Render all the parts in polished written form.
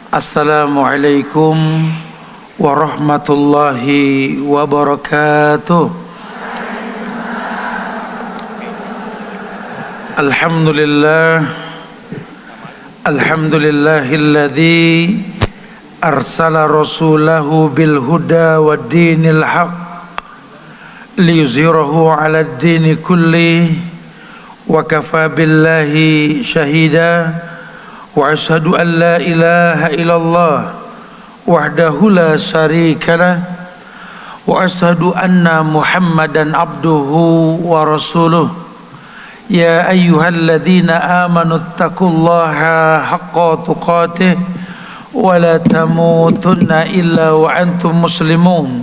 Assalamualaikum warahmatullahi wabarakatuh. Alhamdulillahilladzi arsala rasulahu bil huda wa dinil haq liyuzhirahu 'alad dini kulli wa kafa billahi syahida. Wa ashhadu an la ilaha illallah wahdahu la syarika lah wa ashhadu anna Muhammadan abduhu wa rasuluh. Ya ayyuhalladzina amanu taqullaha haqqa tuqatih wa la tamutunna illa wa antum muslimun.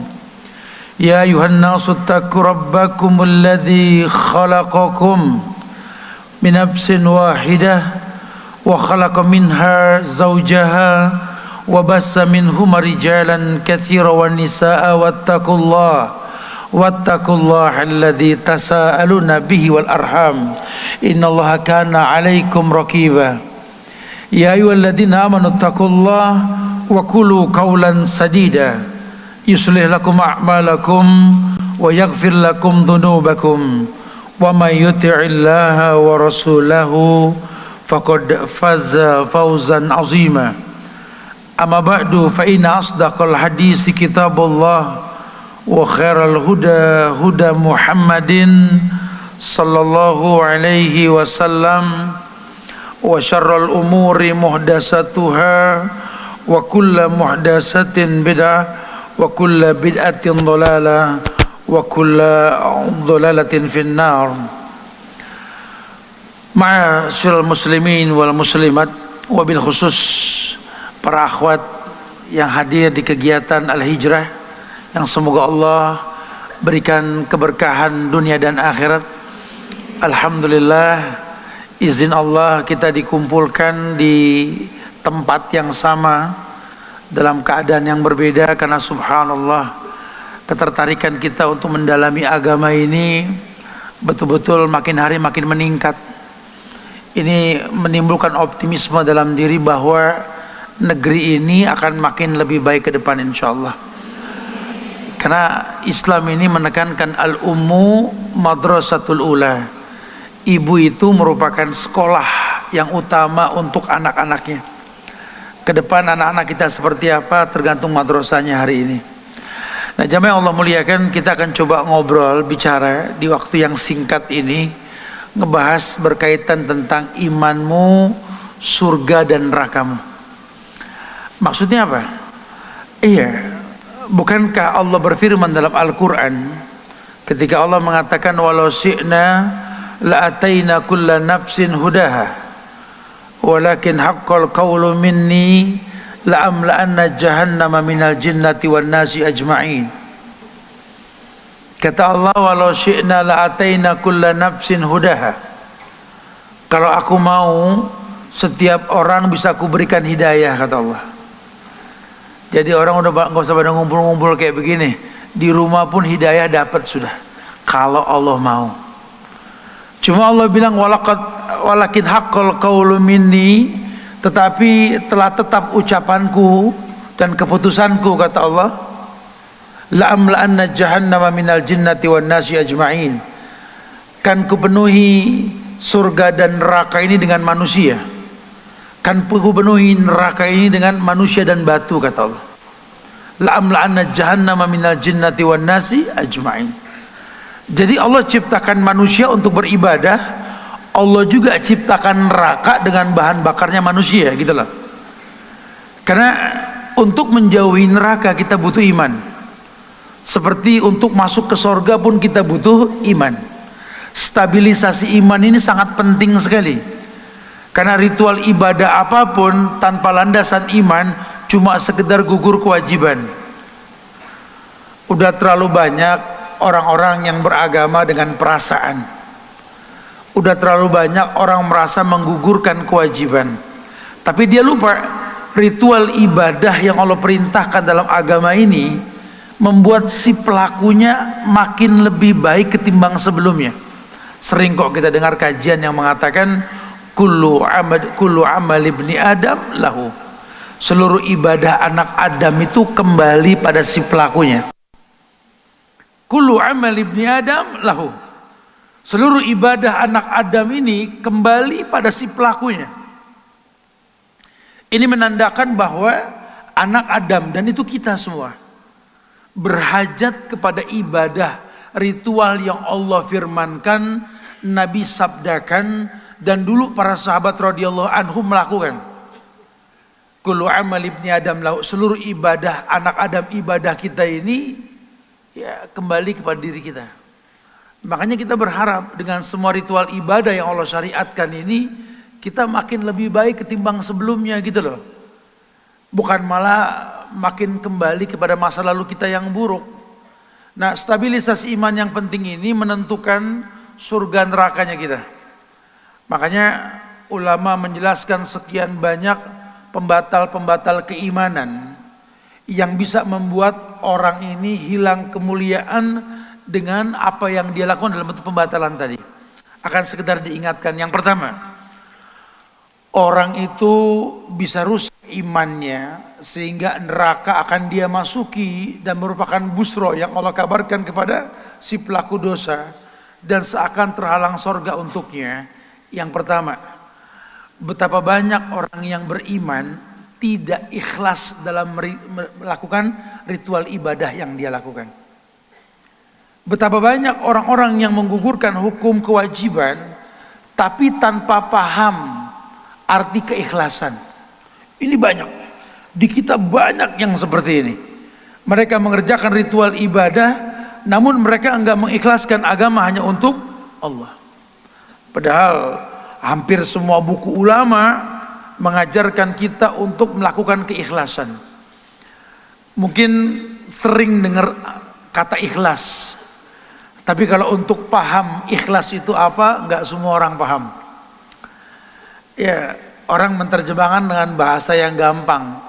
Ya ayyuhan nasu taqu rabbakumul ladzi khalaqakum min nafsin wahidah wa khalaqa minha zawjaha wa bassa minhuma rijalan katsiran wan nisaa wattaqullaha alladzi tasaaluna bihi wal arham innallaha kana 'alaikum raqiba. Ya ayyuhalladzina amanu taqullaha wa qulu qawlan sadida yuslih lakum a'malakum wa yaghfir lakum dhunubakum wa may yuti'illaha wa rasulahu faqad faza fawzan azima. Amma ba'du fa inna asdaqal hadisi kitabullah wa khairal huda huda Muhammadin sallallahu alaihi wasallam wa syarrul umuri muhdatsatuha wa kullu muhdatsatin bid'ah wa kullu bid'atin dhalalah wa kullu dhalalatin finnar. Ma'asyiral muslimin wal muslimat, wabil khusus para akhwat yang hadir di kegiatan Al-Hijrah, yang semoga Allah berikan keberkahan dunia dan akhirat. Alhamdulillah, izin Allah kita dikumpulkan di tempat yang sama dalam keadaan yang berbeda, karena subhanallah ketertarikan kita untuk mendalami agama ini betul-betul makin hari makin meningkat. Ini menimbulkan optimisme dalam diri bahwa negeri ini akan makin lebih baik ke depan insyaallah. Karena Islam ini menekankan al-ummu madrasatul ula. Ibu itu merupakan sekolah yang utama untuk anak-anaknya. Ke depan anak-anak kita seperti apa tergantung madrasahnya hari ini. Nah, jamaah yang Allah muliakan, kita akan coba ngobrol, bicara di waktu yang singkat ini, ngebahas berkaitan tentang imanmu, surga dan nerakamu. Maksudnya apa? Iya, bukankah Allah berfirman dalam Al-Quran ketika Allah mengatakan walau syi'na la'ataina kulla nafsin hudaha walakin haqqal qawlu minni la'amla'anna jahannama minal jinnati wan nasi ajma'in. Kata Allah, walau syi'na la'ataina kulla nafsin hudaha. Kalau aku mau, setiap orang bisa aku berikan hidayah, kata Allah. Jadi orang udah gak usah pada ngumpul-ngumpul kayak begini. Di rumah pun hidayah dapat sudah, kalau Allah mau. Cuma Allah bilang walakin haqqal qawlu minni, tetapi telah tetap ucapanku dan keputusanku, kata Allah, la'amla'anna jahannama minal jinnati wan nasi ajma'in. Kan kupenuhi surga dan neraka ini dengan manusia, kan kupenuhi neraka ini dengan manusia dan batu, kata Allah. La'amla'anna jahannama minal jinnati wan nasi ajma'in. Jadi Allah ciptakan manusia untuk beribadah, Allah juga ciptakan neraka dengan bahan bakarnya manusia, gitu loh. Karena untuk menjauhi neraka kita butuh iman. Seperti untuk masuk ke surga pun kita butuh iman. Stabilisasi iman ini sangat penting sekali. Karena ritual ibadah apapun tanpa landasan iman cuma sekedar gugur kewajiban. Udah terlalu banyak orang-orang yang beragama dengan perasaan. Udah terlalu banyak orang merasa menggugurkan kewajiban. Tapi dia lupa ritual ibadah yang Allah perintahkan dalam agama ini membuat si pelakunya makin lebih baik ketimbang sebelumnya. Sering kok kita dengar kajian yang mengatakan kullu amal ibni Adam lahu. Seluruh ibadah anak Adam itu kembali pada si pelakunya. Kullu amal ibni Adam lahu. Seluruh ibadah anak Adam ini kembali pada si pelakunya. Ini menandakan bahwa anak Adam, dan itu kita semua, berhajat kepada ibadah ritual yang Allah firmankan, Nabi sabdakan, dan dulu para sahabat radhiyallahu anhum melakukan. Kullu amal ibni Adam lahu. Seluruh ibadah anak Adam, ibadah kita ini ya kembali kepada diri kita. Makanya kita berharap dengan semua ritual ibadah yang Allah syariatkan ini, kita makin lebih baik ketimbang sebelumnya gitu loh. Bukan malah makin kembali kepada masa lalu kita yang buruk. Nah, stabilisasi iman yang penting ini menentukan surga nerakanya kita. Makanya ulama menjelaskan sekian banyak pembatal-pembatal keimanan yang bisa membuat orang ini hilang kemuliaan dengan apa yang dia lakukan dalam bentuk pembatalan tadi. Akan sekedar diingatkan, yang pertama, orang itu bisa rusak imannya sehingga neraka akan dia masuki dan merupakan busro yang Allah kabarkan kepada si pelaku dosa dan seakan terhalang sorga untuknya. Yang pertama, betapa banyak orang yang beriman tidak ikhlas dalam melakukan ritual ibadah yang dia lakukan. Betapa banyak orang-orang yang menggugurkan hukum kewajiban tapi tanpa paham arti keikhlasan. Ini banyak. Di kita banyak yang seperti ini. Mereka mengerjakan ritual ibadah namun mereka enggak mengikhlaskan agama hanya untuk Allah. Padahal hampir semua buku ulama mengajarkan kita untuk melakukan keikhlasan. Mungkin sering dengar kata ikhlas, tapi kalau untuk paham ikhlas itu apa, enggak semua orang paham. Ya, orang menerjemahkan dengan bahasa yang gampang.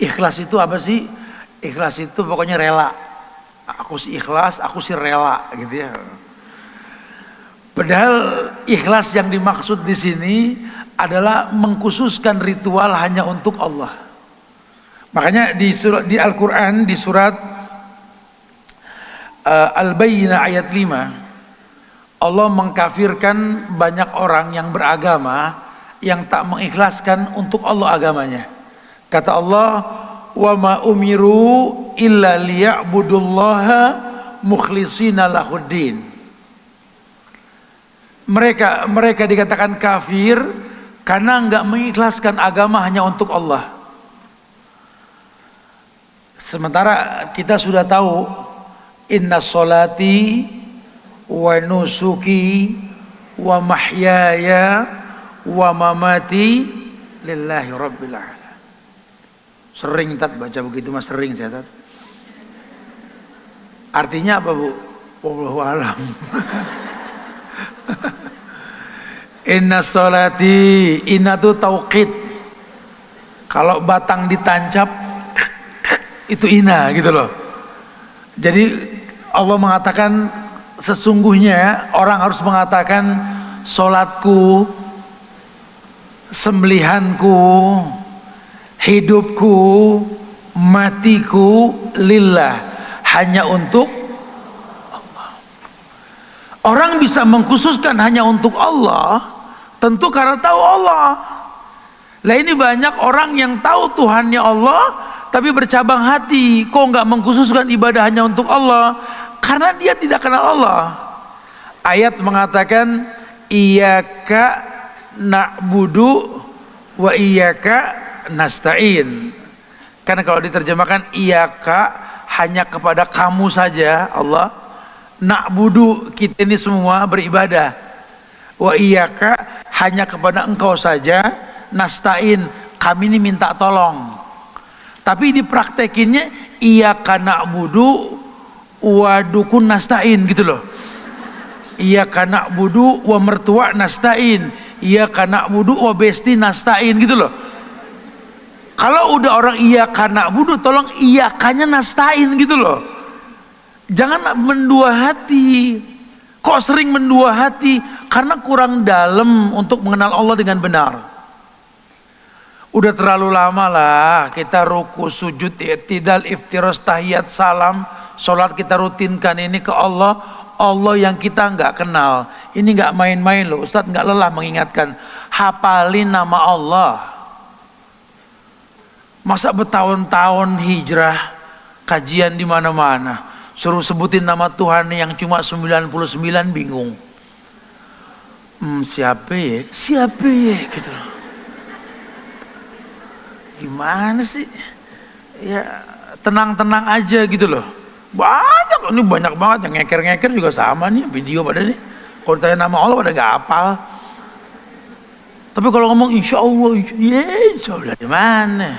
Ikhlas itu apa sih? Ikhlas itu pokoknya rela. Aku sih ikhlas, aku sih rela gitu ya. Padahal ikhlas yang dimaksud di sini adalah mengkhususkan ritual hanya untuk Allah. Makanya di Al-Quran di surat Al-Bayyinah ayat 5, Allah mengkafirkan banyak orang yang beragama yang tak mengikhlaskan untuk Allah agamanya. Kata Allah, wa ma umiru illa liya'budullaha mukhlishina lahuddin. Mereka dikatakan kafir karena enggak mengikhlaskan agama hanya untuk Allah. Sementara kita sudah tahu, inna sholati wa nusuki wa mahyaya wa mamati lillahi rabbil alamin. Sering tat baca begitu, mas sering saya tat. Artinya apa bu? Wallahu alam. Inna sholati, inna itu tauqid. Kalau batang ditancap itu ina gitu loh. Jadi Allah mengatakan sesungguhnya orang harus mengatakan sholatku, sembelihanku, hidupku, matiku lillah, hanya untuk Allah. Orang bisa mengkhususkan hanya untuk Allah tentu karena tahu Allah. Lah ini banyak orang yang tahu Tuhannya Allah tapi bercabang hati, kok nggak mengkhususkan ibadah hanya untuk Allah? Karena dia tidak kenal Allah. Ayat mengatakan iyyaka na'budu wa iyyaka nasta'in. Karena kalau diterjemahkan iyyaka, hanya kepada kamu saja Allah, na'budu, kita ini semua beribadah, wa iyyaka, hanya kepada engkau saja, nasta'in, kami ini minta tolong. Tapi dipraktekinnya iyyaka na'budu wa dukun nasta'in gitu loh. Iyyaka na'budu wa mertua nasta'in, iyyaka na'budu wa besti nasta'in gitu loh. Kalau udah orang iyyaka na'budu, tolong iyyakanya nasta'in gitu loh. Jangan mendua hati. Kok sering mendua hati? Karena kurang dalam untuk mengenal Allah dengan benar. Udah terlalu lama lah kita ruku, sujud, i'tidal, iftiras, tahiyat, salam, sholat kita rutinkan ini ke Allah. Allah yang kita nggak kenal. Ini nggak main-main loh. Ustadz nggak lelah mengingatkan. Hafalin nama Allah. Masa bertahun-tahun hijrah, kajian di mana-mana, suruh sebutin nama Tuhan yang cuma 99, bingung. Siapa ya gitu loh. Gimana sih ya, tenang-tenang aja gitu loh. Banyak banget yang ngeker juga sama nih video pada nih. Kalau tanya nama Allah pada gak hafal. Tapi kalau ngomong insya Allah di mana?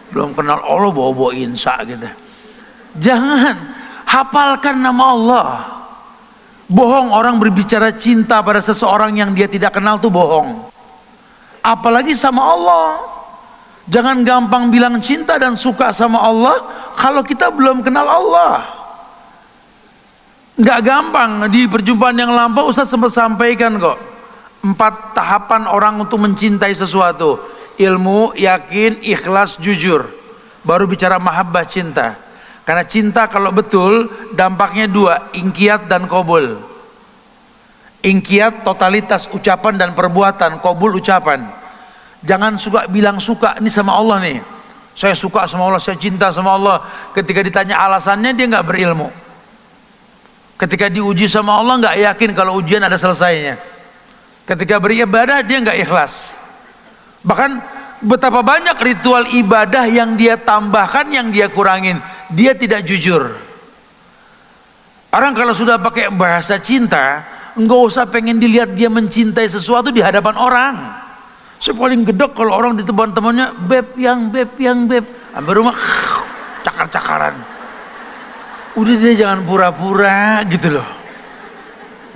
Belum kenal Allah bawa-bawa insya gitu. Jangan, hafalkan nama Allah. Bohong orang berbicara cinta pada seseorang yang dia tidak kenal tuh bohong. Apalagi sama Allah. Jangan gampang bilang cinta dan suka sama Allah kalau kita belum kenal Allah. Nggak gampang. Di perjumpaan yang lampau Ustaz sempat sampaikan kok 4 tahapan orang untuk mencintai sesuatu: ilmu, yakin, ikhlas, jujur. Baru bicara mahabbah, cinta. Karena cinta kalau betul dampaknya 2, ingkiyat dan qabul. Ingkiyat totalitas ucapan dan perbuatan, qabul ucapan. Jangan suka bilang suka ini sama Allah nih. Saya suka sama Allah, saya cinta sama Allah. Ketika ditanya alasannya dia nggak berilmu. Ketika diuji sama Allah nggak yakin kalau ujian ada selesainya. Ketika beribadah dia nggak ikhlas. Bahkan betapa banyak ritual ibadah yang dia tambahkan, yang dia kurangin. Dia tidak jujur. Orang kalau sudah pakai bahasa cinta, nggak usah pengen dilihat dia mencintai sesuatu di hadapan orang. Saya paling gedek kalau orang di teman-temannya beb yang beb, sampai rumah cakar-cakaran. Udah deh, jangan pura-pura gitu loh.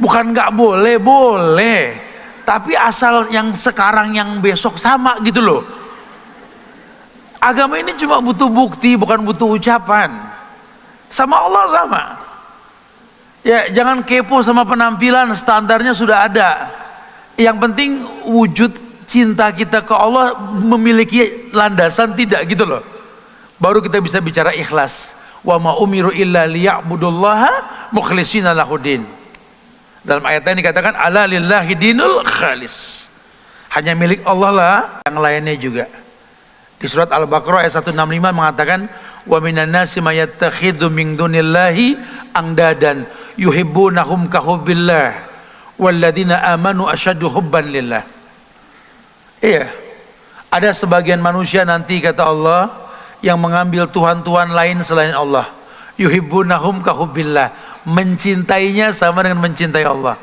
Bukan nggak boleh, boleh. Tapi asal yang sekarang yang besok sama gitu loh. Agama ini cuma butuh bukti, bukan butuh ucapan. Sama Allah sama. Ya jangan kepo sama penampilan, standarnya sudah ada. Yang penting wujud cinta kita ke Allah memiliki landasan tidak gitu loh. Baru kita bisa bicara ikhlas. Wa ma umiru illa liya'budullaha mukhlishina lahuddin. Dalam ayat ini dikatakan ala lillahi dinul khalis. Hanya milik Allah lah, yang lainnya juga. Di surat Al-Baqarah ayat 165 mengatakan wa minan nasi may yattakhidhu min dunillahi angdadan yuhibbunahum ka hubbillah walladzina amanu asyaddu hubban lillah. Iya. Ada sebagian manusia nanti kata Allah yang mengambil tuhan-tuhan lain selain Allah. Yuhibbunahum ka hubbillah, mencintainya sama dengan mencintai Allah.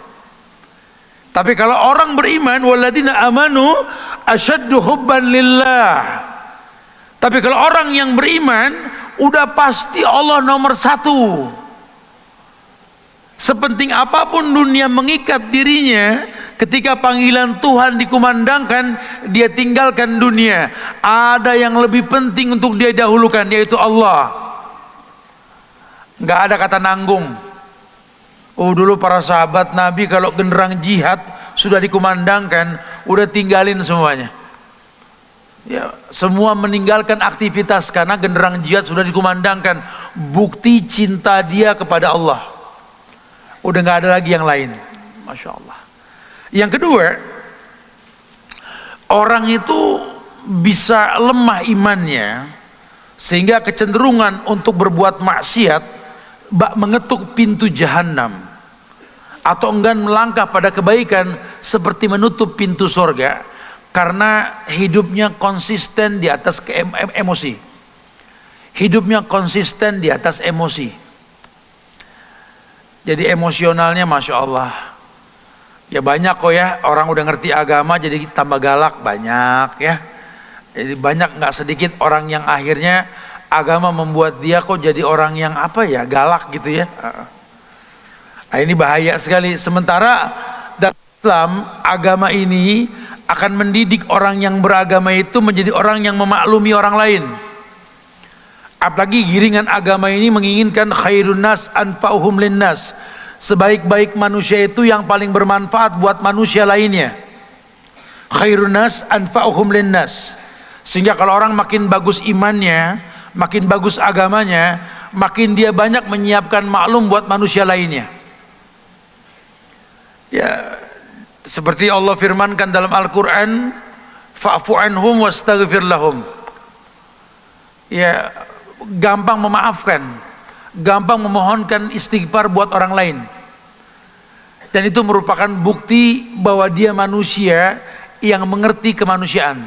Tapi kalau orang beriman walladzina amanu asyaddu hubban lillah. Tapi kalau orang yang beriman udah pasti Allah nomor 1. Sepenting apapun dunia mengikat dirinya, ketika panggilan Tuhan dikumandangkan, dia tinggalkan dunia. Ada yang lebih penting untuk dia dahulukan, yaitu Allah. Nggak ada kata nanggung. Oh dulu para sahabat Nabi kalau genderang jihad sudah dikumandangkan, udah tinggalin semuanya. Ya, semua meninggalkan aktivitas karena genderang jihad sudah dikumandangkan. Bukti cinta dia kepada Allah. Udah nggak ada lagi yang lain. Masya Allah. Yang kedua, orang itu bisa lemah imannya sehingga kecenderungan untuk berbuat maksiat mengetuk pintu jahanam, atau enggan melangkah pada kebaikan seperti menutup pintu surga karena hidupnya konsisten di atas emosi. Hidupnya konsisten di atas emosi. Jadi emosionalnya Masya Allah. Ya banyak kok ya, orang udah ngerti agama jadi tambah galak, banyak ya. Jadi banyak, nggak sedikit orang yang akhirnya agama membuat dia kok jadi orang yang apa ya, galak gitu ya. Nah, ini bahaya sekali. Sementara dalam Islam, agama ini akan mendidik orang yang beragama itu menjadi orang yang memaklumi orang lain. Apalagi giringan agama ini menginginkan khairun nas anfa'uhum linnas, Sebaik-baik manusia itu yang paling bermanfaat buat manusia lainnya. Khairun nas anfa'uhum linnas. Sehingga kalau orang makin bagus imannya, makin bagus agamanya, makin dia banyak menyiapkan maklum buat manusia lainnya. Ya, seperti Allah firmankan dalam Al-Quran, fa'fu anhum wastaghfir lahum. Ya, gampang memaafkan, gampang memohonkan istighfar buat orang lain. Dan itu merupakan bukti bahwa dia manusia yang mengerti kemanusiaan.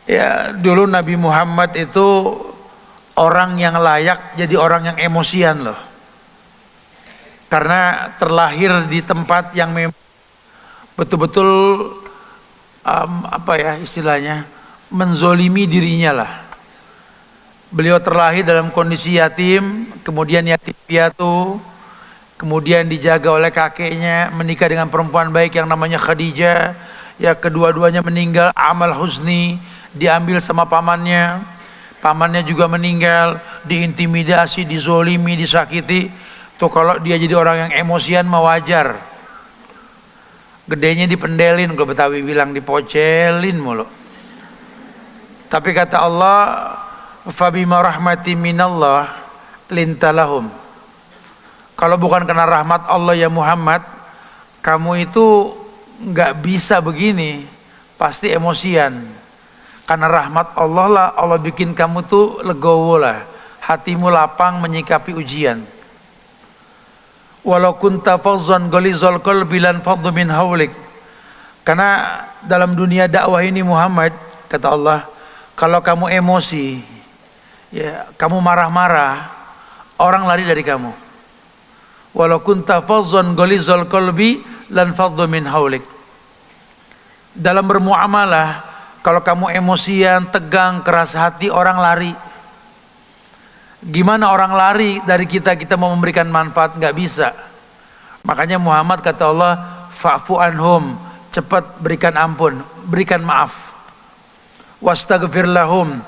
Ya, dulu Nabi Muhammad itu orang yang layak jadi orang yang emosian loh. Karena terlahir di tempat yang betul-betul apa ya istilahnya, menzolimi dirinya lah. Beliau terlahir dalam kondisi yatim, kemudian yatim piatu, kemudian dijaga oleh kakeknya, menikah dengan perempuan baik yang namanya Khadijah. Ya, kedua-duanya meninggal, amal husni, diambil sama pamannya. Pamannya juga meninggal, diintimidasi, dizolimi, disakiti. Tuh kalau dia jadi orang yang emosian mah wajar. Gedenya dipendelin, kalau Betawi bilang dipocelin mulu. Tapi kata Allah, fabima rahmati minallah lintalahum. Kalau bukan karena rahmat Allah ya Muhammad, kamu itu nggak bisa begini, pasti emosian. Karena rahmat Allah lah, Allah bikin kamu tuh legowo lah, hatimu lapang menyikapi ujian. Walau kunta fazzan ghalizal qalbi lan faddu min haulik. Karena dalam dunia dakwah ini Muhammad, kata Allah, kalau kamu emosi, ya kamu marah-marah, orang lari dari kamu. Walau kunta fazzan ghalizal qalbi lan faddu min haulik. Dalam bermuamalah, kalau kamu emosian, tegang, keras hati, orang lari. Gimana orang lari dari kita, kita mau memberikan manfaat? Nggak bisa. Makanya Muhammad kata Allah, fa'fu anhum, cepat berikan ampun, berikan maaf. Wastaghfir lahum,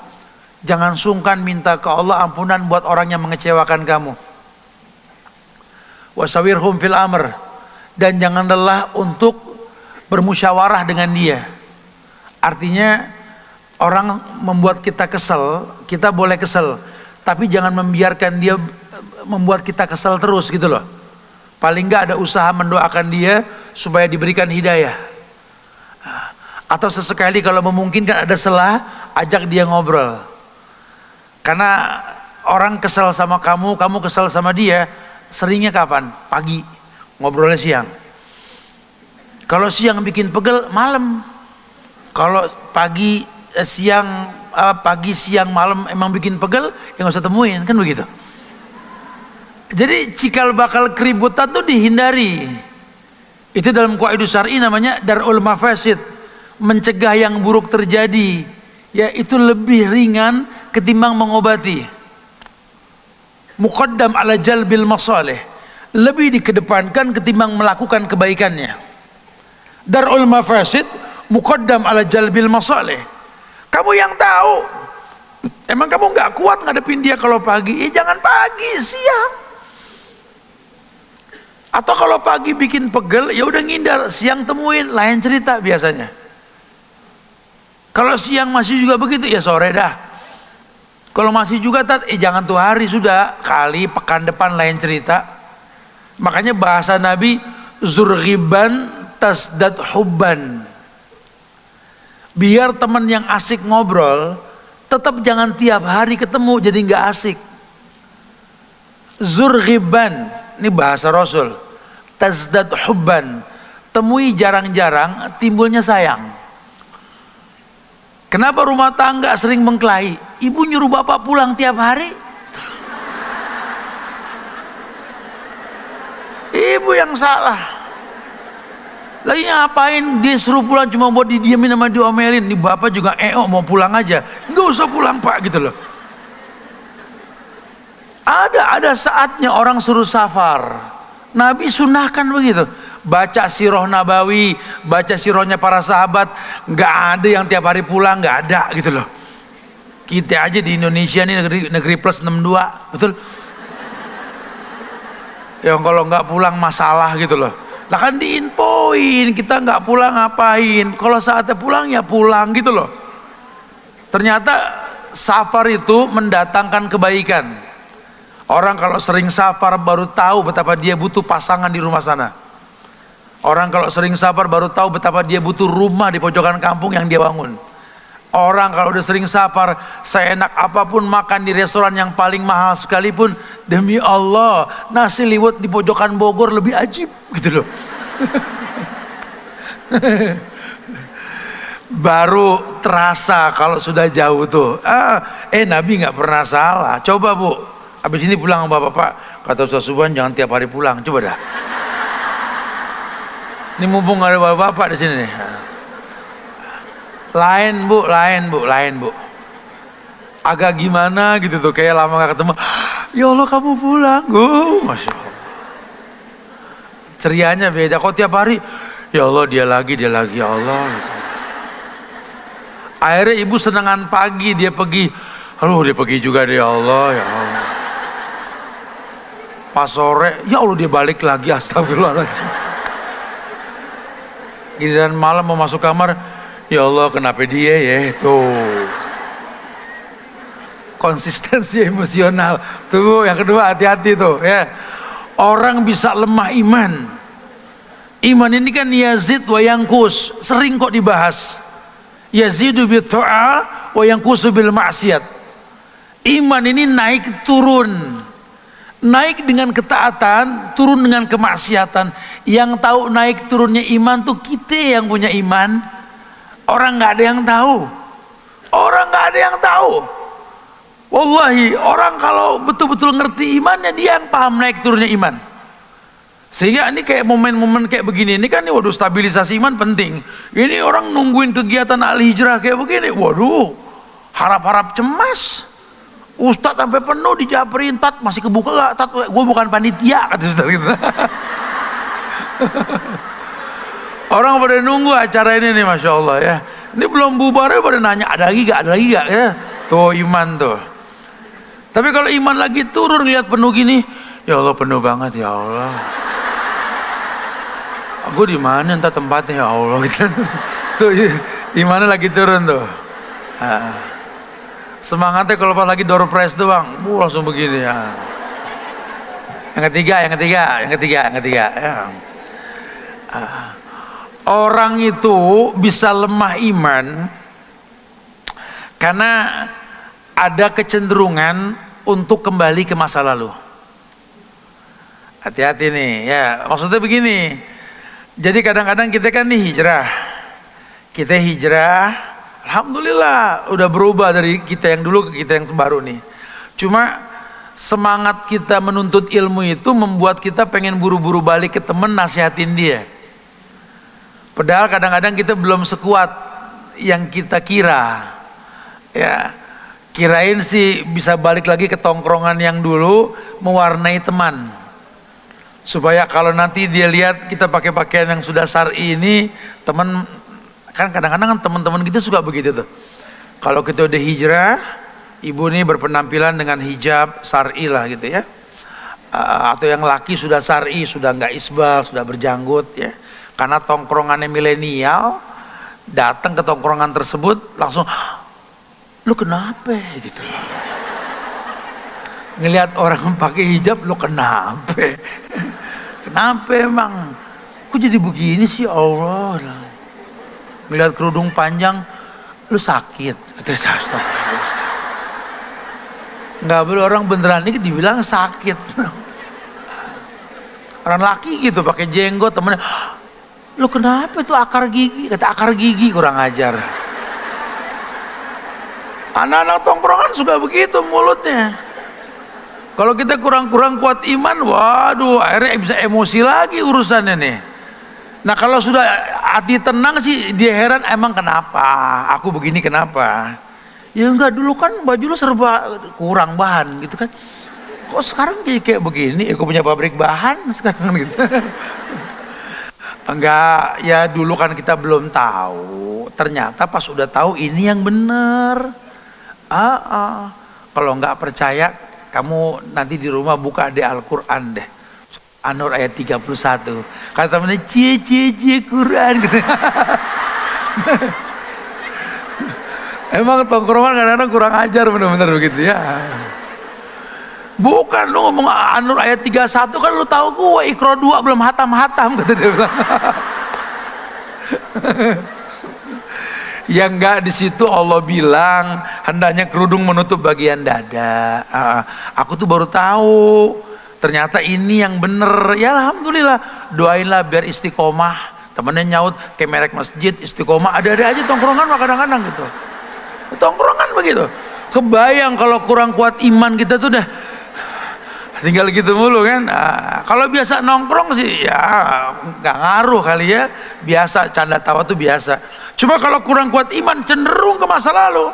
jangan sungkan minta ke Allah ampunan buat orang yang mengecewakan kamu. Wasawirhum fil amr, dan jangan lelah untuk bermusyawarah dengan dia. Artinya orang membuat kita kesel, kita boleh kesel, tapi jangan membiarkan dia membuat kita kesel terus gitu loh. Paling nggak ada usaha mendoakan dia supaya diberikan hidayah. Atau sesekali kalau memungkinkan ada celah, ajak dia ngobrol. Karena orang kesel sama kamu, kamu kesel sama dia, seringnya kapan? Pagi, ngobrolnya siang. Kalau siang bikin pegel, malam. Kalau pagi, siang, malam emang bikin pegel, ya nggak usah temuin, kan begitu. Jadi cikal bakal keributan tuh dihindari. Itu dalam qaida syar'i namanya darul mafasid, mencegah yang buruk terjadi. Ya itu lebih ringan ketimbang mengobati. Muqaddam ala jalbil masalih, lebih dikedepankan ketimbang melakukan kebaikannya. Darul mafasid muqaddam ala jalbil masalih. Kamu yang tahu, emang kamu nggak kuat ngadepin dia kalau pagi? Jangan pagi, siang. Atau kalau pagi bikin pegel, ya udah ngindar, siang temuin, lain cerita biasanya. Kalau siang masih juga begitu, ya sore dah. Kalau masih juga jangan tuh hari, sudah kali pekan depan lain cerita. Makanya bahasa Nabi, zurghiban tasdad hubban. Biar teman yang asik ngobrol, tetap jangan tiap hari ketemu, jadi nggak asik. Zurghiban, ini bahasa Rasul, tazdad hubban, temui jarang-jarang, timbulnya sayang. Kenapa rumah tangga sering mengkelahi? Ibu nyuruh bapak pulang tiap hari, ibu yang salah. Lagi ngapain dia suruh pulang cuma buat didiamin sama diomelin? Nih bapak juga mau pulang aja, nggak usah pulang pak, gitu loh. Ada saatnya orang suruh safar. Nabi sunahkan begitu. Baca sirah Nabawi, baca sirahnya para sahabat, nggak ada yang tiap hari pulang, nggak ada gitu loh. Kita aja di Indonesia ini negeri plus 62, betul? yang kalau nggak pulang masalah gitu loh. Lah kan diinfoin kita nggak pulang ngapain, kalau saatnya pulang ya pulang gitu loh. Ternyata safar itu mendatangkan kebaikan. Orang kalau sering safar baru tahu betapa dia butuh pasangan di rumah sana. Orang kalau sering safar baru tahu betapa dia butuh rumah di pojokan kampung yang dia bangun. Orang kalau udah sering safar, seenak apapun makan di restoran yang paling mahal sekalipun, demi Allah nasi liwet di pojokan Bogor lebih ajib gitu loh. Baru terasa kalau sudah jauh tuh. Nabi nggak pernah salah. Coba Bu, habis ini pulang sama bapak-bapak, kata Ustaz Subhan jangan tiap hari pulang, coba dah. Ini mumpung ada bapak-bapak di sini nih. Lain bu. Agak gimana gitu tuh, kayak lama gak ketemu. Ya Allah kamu pulang, Masya Allah. Cerianya beda. Kok tiap hari, ya Allah dia lagi ya Allah. Gitu. Akhirnya ibu senangan pagi dia pergi. Aduh dia pergi juga deh, ya Allah, ya Allah. Pas sore, ya Allah dia balik lagi, astagfirullahaladzim. Giliran malam mau masuk kamar, ya Allah kenapa dia ya, tuh konsistensi emosional tuh. Yang kedua hati-hati tuh ya, orang bisa lemah iman. Iman ini kan yazid wa yanqus, sering kok dibahas. Yazidu bil ta'a wa yanqusu bil maksiat. Iman ini naik turun, naik dengan ketaatan, turun dengan kemaksiatan. Yang tahu naik turunnya iman tuh kita yang punya iman. Orang nggak ada yang tahu. Wallahi orang kalau betul-betul ngerti imannya, dia yang paham naik turunnya iman. Sehingga ini kayak momen-momen kayak begini ini kan, waduh stabilisasi iman penting. Ini orang nungguin kegiatan al-hijrah kayak begini, waduh harap-harap cemas. Ustadz sampai penuh dijaperin, tat masih kebuka gak? Tat, gue bukan panitia, kata Ustadz gitu. Orang pada nunggu acara ini nih, Masya Allah ya. Ini belum bubar pada nanya ada lagi gak ya. Tuh iman tuh. Tapi kalau iman lagi turun lihat penuh gini, ya Allah penuh banget ya Allah. Gue di mana entah tempatnya ya Allah. Tuh imannya lagi turun tuh. Semangatnya kalau pas lagi door prize doang, langsung begini ya. Yang ketiga ya. Orang itu bisa lemah iman karena ada kecenderungan untuk kembali ke masa lalu. Hati-hati nih ya, maksudnya begini. Jadi kadang-kadang kita kan nih hijrah, alhamdulillah udah berubah dari kita yang dulu ke kita yang baru nih. Cuma semangat kita menuntut ilmu itu membuat kita pengen buru-buru balik ke temen nasihatin dia. Padahal kadang-kadang kita belum sekuat yang kita kira. Ya, kirain sih bisa balik lagi ke tongkrongan yang dulu, mewarnai teman. Supaya kalau nanti dia lihat kita pakai pakaian yang sudah syar'i ini, teman kan kadang-kadang kan teman-teman kita suka begitu tuh. Kalau kita udah hijrah, ibu nih berpenampilan dengan hijab syar'i lah gitu ya. Atau yang laki sudah syar'i, sudah nggak isbal, sudah berjanggut ya. Karena tongkrongannya milenial, datang ke tongkrongan tersebut langsung, lu kenapa gitu. Ngelihat orang pakai hijab, lu kenapa? Kenapa emang? Kok jadi begini sih Allah? Ngelihat kerudung panjang, lu sakit. Nggak boleh orang beneran ini dibilang sakit. Orang laki gitu pakai jenggot, temennya, lu kenapa itu akar gigi? Kata akar gigi, kurang ajar. Anak-anak tongkrongan suka begitu mulutnya. Kalau kita kurang-kurang kuat iman, waduh akhirnya bisa emosi lagi urusannya nih. Nah kalau sudah hati tenang sih dia heran, emang kenapa aku begini, kenapa? Ya enggak, dulu kan baju lu serba kurang bahan gitu kan, kok sekarang kayak begini? Aku punya pabrik bahan sekarang gitu. Enggak, ya dulu kan kita belum tahu, ternyata pas udah tahu ini yang benar. Kalau enggak percaya, kamu nanti di rumah buka di Al-Quran deh. An-Nur ayat 31. Kata temennya, cie Quran gitu. Emang tongkrongan kadang-kadang kurang ajar bener-bener begitu ya. Bukan, lu ngomong An-Nur ayat 31 kan lu tahu gua Iqra 2 belum hatam-hatam kata dia bilang. Ya enggak, di situ Allah bilang hendaknya kerudung menutup bagian dada. Aku tuh baru tahu ternyata ini yang bener. Ya alhamdulillah, doainlah biar istiqomah. Temennya nyaut kayak merek masjid istiqomah, ada-ada aja tongkrongan kadang-kadang gitu. Tongkrongan begitu. Kebayang kalau kurang kuat iman kita tuh dah tinggal gitu mulu kan. Kalau biasa nongkrong sih ya nggak ngaruh kali ya, biasa canda tawa tuh biasa. Cuma kalau kurang kuat iman cenderung ke masa lalu.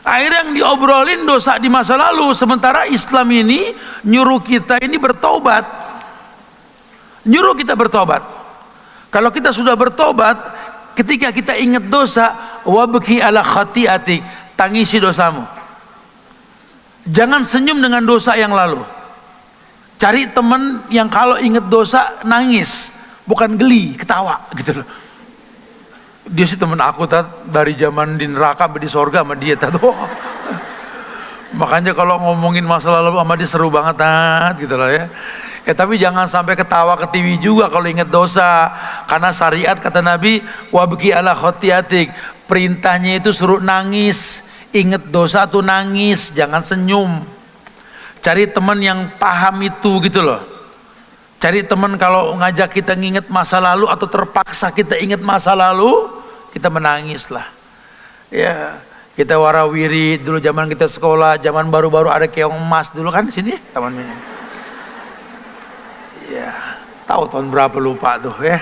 Akhirnya yang diobrolin dosa di masa lalu, sementara Islam ini nyuruh kita ini bertobat, nyuruh kita bertobat. Kalau kita sudah bertobat, ketika kita ingat dosa, wabki ala khati'atik, tangisi dosamu. Jangan senyum dengan dosa yang lalu. Cari teman yang kalau ingat dosa nangis, bukan geli, ketawa gitu loh. Dia sih teman aku dari zaman di neraka di sorga sama dia Makanya kalau ngomongin masa lalu sama dia seru banget gitu loh ya. Tapi jangan sampai ketawa ketiwi juga kalau ingat dosa, karena syariat kata Nabi wabki ala khotiatik, perintahnya itu suruh nangis. Ingat dosa tuh nangis, jangan senyum. Cari teman yang paham itu gitu loh. Cari teman kalau ngajak kita nginget masa lalu atau terpaksa kita ingat masa lalu, kita menangis lah. Ya, kita warawiri dulu zaman kita sekolah, zaman baru-baru ada keong emas dulu kan di sini, Taman Mini. Ya, tahu tahun berapa lupa tuh ya.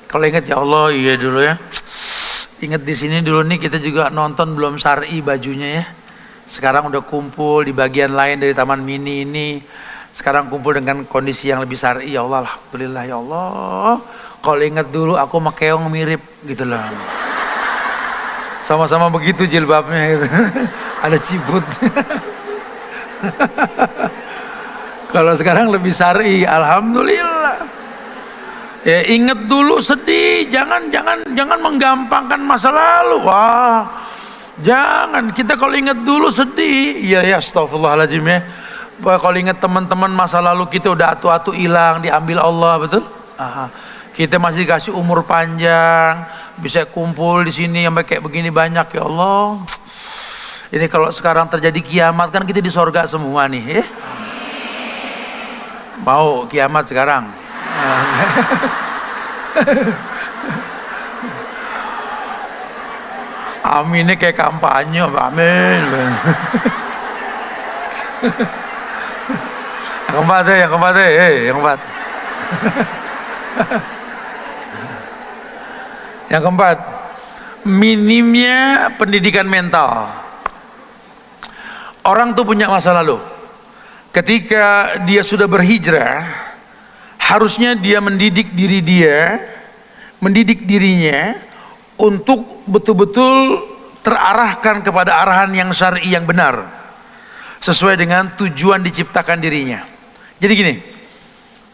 Kalau ingat ya Allah, iya dulu ya. Ingat di sini dulu nih kita juga nonton belum syar'i bajunya ya. Sekarang udah kumpul di bagian lain dari Taman Mini ini. Sekarang kumpul dengan kondisi yang lebih syar'i. Ya Allah, alhamdulillah ya Allah. Kalau ingat dulu aku sama keong mirip gitu lah. Sama-sama begitu jilbabnya gitu. Ada ciput. Kalau sekarang lebih syar'i, alhamdulillah. Ya ingat dulu sedih, jangan menggampangkan masa lalu. Wah, jangan. Kita kalau ingat dulu sedih, ya astagfirullahaladzim ya. Kalau ingat teman-teman masa lalu kita udah atu-atu hilang, diambil Allah, betul? Kita masih dikasih umur panjang, bisa kumpul di sini sampai kayak begini banyak ya Allah. Ini kalau sekarang terjadi kiamat kan kita di sorga semua nih, ya. Mau kiamat sekarang? Aminnya kayak kampanye, amin. Yang keempat yang keempat. Yang keempat, minimnya pendidikan mental. Orang tuh punya masa lalu. Ketika dia sudah berhijrah, harusnya dia mendidik diri dia, mendidik dirinya untuk betul-betul terarahkan kepada arahan yang syar'i yang benar, sesuai dengan tujuan diciptakan dirinya. Jadi gini,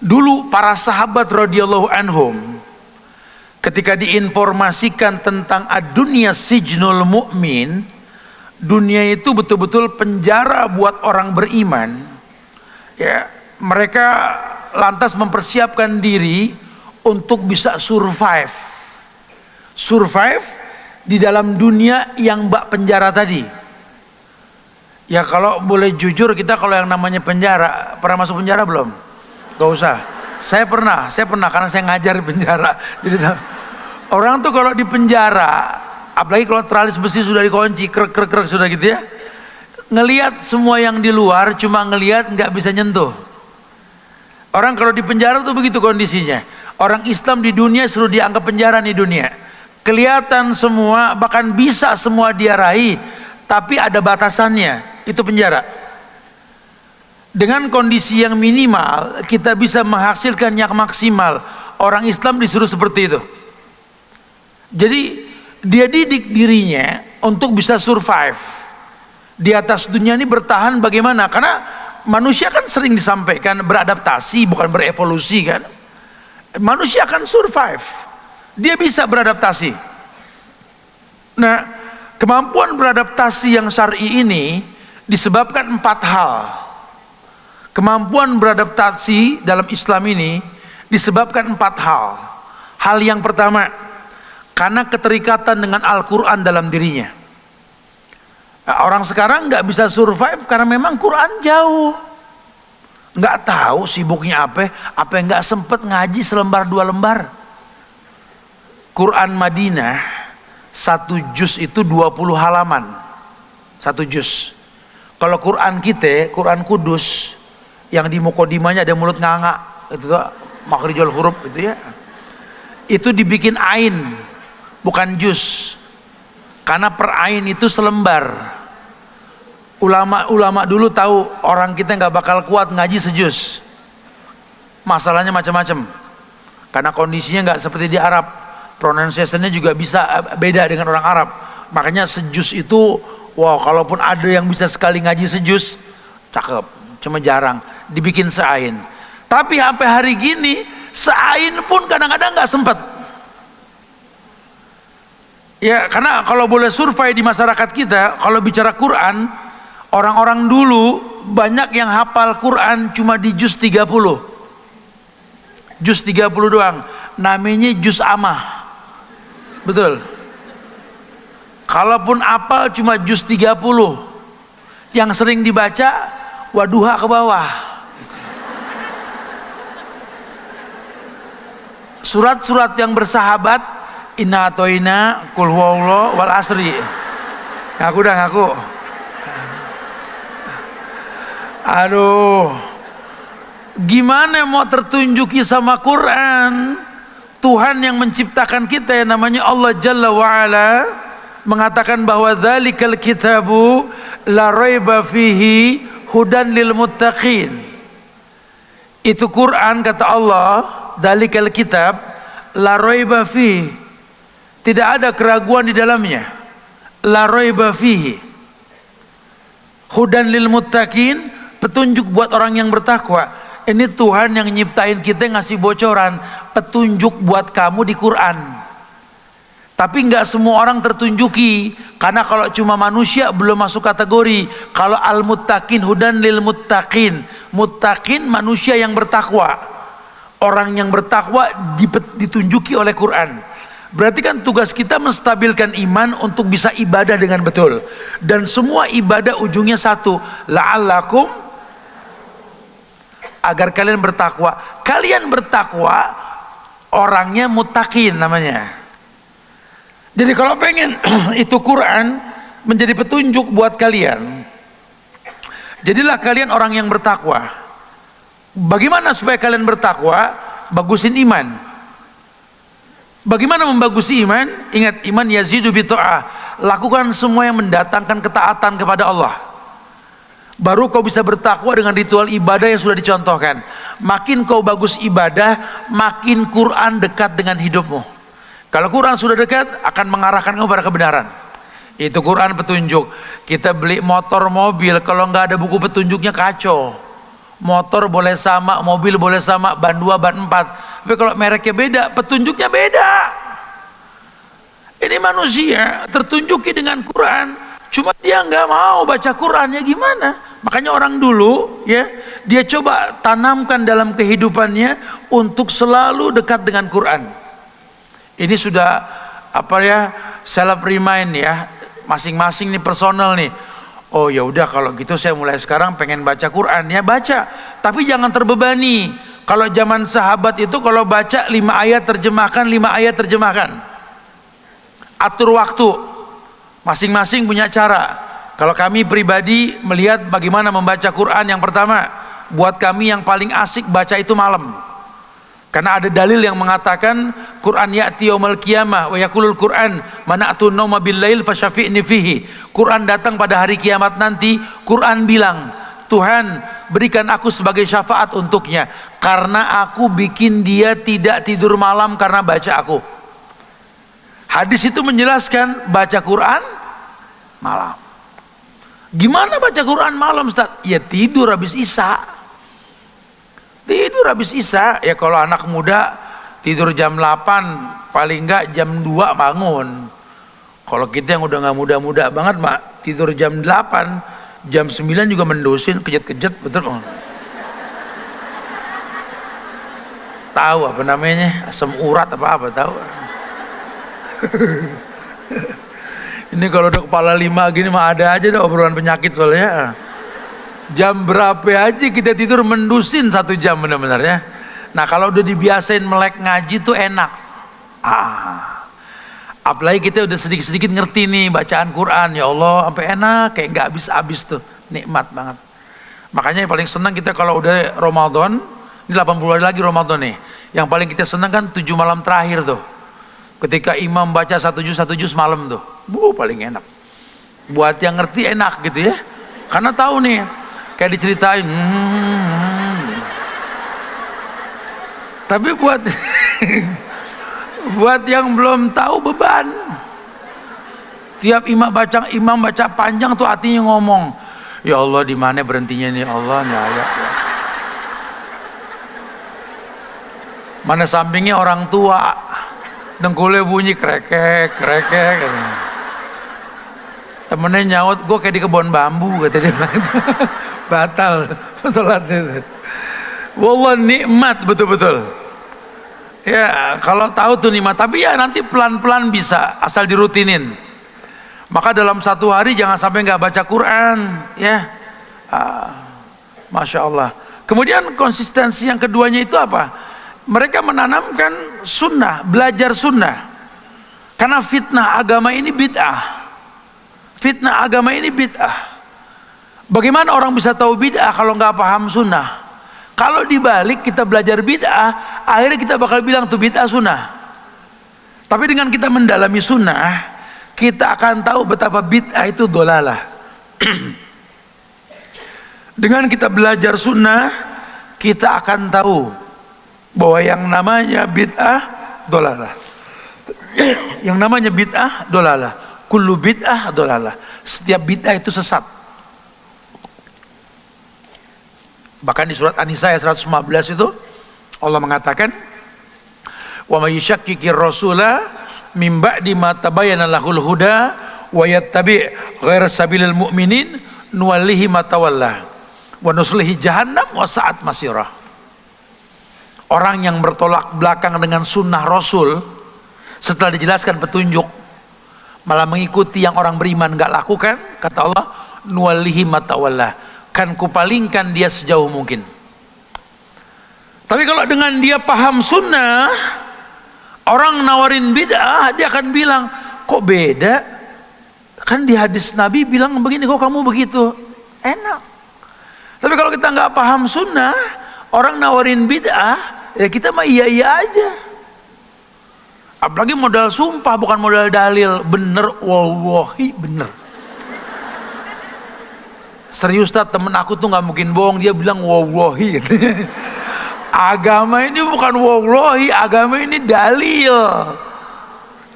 dulu para sahabat radhiyallahu anhum ketika diinformasikan tentang ad-dunya sijnul mu'min, dunia itu betul-betul penjara buat orang beriman, ya, mereka lantas mempersiapkan diri untuk bisa survive di dalam dunia yang bak penjara tadi. Ya kalau boleh jujur, kita kalau yang namanya penjara, pernah masuk penjara belum? Gak usah. Saya pernah karena saya ngajar di penjara. Jadi orang tuh kalau di penjara, apalagi kalau teralis besi sudah dikunci, krek sudah gitu ya, ngelihat semua yang di luar, cuma ngelihat nggak bisa nyentuh. Orang kalau di penjara tuh begitu kondisinya. Orang Islam di dunia suruh dianggap penjara nih dunia. Kelihatan semua, bahkan bisa semua dia raih, tapi ada batasannya. Itu penjara. Dengan kondisi yang minimal, kita bisa menghasilkan yang maksimal. Orang Islam disuruh seperti itu. Jadi dia didik dirinya untuk bisa survive di atas dunia ini, bertahan bagaimana? Karena manusia kan sering disampaikan beradaptasi bukan berevolusi kan. Manusia akan survive, dia bisa beradaptasi. Nah, kemampuan beradaptasi yang syar'i ini disebabkan 4 hal. Kemampuan beradaptasi dalam Islam ini disebabkan 4 hal. Hal yang pertama, karena keterikatan dengan Al-Quran dalam dirinya. Nah, orang sekarang nggak bisa survive karena memang Quran jauh, nggak tahu sibuknya apa yang nggak sempet ngaji selembar 2 lembar. Quran Madinah 1 juz itu 20 halaman, 1 juz. Kalau Quran kita, Quran Kudus yang di mukodimanya ada mulut nganga, itu tuh makhrijul huruf itu ya, itu dibikin ain bukan juz, karena per ain itu selembar. Ulama dulu tahu orang kita nggak bakal kuat ngaji sejuz, masalahnya macam-macam, karena kondisinya nggak seperti di Arab, pronunciation-nya juga bisa beda dengan orang Arab. Makanya sejuz itu, wow, kalaupun ada yang bisa sekali ngaji sejuz, cakep, cuma jarang dibikin seain. Tapi sampai hari gini seain pun kadang-kadang nggak sempet. Ya, karena kalau boleh survei di masyarakat kita, kalau bicara Quran, orang-orang dulu banyak yang hafal Quran cuma di juz 30. Juz 30 doang. Namanya juz amah. Betul. Kalaupun hafal cuma juz 30. Yang sering dibaca waduha ke bawah. Surat-surat yang bersahabat, inna atoina, kul huwallahu wal asri. Ngaku dah, ngaku. Aduh, gimana mau tertunjuki sama Quran? Tuhan yang menciptakan kita yang namanya Allah Jalla wa'ala mengatakan bahwa dzalikal kitabu la raiba fihi hudan lil muttaqin. Itu Quran, kata Allah, dzalikal kitab la raiba fihi, tidak ada keraguan di dalamnya. La raiba fihi hudan lil muttaqin, petunjuk buat orang yang bertakwa. Ini Tuhan yang nyiptain kita, ngasih bocoran petunjuk buat kamu di Quran. Tapi nggak semua orang tertunjuki, karena kalau cuma manusia belum masuk kategori. Kalau al-muttaqin, hudan lil muttaqin, muttaqin manusia yang bertakwa. Orang yang bertakwa ditunjuki oleh Quran. Berarti kan tugas kita menstabilkan iman untuk bisa ibadah dengan betul. Dan semua ibadah ujungnya satu, la'allakum, agar kalian bertakwa. Kalian bertakwa, orangnya muttaqin namanya. Jadi kalau pengen itu Quran menjadi petunjuk buat kalian, jadilah kalian orang yang bertakwa. Bagaimana supaya kalian bertakwa? Bagusin iman. Bagaimana membagusi iman? Ingat, iman yazidu bi ta'ah. Lakukan semua yang mendatangkan ketaatan kepada Allah. Baru kau bisa bertakwa dengan ritual ibadah yang sudah dicontohkan. Makin kau bagus ibadah, makin Quran dekat dengan hidupmu. Kalau Quran sudah dekat, akan mengarahkan kamu pada kebenaran. Itu Quran petunjuk. Kita beli motor, mobil, kalau nggak ada buku petunjuknya kacau. Motor boleh sama, mobil boleh sama, ban 2, ban 4. Tapi kalau mereknya beda, petunjuknya beda. Ini manusia tertunjuki dengan Quran, cuma dia nggak mau baca Quran, ya gimana? Makanya orang dulu, ya, dia coba tanamkan dalam kehidupannya untuk selalu dekat dengan Quran. Ini sudah apa ya, self remind ya, masing-masing nih personal nih. Oh ya udah, kalau gitu saya mulai sekarang pengen baca Quran, ya baca, tapi jangan terbebani. Kalau zaman sahabat itu kalau baca 5 ayat terjemahkan, 5 ayat terjemahkan. Atur waktu, masing-masing punya cara. Kalau kami pribadi melihat bagaimana membaca Quran, yang pertama, buat kami yang paling asik baca itu malam. Karena ada dalil yang mengatakan Quran ya'ti yaumil qiyamah wa yaqulul Quran mana'tu nauma bil lail fasyafi'ni fihi. Quran datang pada hari kiamat nanti, Quran bilang, Tuhan berikan aku sebagai syafaat untuknya, karena aku bikin dia tidak tidur malam karena baca aku. Hadis itu menjelaskan baca Quran malam. Gimana baca Quran malam, Ustaz? Ya tidur habis Isya. Tidur habis Isya. Ya kalau anak muda tidur jam 8, paling enggak jam 2 bangun. Kalau kita yang udah nggak muda-muda banget, mak, tidur jam 8, jam 9 juga mendosin, kejut-kejut, betul. Tahu apa namanya? Asam urat apa tahu. Ini kalau udah kepala 5 gini mah ada aja dah obrolan penyakit soalnya. Jam berapa aja kita tidur mendusin 1 jam benar-benar ya. Nah kalau udah dibiasain melek ngaji tuh enak. Apalagi kita udah sedikit-sedikit ngerti nih bacaan Quran, ya Allah sampai enak, kayak nggak habis-habis tuh, nikmat banget. Makanya yang paling senang kita kalau udah Ramadan, ini 80 hari lagi Ramadan nih. Yang paling kita senang kan 7 malam terakhir tuh. Ketika imam baca 1 juz malam tuh, paling enak. Buat yang ngerti enak gitu ya, karena tahu nih, kayak diceritain. Tapi buat buat yang belum tahu beban. Tiap imam baca panjang tuh hatinya ngomong, ya Allah di mana berhentinya nih Allah nih ayat ya. Mana sampingnya orang tua, dengkulnya bunyi krekek. Temennya nyaut, gue kayak di kebun bambu kata dia. Batal sholatnya. Wallah nikmat betul-betul. Ya kalau tahu tuh nikmat, tapi ya nanti pelan-pelan bisa asal dirutinin. Maka dalam 1 hari jangan sampai nggak baca Quran ya. Masya Allah. Kemudian konsistensi yang keduanya itu apa? Mereka menanamkan sunnah, belajar sunnah. Karena fitnah agama ini bid'ah. Fitnah agama ini bid'ah. Bagaimana orang bisa tahu bid'ah kalau nggak paham sunnah? Kalau dibalik kita belajar bid'ah, akhirnya kita bakal bilang tuh bid'ah sunnah. Tapi dengan kita mendalami sunnah, kita akan tahu betapa bid'ah itu dolalah. Dengan kita belajar sunnah, kita akan tahu bahwa yang namanya bid'ah dolalah. Yang namanya bid'ah dolalah. Kullu bid'ah dolalah. Setiap bid'ah itu sesat. Bahkan di surat An-Nisa ayat 115 itu Allah mengatakan, wa may yushakkikir rasula mim ba'di ma tabayyana lahul huda wa yattabi' ghaira sabilil mu'minin nuwallihi ma tawalla wa nuslihi jahannam wa sa'at masirah. Orang yang bertolak belakang dengan sunnah Rasul setelah dijelaskan petunjuk malah mengikuti yang orang beriman gak lakukan, kata Allah, nuwallihi ma tawalla, kan kupalingkan dia sejauh mungkin. Tapi kalau dengan dia paham sunnah, orang nawarin bid'ah, dia akan bilang, kok beda? Kan di hadis Nabi bilang begini, kok kamu begitu? Enak. Tapi kalau kita nggak paham sunnah, orang nawarin bid'ah, ya kita mah iya-iya aja. Apalagi modal sumpah, bukan modal dalil. Bener, wallahi bener. Serius Ustaz, temen aku tuh nggak mungkin bohong, dia bilang wallahi. Agama ini bukan wallahi, agama ini dalil.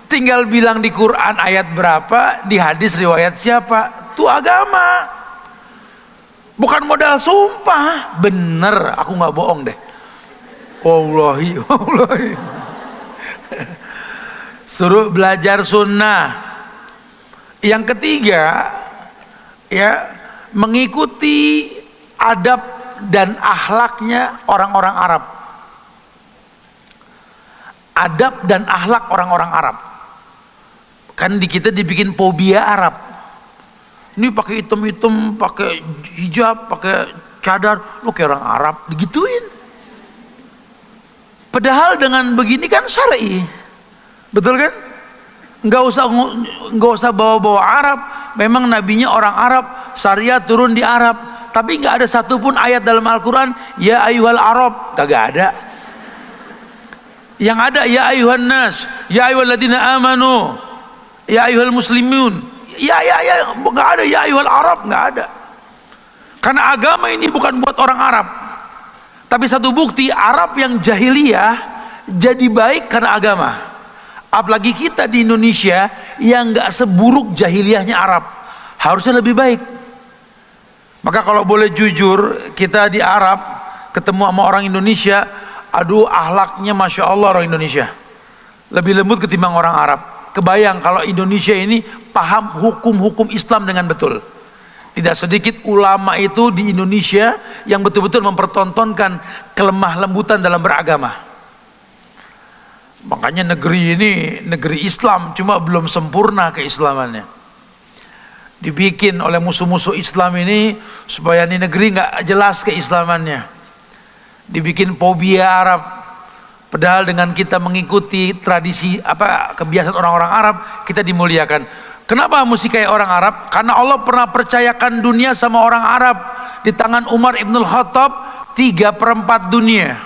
Tinggal bilang di Quran ayat berapa, di hadis riwayat siapa, itu agama. Bukan modal sumpah. Bener, aku nggak bohong deh. Wallahi, wallahi. Suruh belajar sunnah. Yang ketiga, ya, mengikuti adab dan akhlaknya orang-orang Arab. Adab dan akhlak orang-orang Arab. Kan di kita dibikin fobia Arab. Ini pakai hitam-hitam, pakai hijab, pakai cadar, lu kayak orang Arab, digituin. Padahal dengan begini kan syar'i, betul kan? Nggak usah bawa-bawa Arab. Memang nabinya orang Arab, syariat turun di Arab. Tapi nggak ada satupun ayat dalam Al-Quran ya ayyuhal Arab, kagak ada. Yang ada ya ayyuhan nas, ya ayyuhalladzina amanu, ya ayyuhal muslimun. Ya, nggak ada ya ayyuhal Arab, nggak ada. Karena agama ini bukan buat orang Arab. Tapi satu bukti, Arab yang jahiliyah jadi baik karena agama. Apalagi kita di Indonesia yang nggak seburuk jahiliyahnya Arab, harusnya lebih baik. Maka kalau boleh jujur, kita di Arab ketemu sama orang Indonesia, aduh akhlaknya Masya Allah orang Indonesia lebih lembut ketimbang orang Arab. Kebayang kalau Indonesia ini paham hukum-hukum Islam dengan betul. Tidak sedikit ulama itu di Indonesia yang betul-betul mempertontonkan kelemah lembutan dalam beragama. Makanya negeri ini negeri Islam, cuma belum sempurna keislamannya. Dibikin oleh musuh-musuh Islam ini supaya ini negeri nggak jelas keislamannya. Dibikin fobia Arab. Padahal dengan kita mengikuti tradisi kebiasaan orang-orang Arab, kita dimuliakan. Kenapa mesti kayak orang Arab? Karena Allah pernah percayakan dunia sama orang Arab. Di tangan Umar Ibnul Khattab 3/4 dunia.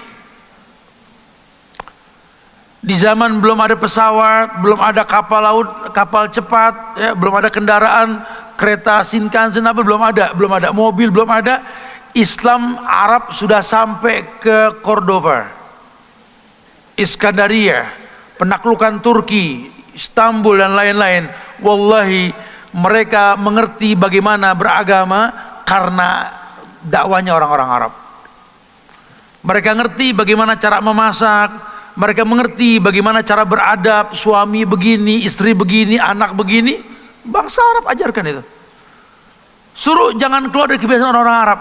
Di zaman belum ada pesawat, belum ada kapal laut, kapal cepat, ya, belum ada kendaraan, kereta Shinkansen belum ada mobil, belum ada. Islam Arab sudah sampai ke Cordova, Iskandaria, penaklukan Turki, Istanbul dan lain-lain. Wallahi mereka mengerti bagaimana beragama karena dakwanya orang-orang Arab. Mereka ngerti bagaimana cara memasak, mereka mengerti bagaimana cara beradab, suami begini, istri begini, anak begini. Bangsa Arab ajarkan itu. Suruh jangan keluar dari kebiasaan orang-orang Arab.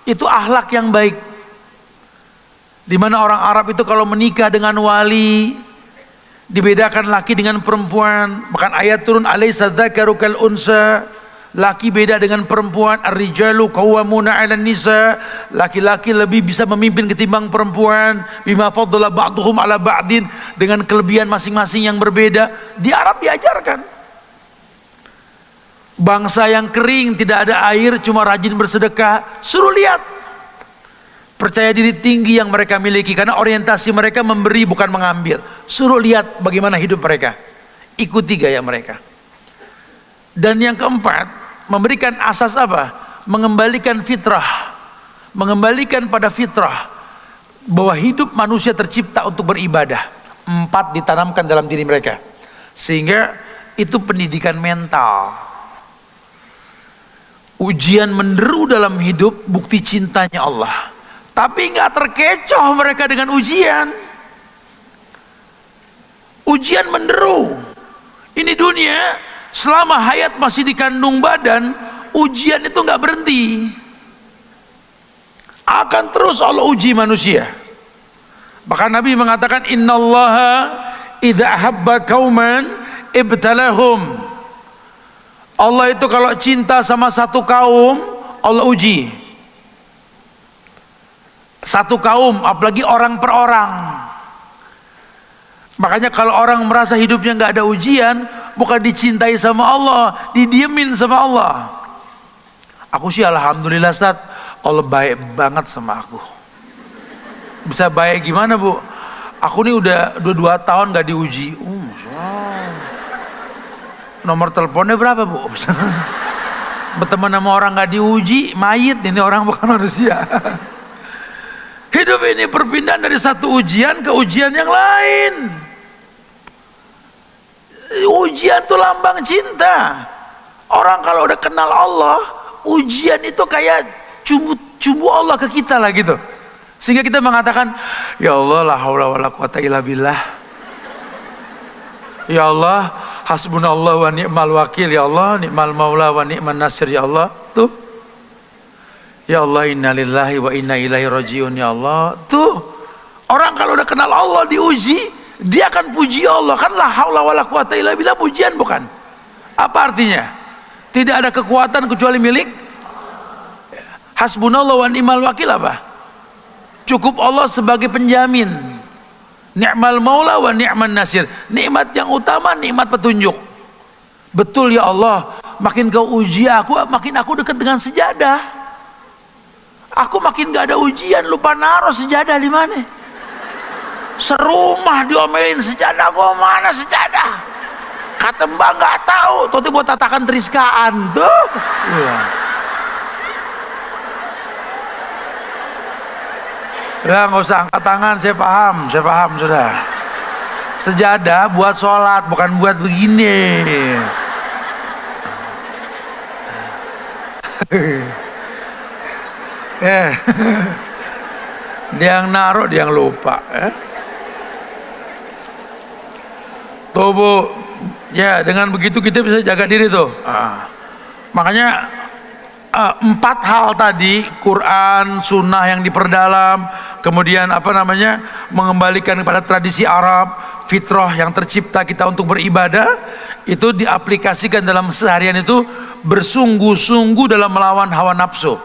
Itu akhlak yang baik. Di mana orang Arab itu kalau menikah dengan wali, dibedakan laki dengan perempuan. Bahkan ayat turun, alaysa dzakaru kal unsa, laki beda dengan perempuan. Ar-rijalu qawwamuna 'alan nisa, laki-laki lebih bisa memimpin ketimbang perempuan. Bima faddala ba'dhum 'ala ba'din, dengan kelebihan masing-masing yang berbeda. Di Arab diajarkan. Bangsa yang kering, tidak ada air, cuma rajin bersedekah. Suruh lihat percaya diri tinggi yang mereka miliki, karena orientasi mereka memberi bukan mengambil. Suruh lihat bagaimana hidup mereka, ikuti gaya mereka. Dan yang keempat, memberikan asas apa? Mengembalikan fitrah, mengembalikan pada fitrah bahwa hidup manusia tercipta untuk beribadah. 4 ditanamkan dalam diri mereka, sehingga itu pendidikan mental. Ujian menderu dalam hidup bukti cintanya Allah. Tapi nggak terkecoh mereka dengan ujian. Ujian menderu. Ini dunia, selama hayat masih dikandung badan, ujian itu nggak berhenti. Akan terus Allah uji manusia. Bahkan Nabi mengatakan, innallaha idza ahabba qauman ibtalahum. Allah itu kalau cinta sama satu kaum, Allah uji. Satu kaum, apalagi orang per orang. Makanya kalau orang merasa hidupnya nggak ada ujian, bukan dicintai sama Allah, didiemin sama Allah. Aku sih alhamdulillah Ustaz, Allah baik banget sama aku. Bisa baik gimana Bu? Aku nih udah 2 tahun nggak diuji. Nomor teleponnya berapa Bu? Berteman sama orang nggak diuji, mayit ini orang, bukan manusia. Hidup ini perpindahan dari satu ujian ke ujian yang lain. Ujian itu lambang cinta. Orang kalau udah kenal Allah, ujian itu kayak cumbu Allah ke kita lah gitu. Sehingga kita mengatakan, ya Allah, la haula wala quwata illa billah. Ya Allah, hasbunallah wa ni'mal wakil. Ya Allah, ni'mal maula wa ni'man nasir. Ya Allah, tuh. Ya Allah, innalillahi wa inna ilaihi rajiun. Ya Allah, tuh orang kalau udah kenal Allah diuji, dia akan puji Allah. Kan la haula wala quwata illa billah, pujian bukan? Apa artinya? Tidak ada kekuatan kecuali milik hasbunallah wa ni'mal wakil. Apa? Cukup Allah sebagai penjamin. Ni'mal maula wa ni'man nasir. Nikmat yang utama, nikmat petunjuk. Betul ya Allah, makin kau uji aku, makin aku dekat dengan sejadah. Aku makin gak ada ujian, lupa naruh sejadah di mana. Serumah diomelin sejadah, gua mana sejadah? Kata Mbak nggak tahu, tuh buat tatakan teriskaan tuh. Iya. Ya nggak usah angkat tangan, saya paham sudah. Sejadah buat sholat, bukan buat begini. Eh, dia yang naruh, dia yang lupa. Tuh Bu, ya dengan begitu kita bisa jaga diri tuh. Makanya 4 hal tadi, Quran, Sunnah yang diperdalam, kemudian mengembalikan kepada tradisi Arab, fitrah yang tercipta kita untuk beribadah, itu diaplikasikan dalam seharian itu bersungguh-sungguh dalam melawan hawa nafsu.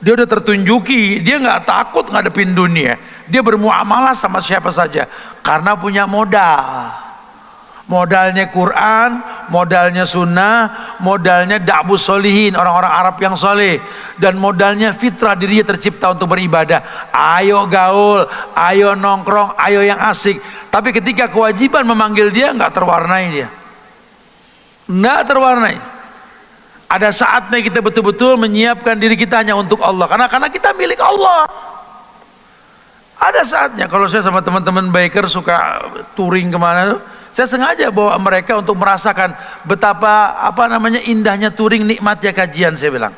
Dia udah tertunjuki, dia nggak takut ngadepin dunia, dia bermuamalah sama siapa saja karena punya modal. Modalnya Quran, modalnya Sunnah, modalnya da'bus solihin, orang-orang Arab yang soleh, dan modalnya fitrah dirinya tercipta untuk beribadah. Ayo gaul, ayo nongkrong, ayo yang asik. Tapi ketika kewajiban memanggil dia, nggak terwarnai dia, nggak terwarnai. Ada saatnya kita betul-betul menyiapkan diri kita hanya untuk Allah, karena kita milik Allah. Ada saatnya kalau saya sama teman-teman biker suka touring kemana tuh, saya sengaja bawa mereka untuk merasakan betapa indahnya touring, nikmatnya kajian. Saya bilang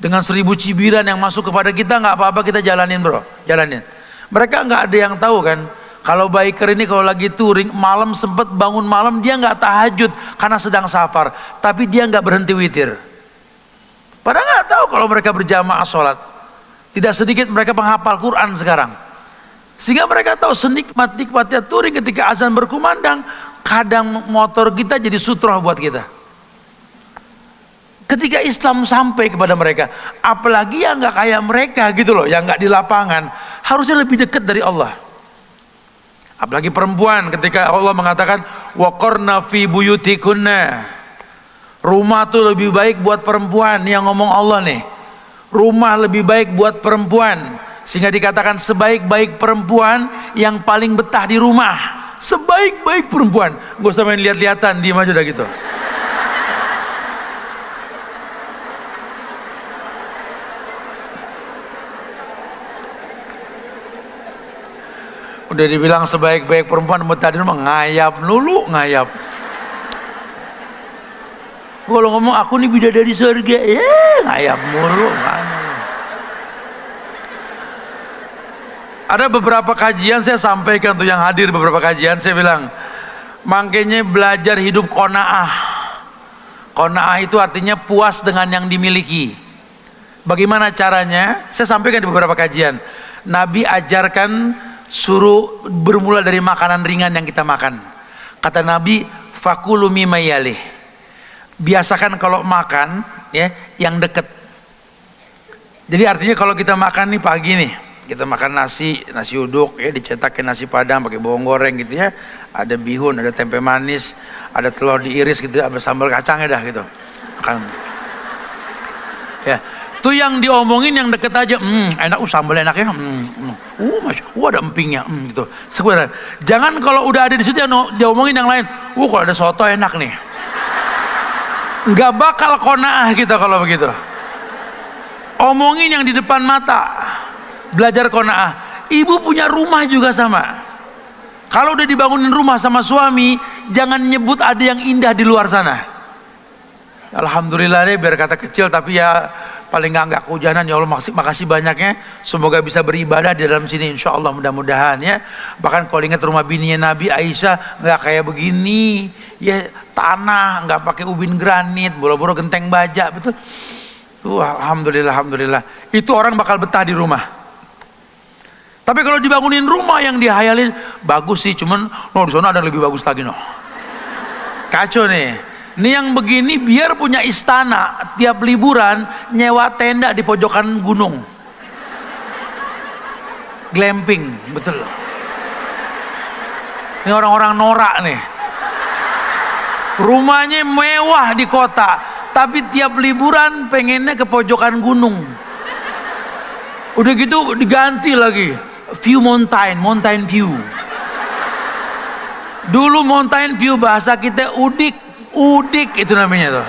dengan 1000 cibiran yang masuk kepada kita, nggak apa-apa, kita jalanin bro, jalanin. Mereka nggak ada yang tahu kan, kalau biker ini kalau lagi touring malam, sempat bangun malam, dia nggak tahajud karena sedang safar, tapi dia nggak berhenti witir. Padahal nggak tahu kalau mereka berjamaah sholat. Tidak sedikit mereka penghafal Quran sekarang, sehingga mereka tahu senikmat-nikmatnya touring ketika azan berkumandang. Kadang motor kita jadi sutroh buat kita ketika Islam sampai kepada mereka. Apalagi yang nggak kayak mereka gitu loh, yang nggak di lapangan, harusnya lebih dekat dari Allah. Apalagi perempuan, ketika Allah mengatakan waqarna fi buyutikunna, rumah tuh lebih baik buat perempuan. Yang ngomong Allah nih, rumah lebih baik buat perempuan, sehingga dikatakan sebaik-baik perempuan yang paling betah di rumah. Sebaik-baik perempuan, gak usah main lihat-lihatan, diem aja udah gitu. Udah dibilang sebaik-baik perempuan betah di rumah, ngayap lulu, ngayap. Kalau ngomong aku nih bidadari surga, ngayap mulu. Ada beberapa kajian saya sampaikan tuh, yang hadir beberapa kajian, saya bilang makanya belajar hidup qanaah. Qanaah itu artinya puas dengan yang dimiliki. Bagaimana caranya? Saya sampaikan di beberapa kajian. Nabi ajarkan suruh bermula dari makanan ringan yang kita makan. Kata Nabi, fakulu mimma yalih. Biasakan kalau makan ya yang deket. Jadi artinya kalau kita makan nih pagi nih, kita makan nasi uduk ya, dicetakin nasi padang pakai bawang goreng gitu ya, ada bihun, ada tempe manis, ada telur diiris gitu, ada sambal kacangnya dah gitu. Makan. Ya, tuh yang diomongin yang deket aja, enak, sambal enaknya, ada empingnya, gitu. Sebenarnya, jangan kalau udah ada di situ yang diomongin yang lain, kalau ada soto enak nih. Nggak bakal qanaah kita kalau begitu. Omongin yang di depan mata. Belajar qanaah. Ibu punya rumah juga sama. Kalau udah dibangunin rumah sama suami, jangan nyebut ada yang indah di luar sana. Alhamdulillah deh, biar kata kecil tapi ya paling nggak kehujanan. Ya Allah, makasih banyaknya. Semoga bisa beribadah di dalam sini, insya Allah, mudah-mudahan ya. Bahkan kalau ingat rumah bininya Nabi Aisyah, nggak kayak begini ya, tanah, nggak pakai ubin granit, boro-boro genteng baja, betul. Tuh alhamdulillah. Itu orang bakal betah di rumah. Tapi kalau dibangunin rumah yang dihayalin bagus sih, cuman di sana ada yang lebih bagus lagi Kacau nih. Ini yang begini biar punya istana, tiap liburan nyewa tenda di pojokan gunung. Glamping, betul. Ini orang-orang norak nih. Rumahnya mewah di kota, tapi tiap liburan pengennya ke pojokan gunung. Udah gitu diganti lagi, view mountain view. Dulu mountain view bahasa kita udik itu namanya tuh.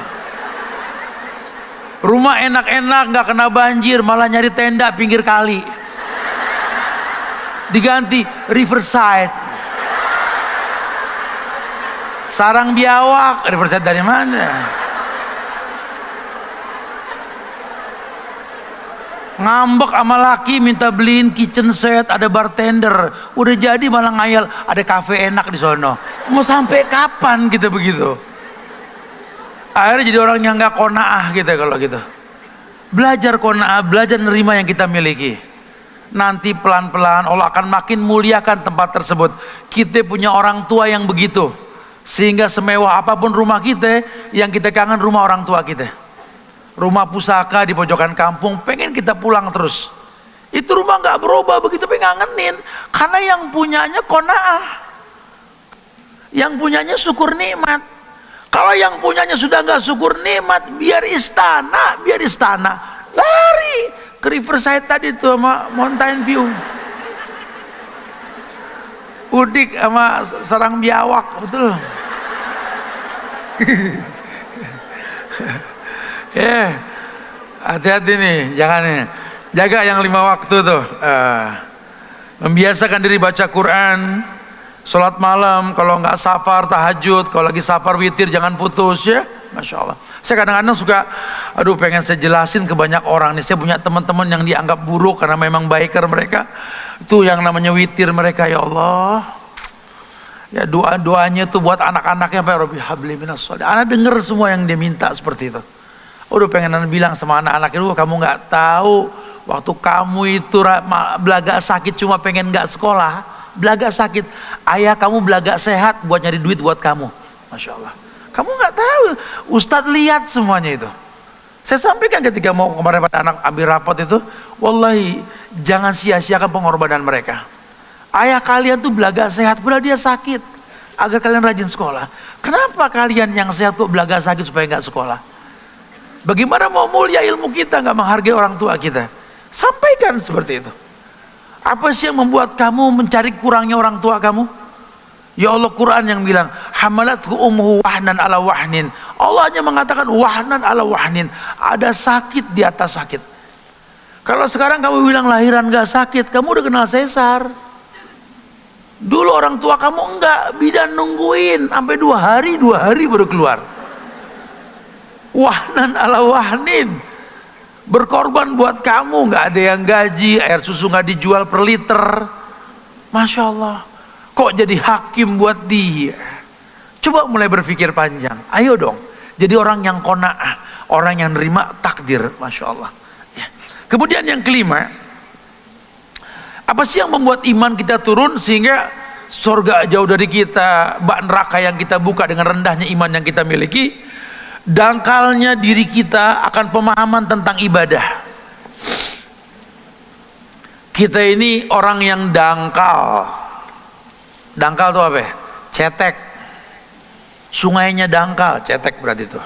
Rumah enak-enak, nggak kena banjir, malah nyari tenda pinggir kali. Diganti riverside. Sarang biawak, riverside dari mana? ngambek sama laki minta beliin kitchen set, ada bartender, udah jadi malah ngayal ada kafe enak di sono. Mau sampai kapan kita begitu? Akhirnya jadi orang yang nggak qanaah gitu kalau gitu. Belajar qanaah, belajar nerima yang kita miliki. Nanti pelan-pelan Allah akan makin muliakan tempat tersebut. Kita punya orang tua yang begitu, sehingga semewah apapun rumah kita, yang kita kangen rumah orang tua kita. Rumah pusaka di pojokan kampung, pengen kita pulang terus. Itu rumah nggak berubah begitu, pengen ngangenin. Karena yang punyanya qanaah, yang punyanya syukur nikmat. Kalau yang punyanya sudah nggak syukur nikmat, biar istana lari ke Riverside tadi tuh sama Mountain View, Udik sama Sarang Biawak, betul. Hati-hati nih, jangan nih. Jaga yang 5 waktu tuh. Membiasakan diri baca Quran, sholat malam, kalau nggak safar tahajud, kalau lagi safar witir jangan putus ya. Masya Allah. Saya kadang-kadang suka, pengen saya jelasin ke banyak orang nih. Saya punya teman-teman yang dianggap buruk karena memang biker mereka. Itu yang namanya witir mereka, ya Allah. Ya doanya tuh buat anak-anaknya, Pak Rabbi habli minas sholihin. Anak denger semua yang dia minta seperti itu. Udah pengen bilang sama anak-anak itu, kamu nggak tahu waktu kamu itu belaga sakit cuma pengen nggak sekolah, belaga sakit, ayah kamu belaga sehat buat nyari duit buat kamu. Masya Allah. Kamu nggak tahu, Ustadz lihat semuanya itu. Saya sampaikan ketika mau kemarin pada anak ambil rapot itu, wallahi jangan sia-siakan pengorbanan mereka. Ayah kalian tuh belaga sehat, padahal dia sakit, agar kalian rajin sekolah. Kenapa kalian yang sehat kok belaga sakit supaya nggak sekolah? Bagaimana mau mulia ilmu kita nggak menghargai orang tua kita? Sampaikan seperti itu. Apa sih yang membuat kamu mencari kurangnya orang tua kamu? Ya Allah, Quran yang bilang hamalathu ummuhu wahnan ala wahnin. Allah hanya mengatakan wahnan ala wahnin, ada sakit di atas sakit. Kalau sekarang kamu bilang lahiran nggak sakit, kamu udah kenal sesar. Dulu orang tua kamu enggak, bidan nungguin sampai 2 hari baru keluar. Wahnan ala wahnin, berkorban buat kamu, nggak ada yang gaji, air susu nggak dijual per liter. Masya Allah, kok jadi hakim buat dia? Coba mulai berpikir panjang, ayo dong jadi orang yang qanaah, orang yang nerima takdir. Masya Allah ya. Kemudian yang kelima, apa sih yang membuat iman kita turun sehingga surga jauh dari kita, bak neraka yang kita buka dengan rendahnya iman yang kita miliki? Dangkalnya diri kita akan pemahaman tentang ibadah. Kita ini orang yang dangkal. Dangkal itu apa? Cetek. Sungainya dangkal, cetek berarti itu.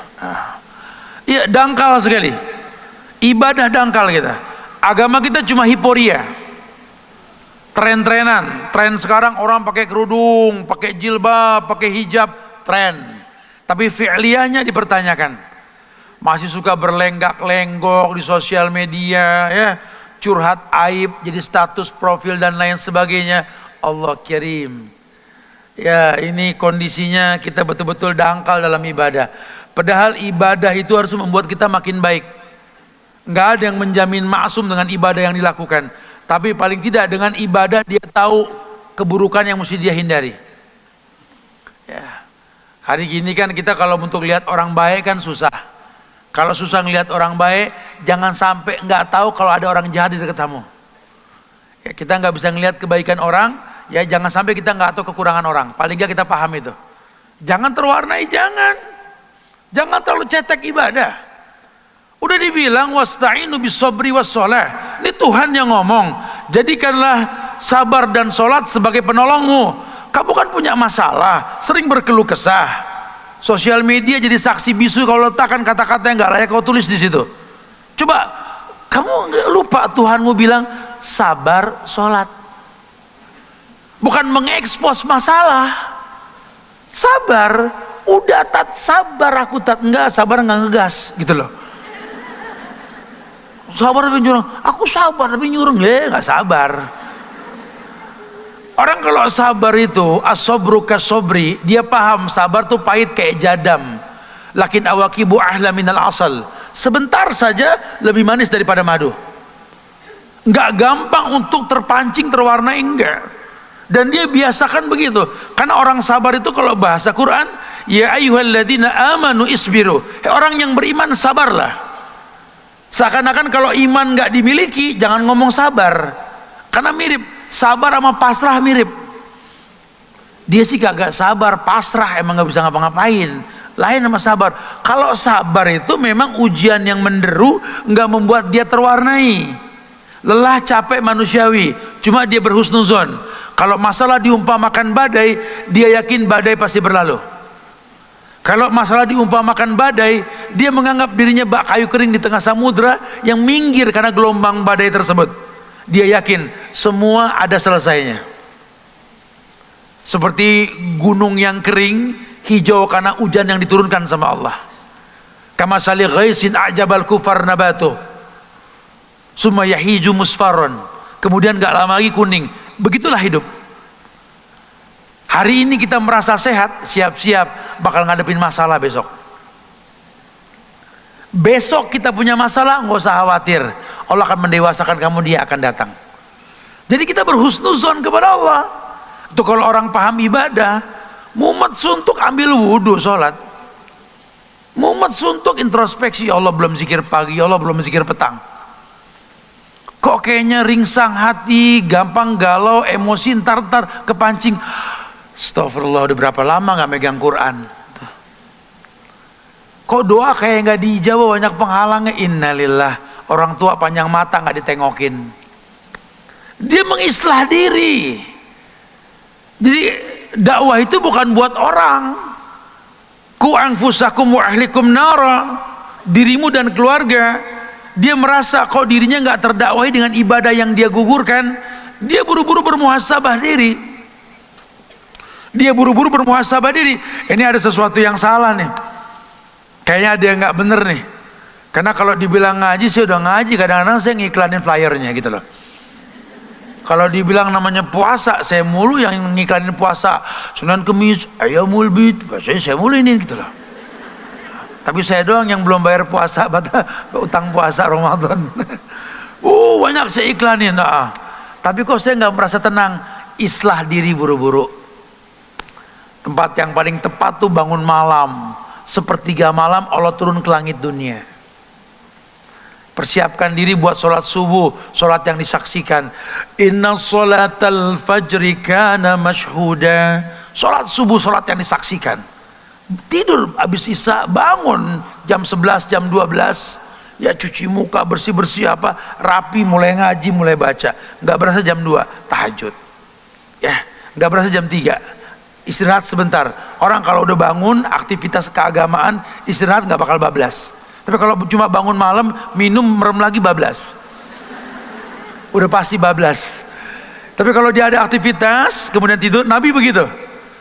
Iya, dangkal sekali. Ibadah dangkal kita. Agama kita cuma hiporia. Tren-trenan. Tren sekarang orang pakai kerudung, pakai jilbab, pakai hijab, tren. Tapi fi'liyahnya dipertanyakan. Masih suka berlenggak-lenggok di sosial media ya, curhat aib jadi status profil dan lain sebagainya. Allah kirim. Ya, ini kondisinya kita betul-betul dangkal dalam ibadah. Padahal ibadah itu harus membuat kita makin baik. Nggak ada yang menjamin maksum dengan ibadah yang dilakukan. Tapi paling tidak dengan ibadah dia tahu keburukan yang mesti dia hindari. Ya. Hari gini kan kita kalau untuk lihat orang baik kan susah. Kalau susah ngelihat orang baik, jangan sampai nggak tahu kalau ada orang jahat di dekat kamu. Ya, kita nggak bisa ngelihat kebaikan orang, ya jangan sampai kita nggak tahu kekurangan orang. Paling nggak kita paham itu. Jangan terwarnai, jangan terlalu cetek ibadah. Udah dibilang wasta'inu bis-sabri was-shalah. Ini Tuhan yang ngomong. Jadikanlah sabar dan sholat sebagai penolongmu. Kamu kan punya masalah, sering berkeluh kesah. Sosial media jadi saksi bisu kalau letakkan kata-kata yang nggak layak kau tulis di situ. Coba kamu lupa Tuhanmu bilang sabar, sholat. Bukan mengekspos masalah. Sabar, udah tat sabar aku tat enggak sabar nggak ngegas gitu loh. Sabar tapi nyurung, aku sabar tapi nyurung ya nggak sabar. Orang kalau sabar itu as-sabru kas-sabri, dia paham sabar tuh pahit kayak jadam. Lakin awakibu ahla minal asal. Sebentar saja lebih manis daripada madu. nggak gampang untuk terpancing, terwarnai, enggak. Dan dia biasakan begitu. Karena orang sabar itu kalau bahasa Quran, ya ayyuhalladzina amanu isbiru. Orang yang beriman sabarlah. Seakan-akan kalau iman nggak dimiliki, jangan ngomong sabar. Karena mirip, sabar sama pasrah mirip. Dia sih kagak sabar, pasrah emang nggak bisa ngapa-ngapain. Lain sama sabar. Kalau sabar itu memang ujian yang menderu, nggak membuat dia terwarnai. Lelah, capek, manusiawi. Cuma dia berhusnuzon. Kalau masalah diumpamakan badai, dia yakin badai pasti berlalu. Kalau masalah diumpamakan badai, dia menganggap dirinya bak kayu kering di tengah samudra yang minggir karena gelombang badai tersebut. Dia yakin semua ada selesainya. Seperti gunung yang kering, hijau karena hujan yang diturunkan sama Allah. Kama sali ghaisin a'jabal kufar nabatuh summa yahiju musfarron. Kemudian gak lama lagi kuning. Begitulah hidup. Hari ini kita merasa sehat, siap-siap bakal ngadepin masalah besok. Besok kita punya masalah, nggak usah khawatir. Allah akan mendewasakan kamu, dia akan datang. Jadi kita berhusnuzon kepada Allah. Itu kalau orang paham ibadah, mumet suntuk ambil wudhu sholat. Mumet suntuk introspeksi, ya Allah belum zikir pagi, ya Allah belum zikir petang. Kok kayaknya ringsang hati, gampang galau, emosi, ntar kepancing. Astagfirullah, udah berapa lama gak megang Quran. Kok doa kayak gak diijabah, banyak penghalangnya. Innalillah, orang tua panjang mata gak ditengokin. Dia mengislah diri. Jadi dakwah itu bukan buat orang. Ku anfusakum wa ahlikum nara. Dirimu dan keluarga. Dia merasa kok dirinya nggak terdakwahi dengan ibadah yang dia gugurkan, dia buru-buru bermuhasabah diri. Dia buru-buru bermuhasabah diri. Ini ada sesuatu yang salah nih. Kayaknya ada yang nggak bener nih. Karena kalau dibilang ngaji, saya udah ngaji, kadang-kadang saya ngiklanin flyernya gitu loh. Kalau dibilang namanya puasa, saya mulu yang ngiklanin puasa. Sunan Kemis, Ayamul Bid, saya mulu ini gitu loh. Tapi saya doang yang belum bayar puasa, utang puasa Ramadan. Banyak saya iklanin. Tapi kok saya nggak merasa tenang. Islah diri buru-buru. Tempat yang paling tepat tuh bangun malam. Sepertiga malam Allah turun ke langit dunia. Persiapkan diri buat sholat subuh, sholat yang disaksikan. Inna sholatal fajri kana mashhuda. Sholat subuh, sholat yang disaksikan. Tidur habis isya, bangun jam 11, jam 12, ya cuci muka, bersih-bersih apa, rapi, mulai ngaji, mulai baca. Nggak berasa jam 2 tahajud, ya nggak berasa jam 3 istirahat sebentar. Orang kalau udah bangun aktivitas keagamaan, istirahat nggak bakal bablas. Tapi kalau cuma bangun malam, minum, merem lagi, bablas, udah pasti bablas. Tapi kalau dia ada aktivitas kemudian tidur, Nabi begitu,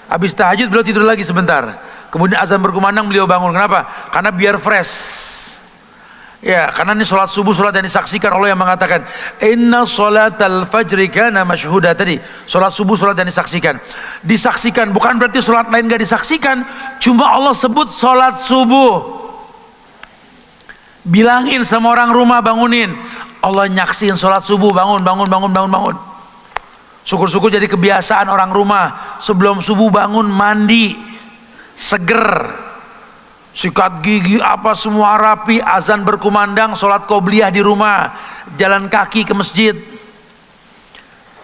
habis tahajud beliau tidur lagi sebentar. Kemudian azan berkumandang beliau bangun. Kenapa? Karena biar fresh. Ya, karena ini sholat subuh, sholat yang disaksikan. Allah yang mengatakan, Inna sholatal fajri kana mashhuda. Tadi, sholat subuh, sholat yang disaksikan. Disaksikan, bukan berarti sholat lain gak disaksikan. Cuma Allah sebut sholat subuh. Bilangin sama orang rumah, bangunin. Allah nyaksiin sholat subuh, bangun. Syukur-syukur jadi kebiasaan orang rumah. Sebelum subuh bangun, mandi. Seger, sikat gigi apa semua rapi, azan berkumandang, sholat qobliyah di rumah, jalan kaki ke masjid,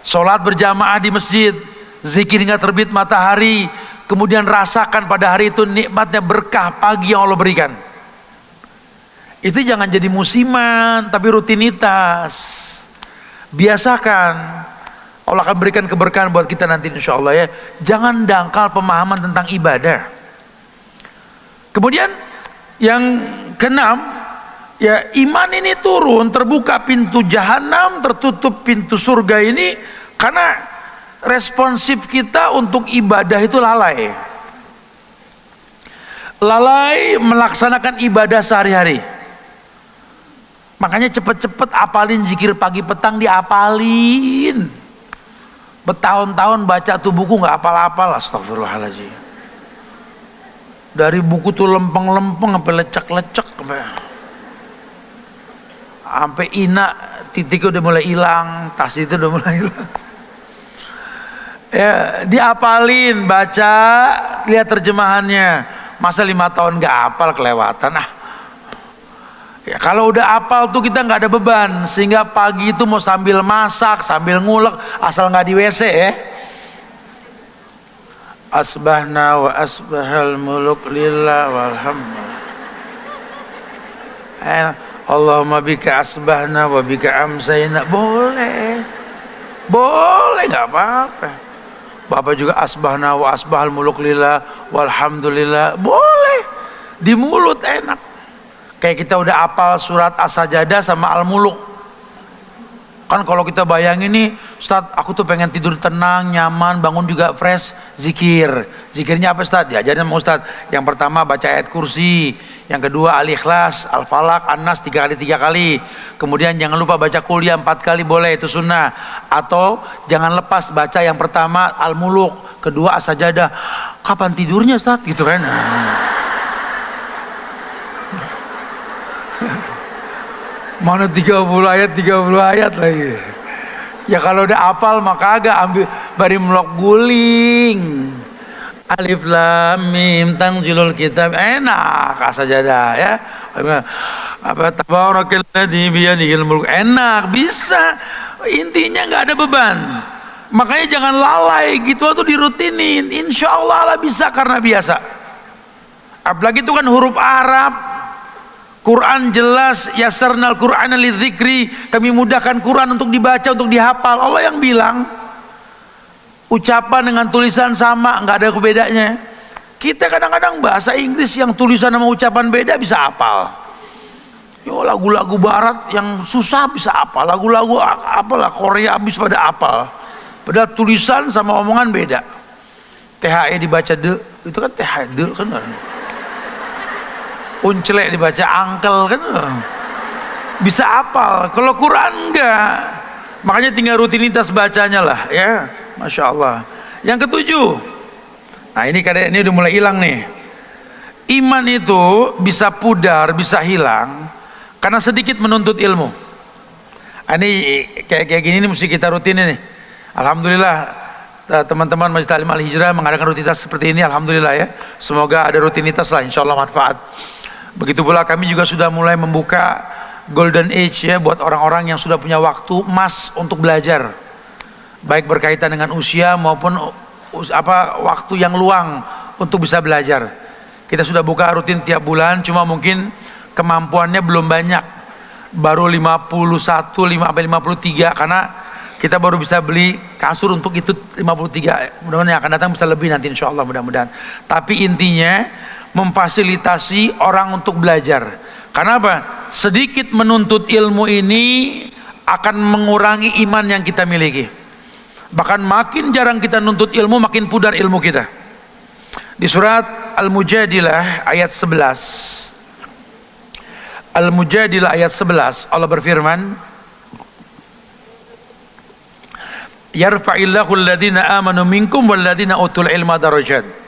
sholat berjamaah di masjid, zikir hingga terbit matahari, kemudian rasakan pada hari itu nikmatnya berkah pagi yang Allah berikan. Itu jangan jadi musiman, tapi rutinitas. Biasakan, Allah akan berikan keberkahan buat kita nanti insya Allah ya. Jangan dangkal pemahaman tentang ibadah. Kemudian yang keenam, ya iman ini turun, terbuka pintu jahanam, tertutup pintu surga ini karena responsif kita untuk ibadah itu lalai. Lalai melaksanakan ibadah sehari-hari. Makanya cepet-cepet apalin zikir pagi petang, diapalin. Bertahun-tahun baca tuh buku nggak apal-apal, astagfirullahaladzim. Dari buku tuh lempeng-lempeng sampai lecek-lecek, sampai ina titik udah mulai hilang, tas itu udah mulai hilang. Ya, diapalin, baca, lihat terjemahannya. Masa 5 tahun nggak hafal, kelewatan ah. Ya, kalau udah hafal tuh kita nggak ada beban, sehingga pagi itu mau sambil masak, sambil ngulek, asal nggak di WC ya. Asbahna wa asbahal muluk lillah walhamdulillah. Allahumma bika asbahna wa bika amsayna. Boleh nggak apa-apa. Bapak juga asbahna wa asbahal muluk lillah walhamdulillah, boleh di mulut enak. Kayak kita udah hafal surat As-Sajadah sama Al-Muluk. Kan kalau kita bayangin nih, Ustaz, aku tuh pengen tidur tenang, nyaman, bangun juga fresh, zikir. Zikirnya apa Ustaz? Diajarin sama Ustaz. Yang pertama baca ayat kursi, yang kedua Al-Ikhlas, Al-Falaq, An-Nas 3 kali. Kemudian jangan lupa baca Qul Ya 4 kali, boleh, itu sunnah. Atau jangan lepas baca yang pertama Al-Muluk, kedua As-Sajadah. Kapan tidurnya Ustaz? Gitu kan. Mana 30 ayat lagi. Ya kalau udah hafal maka agak ambil bari melok guling. Alif lam mim tanzilul kitab, enak As-Sajadah ya. Apa tabarakalladzi biyadihil mulk, enak, bisa. Intinya nggak ada beban. Makanya jangan lalai gitu tuh, dirutinin. Insya Allah bisa karena biasa. Apalagi itu kan huruf Arab. Quran jelas, yasarnal Qur'ana lidzikri, kami mudahkan Quran untuk dibaca, untuk dihafal. Allah yang bilang. Ucapan dengan tulisan sama, nggak ada bedanya. Kita kadang-kadang bahasa Inggris yang tulisan sama ucapan beda bisa hafal. Yo, lagu-lagu barat yang susah bisa hafal, lagu-lagu apalah Korea habis pada hafal. Padahal tulisan sama omongan beda. THE dibaca de, itu kan THE de kan. Uncelek dibaca angkel kan, bisa hafal. Kalau Quran enggak, makanya tinggal rutinitas bacanya lah ya, masya Allah. Yang ketujuh, nah ini kadang ini udah mulai hilang nih. Iman itu bisa pudar, bisa hilang karena sedikit menuntut ilmu. Ini kayak gini nih mesti kita rutinin nih. Alhamdulillah teman-teman Masjid Ta'lim Al-Hijrah mengadakan rutinitas seperti ini, alhamdulillah ya. Semoga ada rutinitas lah, insya Allah manfaat. Begitu pula kami juga sudah mulai membuka golden age ya, buat orang-orang yang sudah punya waktu emas untuk belajar, baik berkaitan dengan usia maupun waktu yang luang untuk bisa belajar. Kita sudah buka rutin tiap bulan, cuma mungkin kemampuannya belum banyak, baru 51, 53, karena kita baru bisa beli kasur untuk itu 53. Mudah-mudahan yang akan datang bisa lebih nanti, insya Allah, mudah-mudahan. Tapi intinya memfasilitasi orang untuk belajar. Karena apa? Sedikit menuntut ilmu ini akan mengurangi iman yang kita miliki. Bahkan makin jarang kita nuntut ilmu, makin pudar ilmu kita. Di surat Al-Mujadilah ayat 11, Al-Mujadilah ayat 11, Allah berfirman, yarfa'illahu alladhina amanu minkum walladhina utul ilma darajat.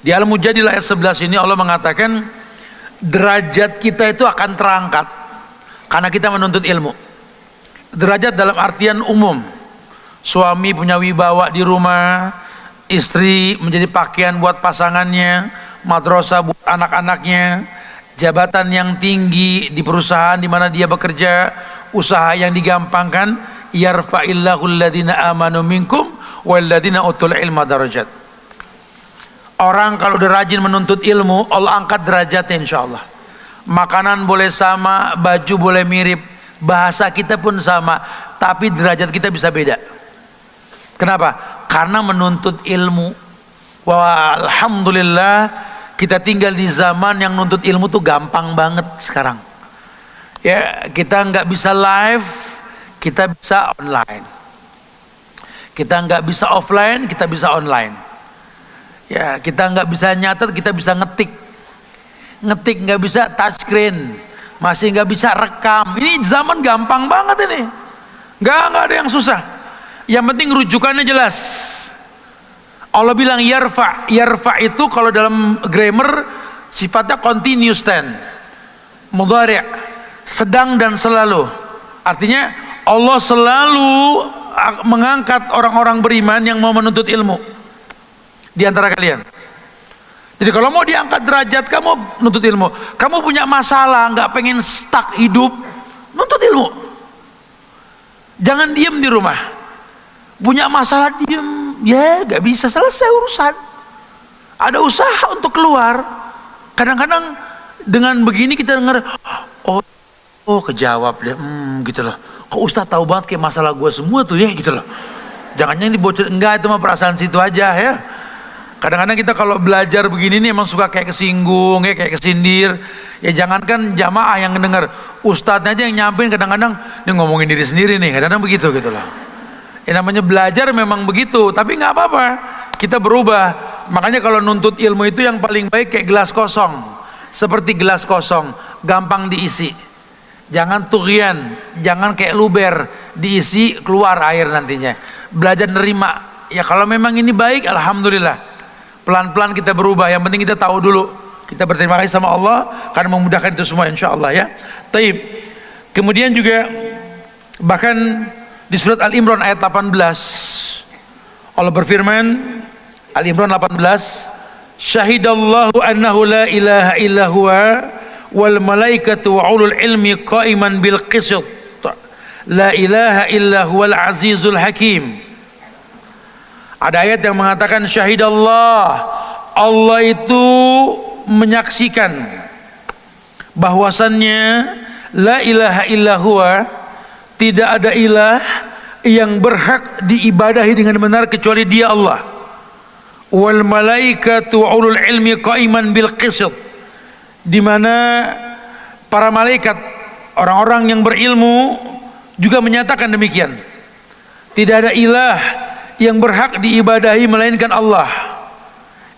Di Al-Mujadilah ayat 11 ini Allah mengatakan derajat kita itu akan terangkat karena kita menuntut ilmu. Derajat dalam artian umum. Suami punya wibawa di rumah, istri menjadi pakaian buat pasangannya, madrasah buat anak-anaknya, jabatan yang tinggi di perusahaan di mana dia bekerja, usaha yang digampangkan. Yarfa'illahu alladhina amanu minkum walladhina utul ilma darajat. Orang kalau udah rajin menuntut ilmu, Allah angkat derajatnya insya Allah. Makanan boleh sama, baju boleh mirip, bahasa kita pun sama, tapi derajat kita bisa beda. Kenapa? Karena menuntut ilmu. Wah, alhamdulillah kita tinggal di zaman yang nuntut ilmu tuh gampang banget sekarang. Ya, kita nggak bisa live, kita bisa online. Kita nggak bisa offline, kita bisa online. Ya, kita nggak bisa nyatet, kita bisa ngetik. Ngetik nggak bisa touchscreen, masih nggak bisa rekam. Ini zaman gampang banget ini. Nggak ada yang susah. Yang penting rujukannya jelas. Allah bilang yarfa. Yarfa itu kalau dalam grammar sifatnya continuous tense, mudhari'. sedang dan selalu. Artinya Allah selalu mengangkat orang-orang beriman yang mau menuntut ilmu di antara kalian. Jadi kalau mau diangkat derajat, kamu nuntut ilmu. Kamu punya masalah, nggak pengen stuck hidup, nuntut ilmu. Jangan diem di rumah. Punya masalah diem, ya nggak bisa selesai urusan. Ada usaha untuk keluar. Kadang-kadang dengan begini kita dengar, oh kejawab deh, gitu loh. Kok Ustaz tahu banget kayak masalah gue semua tuh ya, gitu loh. Jangan-jangan dibocor, enggak, itu mah perasaan situ aja ya. Kadang-kadang kita kalau belajar begini nih emang suka kayak kesinggung, ya, kayak kesindir. Ya jangankan jamaah yang mendengar, ustadznya aja yang nyampein kadang-kadang dia ngomongin diri sendiri nih, kadang-kadang begitu gitu loh. Ya namanya belajar memang begitu, tapi nggak apa-apa, kita berubah. Makanya kalau nuntut ilmu itu yang paling baik kayak gelas kosong, seperti gelas kosong, gampang diisi. Jangan tugian, jangan kayak luber, diisi keluar air nantinya. Belajar nerima. Ya kalau memang ini baik, alhamdulillah. Pelan-pelan kita berubah, yang penting kita tahu dulu. Kita berterima kasih sama Allah karena memudahkan itu semua insyaallah ya. Taib. Kemudian juga bahkan di surat Al-Imran ayat 18 Allah berfirman, Al-Imran 18, syahidallahu annahu la ilaha illa huwa wal malaikatu wa ulul ilmi qa'iman bil qisth la ilaha illa huwal azizul hakim. Ada ayat yang mengatakan syahidallah, Allah itu menyaksikan bahwasannya la ilaha illa huwa, tidak ada ilah yang berhak diibadahi dengan benar kecuali Dia Allah. Wal malaikatu wa ulul ilmi qa'iman bil qisth, di mana para malaikat, orang-orang yang berilmu juga menyatakan demikian. Tidak ada ilah yang berhak diibadahi melainkan Allah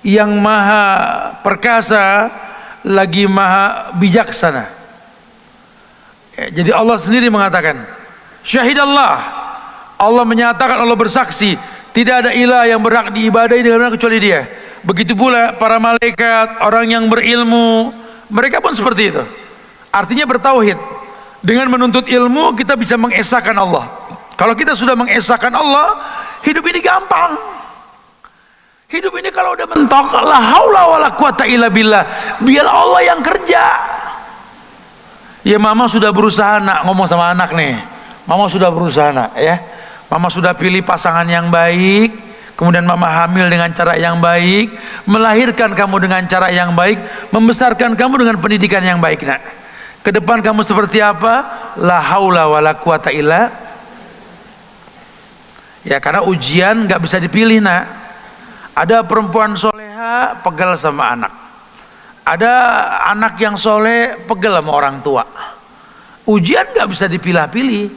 yang maha perkasa lagi maha bijaksana. Jadi Allah sendiri mengatakan syahidallah, Allah menyatakan, Allah bersaksi, tidak ada ilah yang berhak diibadahi dengan benar kecuali Dia. Begitu pula para malaikat, orang yang berilmu, mereka pun seperti itu. Artinya bertauhid. Dengan menuntut ilmu kita bisa mengesahkan Allah. Kalau kita sudah mengesahkan Allah, hidup ini gampang. Hidup ini kalau udah mentok, la haula wala quwata illa billah, biar Allah yang kerja. Ya mama sudah berusaha nak, ngomong sama anak nih, mama sudah berusaha nak ya, mama sudah pilih pasangan yang baik, kemudian mama hamil dengan cara yang baik, melahirkan kamu dengan cara yang baik, membesarkan kamu dengan pendidikan yang baik nak. Ke depan kamu seperti apa? La haula wala quwata illa. Ya karena ujian nggak bisa dipilih nak. Ada perempuan soleha pegel sama anak, ada anak yang soleh pegel sama orang tua. Ujian nggak bisa dipilah-pilih.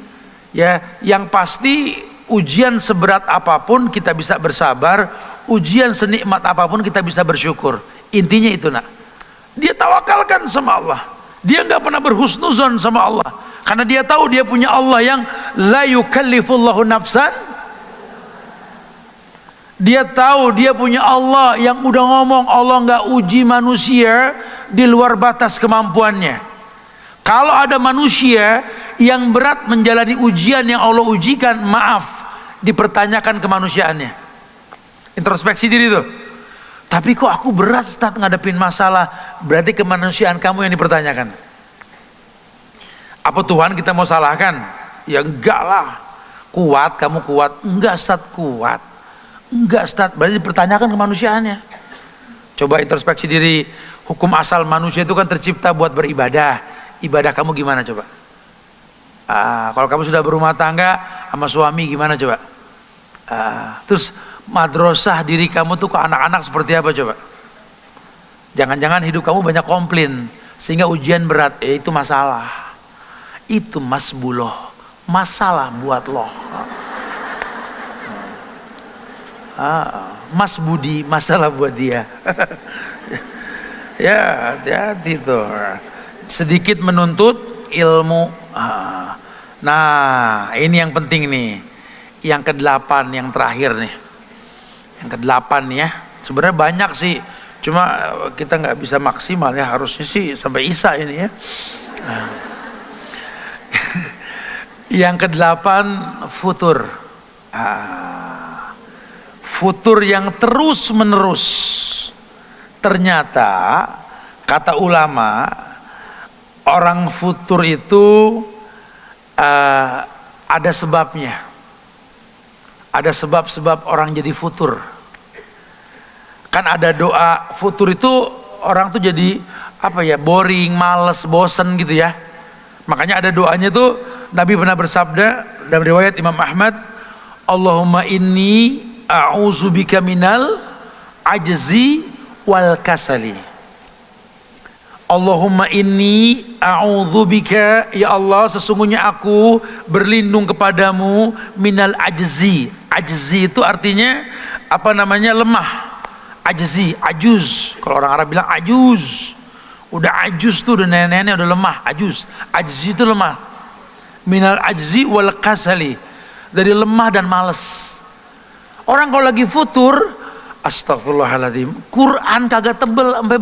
Ya, yang pasti ujian seberat apapun kita bisa bersabar, ujian senikmat apapun kita bisa bersyukur. Intinya itu nak. Dia tawakalkan sama Allah. Dia nggak pernah berhusnuzon sama Allah, karena dia tahu dia punya Allah yang la yukallifullahu nafsan. Dia tahu dia punya Allah yang udah ngomong Allah nggak uji manusia di luar batas kemampuannya. Kalau ada manusia yang berat menjalani ujian yang Allah ujikan, maaf, dipertanyakan kemanusiaannya. Introspeksi diri tuh. Tapi kok aku berat Ustaz ngadepin masalah, berarti kemanusiaan kamu yang dipertanyakan. Apa Tuhan kita mau salahkan? Ya enggak lah. Kuat, kamu kuat. Enggak Ustaz, kuat. Enggak Ustaz, berarti dipertanyakan kemanusiaannya. Coba introspeksi diri. Hukum asal manusia itu kan tercipta buat beribadah. Ibadah kamu gimana coba? Kalau kamu sudah berumah tangga sama suami gimana coba? Terus madrasah diri kamu tuh ke anak-anak seperti apa coba? Jangan-jangan hidup kamu banyak komplain sehingga ujian berat. Itu masalah. Itu masbuloh, masalah buat loh. Mas Budi, masalah buat dia. Ya hati-hati tuh. Sedikit menuntut ilmu. Nah ini yang penting nih. Yang ke-8, yang terakhir nih. Yang ke-8 ya. Sebenarnya banyak sih, cuma kita nggak bisa maksimal ya. Harusnya sih sampai Isya ini ya. Yang kedelapan, futur. Futur yang terus menerus. Ternyata kata ulama, orang futur itu ada sebabnya. Ada sebab-sebab orang jadi futur. Kan ada doa futur itu orang tuh jadi apa ya, boring, males, bosen gitu ya. Makanya ada doanya tuh, Nabi pernah bersabda dalam riwayat Imam Ahmad, Allahumma inni a'udzubika minal ajzi wal kasali. Allahumma inni a'udzubika, ya Allah sesungguhnya aku berlindung kepadamu minal ajzi. Ajzi itu artinya apa namanya, lemah. Ajzi, ajuz. Kalau orang Arab bilang ajuz. Udah ajuz tuh, udah nenek-nenek, udah lemah, ajuz. Ajzi itu lemah. Minal ajzi wal kasali, dari lemah dan malas. Orang kalau lagi futur, astagfirullahaladzim, Quran kagak tebel sampai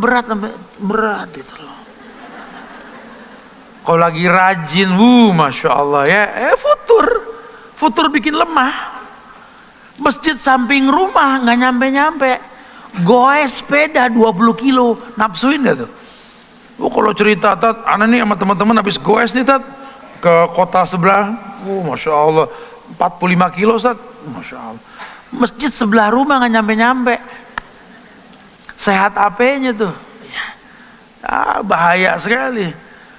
berat itu loh. Kalau lagi rajin, masya Allah ya, futur bikin lemah. Masjid samping rumah nggak nyampe, goes sepeda 20 kilo, nafsuin gak tuh? Kalau cerita tat, anak nih sama teman-teman habis goes nih tat ke kota sebelah, masya Allah 45 kilo tat, masya Allah. Masjid sebelah rumah nggak nyampe. Sehat apanya tuh? Bahaya sekali.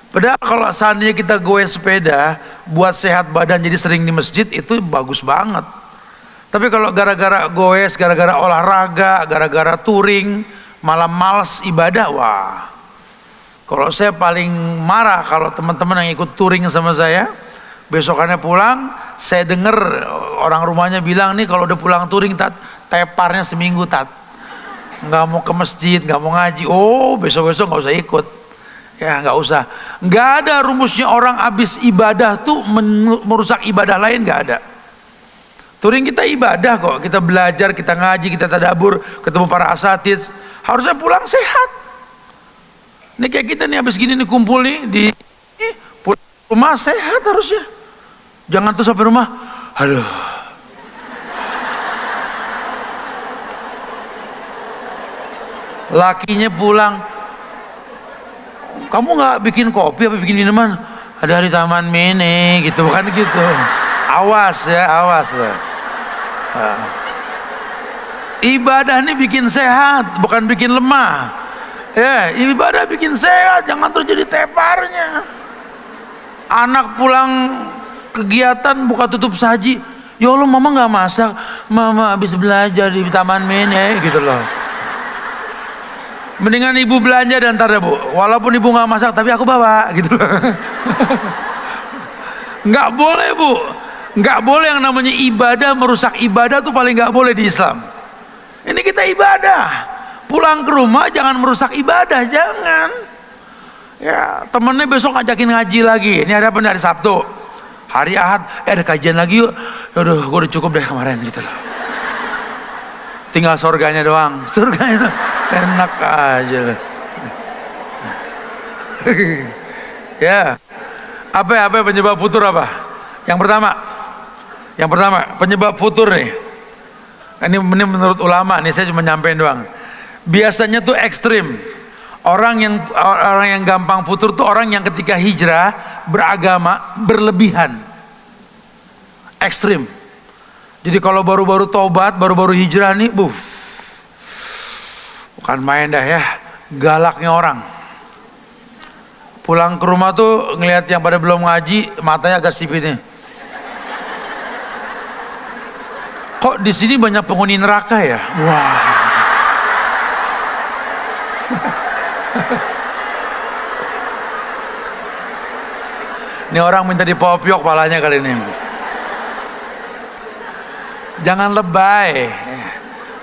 Padahal kalau seandainya kita goes sepeda buat sehat badan, jadi sering di masjid, itu bagus banget. Tapi kalau gara-gara goes, gara-gara olahraga, gara-gara touring, malah males ibadah, wah. Kalau saya paling marah kalau teman-teman yang ikut touring sama saya, besokannya pulang, saya dengar orang rumahnya bilang, nih kalau udah pulang touring tat, teparnya seminggu tat, nggak mau ke masjid, nggak mau ngaji. Besok-besok nggak usah ikut, ya nggak usah. Nggak ada rumusnya orang habis ibadah tuh merusak ibadah lain, nggak ada. Touring kita ibadah kok, kita belajar, kita ngaji, kita tadabur, ketemu para asatidz, harusnya pulang sehat. Ini kayak kita nih habis gini nih kumpul nih di rumah, sehat harusnya. Jangan tuh sampai rumah, aduh, lakinya pulang, kamu nggak bikin kopi apa bikin minuman? Ada di taman mini gitu, bukan gitu. Awas ya, awas loh. Ibadah ini bikin sehat, bukan bikin lemah. Ya, ibadah bikin sehat, jangan terus jadi teparnya. Anak pulang kegiatan buka tutup saji, ya Allah mama nggak masak, mama habis belajar di taman mini gitu loh. Mendingan ibu belanja dan ntar ya bu, walaupun ibu nggak masak tapi aku bawa gitu loh. Nggak boleh bu, nggak boleh yang namanya ibadah merusak ibadah tuh, paling nggak boleh di Islam. Ini kita ibadah, pulang ke rumah jangan merusak ibadah, jangan. Ya, temennya besok ngajakin ngaji lagi. Ini hari apa nih? Hari Sabtu, hari Ahad, ada kajian lagi yuk. Aduh, gue udah cukup deh kemarin gitu loh. Tinggal surganya doang, surganya itu enak aja. Ya, apa penyebab futur apa? Yang pertama penyebab futur nih. Ini menurut ulama nih, saya cuma nyampein doang. Biasanya tuh ekstrim. Orang yang gampang futur tuh orang yang ketika hijrah beragama berlebihan, ekstrim. Jadi kalau baru-baru tobat, baru-baru hijrah nih, bukan main dah ya, galaknya orang. Pulang ke rumah tuh ngelihat yang pada belum ngaji, matanya agak sipit nih. Kok di sini banyak penghuni neraka ya? Wah. Ini orang minta dipopiok palanya kali ini. Jangan lebay.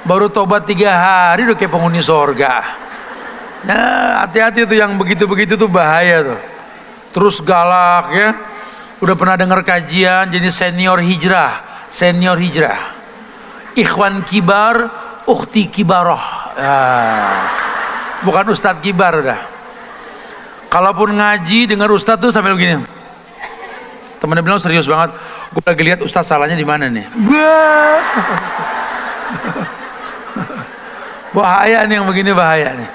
Baru tobat 3 hari udah kayak penghuni sorga. Nah, hati-hati tuh yang begitu-begitu tuh bahaya tuh. Terus galak ya. Udah pernah dengar kajian jadi senior hijrah. Ikhwan kibar, ukhti kibaroh. Bukan ustadz kibar udah. Kalaupun ngaji dengar ustadz tuh sampai begini. Temennya bilang serius banget. Gue lagi lihat ustaz salahnya di mana nih. Wah. Bahaya nih yang begini, bahaya nih.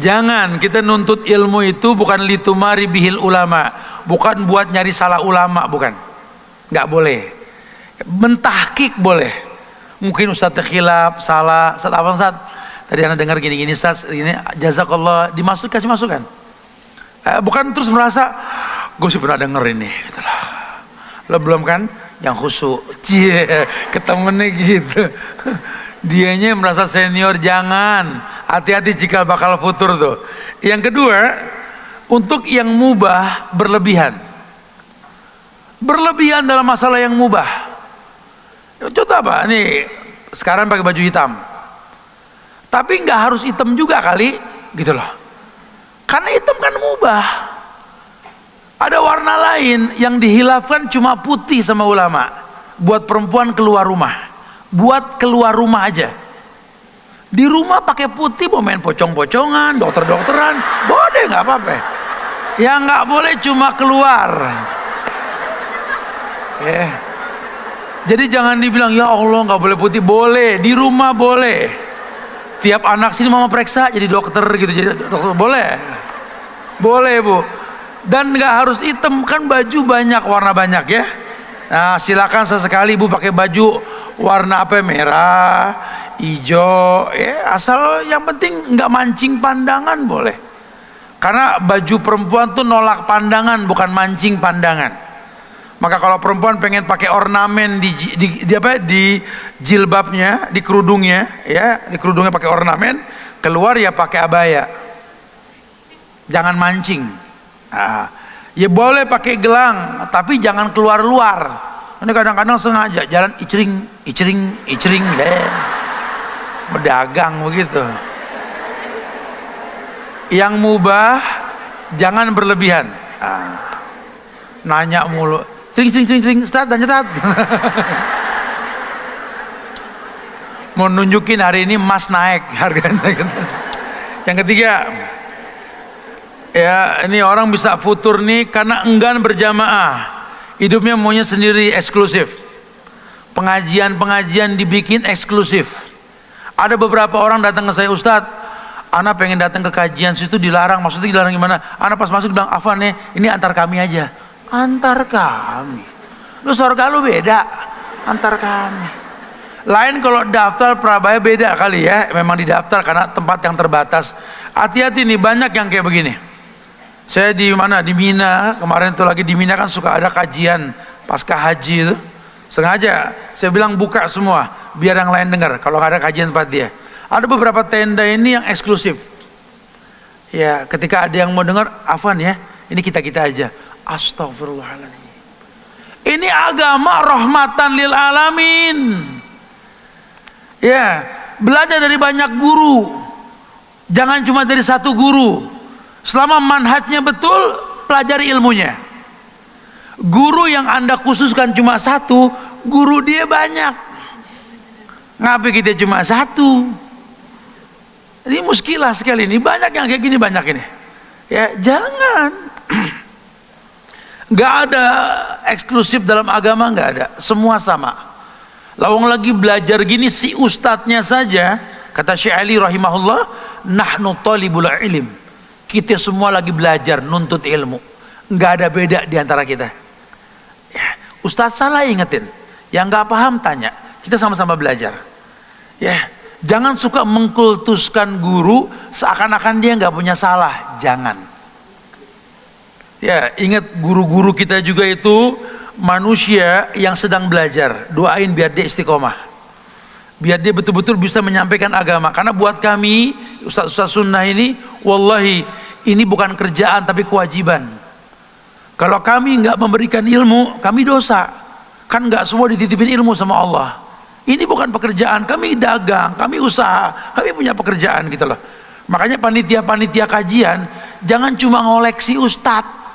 Jangan kita nuntut ilmu itu bukan litumari bihil ulama, bukan buat nyari salah ulama, bukan. Nggak boleh. Mentahkik boleh. Mungkin ustaz khilaf, salah, ustaz apa ustaz? Tadi anda dengar gini-gini ustaz, ini jazakallah, kasih masukan. Bukan terus merasa gue sih pernah denger ini, gitu lah. Lo belum kan? Yang khusyuk, ketemennya gitu. Dianya merasa senior, jangan. Hati-hati jika bakal futur tuh. Yang kedua, untuk yang mubah berlebihan. Berlebihan dalam masalah yang mubah. Contoh apa? Nih, sekarang pakai baju hitam. Tapi nggak harus hitam juga kali, gitu loh. Karena hitam kan mubah. Ada warna lain yang dihilafkan cuma putih sama ulama. Buat perempuan keluar rumah. Buat keluar rumah aja. Di rumah pakai putih mau main pocong-pocongan, dokter-dokteran, boleh, nggak apa-apa. Yang nggak boleh cuma keluar. Jadi jangan dibilang ya Allah nggak boleh putih, boleh di rumah boleh. Tiap anak sini mama periksa jadi dokter gitu, jadi dokter boleh, boleh bu. Dan nggak harus hitam, kan baju banyak, warna banyak ya. Nah silakan sesekali ibu pakai baju warna apa, merah, hijau, ya asal yang penting nggak mancing pandangan boleh. Karena baju perempuan tuh nolak pandangan, bukan mancing pandangan. Maka kalau perempuan pengen pakai ornamen di jilbabnya, di kerudungnya, ya di kerudungnya pakai ornamen, keluar ya pakai abaya. Jangan mancing. Nah, ya boleh pakai gelang, tapi jangan keluar-luar. Ini kadang-kadang sengaja jalan icring, ya. Berdagang begitu. Yang mubah jangan berlebihan. Nanya mulu, cering, Ustaz, tanya Ustaz. Mau nunjukin hari ini emas naik harganya. Yang ketiga, ya ini orang bisa futur nih karena enggan berjamaah. Hidupnya maunya sendiri, eksklusif. Pengajian dibikin eksklusif. Ada beberapa orang datang ke saya, Ustadz, ana pengen datang ke kajian, situ dilarang. Maksudnya dilarang gimana? Ana pas masuk bilang, Afan nih, ini antar kami aja. Antar kami? Lu surga lu beda, antar kami. Lain kalau daftar Prabaya beda kali ya, memang didaftar karena tempat yang terbatas. Hati-hati nih, banyak yang kayak begini. Saya di mana, di Mina kemarin tuh, lagi di Mina kan suka ada kajian pasca haji itu. Sengaja saya bilang buka semua biar yang lain dengar kalau nggak ada kajian tempat dia. Ada beberapa tenda ini yang eksklusif. Ya ketika ada yang mau dengar, Afan ya, ini kita aja. Astagfirullahaladzim. Ini agama rahmatan lil alamin. Ya belajar dari banyak guru. Jangan cuma dari satu guru. Selama manhajnya betul, pelajari ilmunya. Guru yang anda khususkan cuma satu, guru dia banyak. Ngapain kita cuma satu? Ini muskilah sekali ini. Banyak yang kayak gini, banyak ini. Ya jangan. Gak ada eksklusif dalam agama, gak ada. Semua sama. Lawang lagi belajar gini si ustadznya saja. Kata Syekh Ali rahimahullah, nahnu talibul ilm. Kita semua lagi belajar, nuntut ilmu. Nggak ada beda di antara kita. Ya, Ustadz salah ingetin. Yang nggak paham tanya. Kita sama-sama belajar. Ya, jangan suka mengkultuskan guru seakan-akan dia nggak punya salah. Jangan. Ya, ingat guru-guru kita juga itu manusia yang sedang belajar. Doain biar dia istiqomah. Biar dia betul-betul bisa menyampaikan agama. Karena buat kami ustaz-ustaz sunnah ini, wallahi ini bukan kerjaan tapi kewajiban. Kalau kami nggak memberikan ilmu, kami dosa. Kan nggak semua dititipin ilmu sama Allah. Ini bukan pekerjaan, kami dagang, kami usaha, kami punya pekerjaan gitu loh. Makanya panitia-panitia kajian jangan cuma ngoleksi ustadz.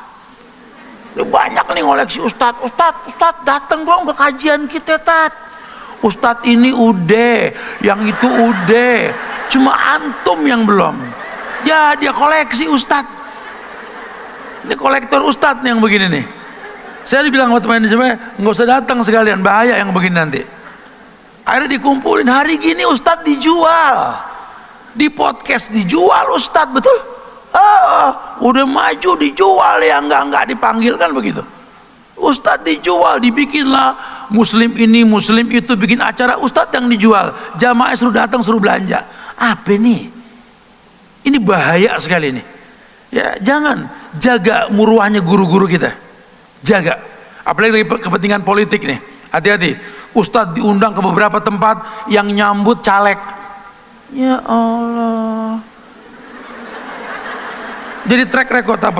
Banyak nih ngoleksi ustadz datang dong ke kajian kita tat. Ustadz ini udah, yang itu udah, cuma antum yang belum. Ya dia koleksi ustadz. Ini kolektor ustadz yang begini nih. Saya dibilang sama teman saya, nggak usah datang sekalian, bahaya yang begini nanti. Akhirnya dikumpulin, hari gini Ustadz dijual, di podcast dijual Ustadz, betul? Udah maju dijual ya, nggak dipanggil kan begitu. Ustadz dijual, dibikinlah muslim ini muslim itu, bikin acara, Ustadz yang dijual, jamaah suruh datang suruh belanja. Apa nih? Ini bahaya sekali nih. Ya jangan, jaga muruahnya guru-guru kita, jaga. Apalagi kepentingan politik nih, hati-hati. Ustadz diundang ke beberapa tempat yang nyambut caleg. Ya Allah, jadi track record apa.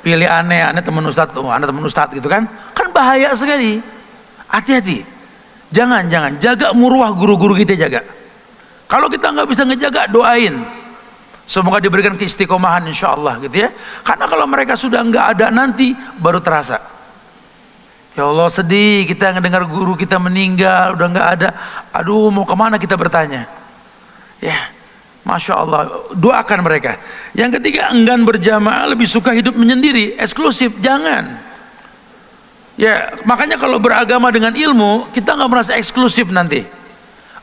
Pilih aneh teman Ustadz, aneh teman Ustadz gitu kan bahaya sekali. Hati-hati, jangan jaga muruah guru-guru kita, jaga. Kalau kita nggak bisa ngejaga, doain semoga diberikan keistiqomahan insyaallah gitu ya. Karena kalau mereka sudah nggak ada nanti baru terasa. Ya Allah, sedih kita ngedengar guru kita meninggal, udah nggak ada. Aduh, mau kemana kita bertanya ya. Masya Allah, doakan mereka. Yang ketiga, enggan berjamaah, lebih suka hidup menyendiri, eksklusif. Jangan ya, makanya kalau beragama dengan ilmu, kita nggak merasa eksklusif nanti.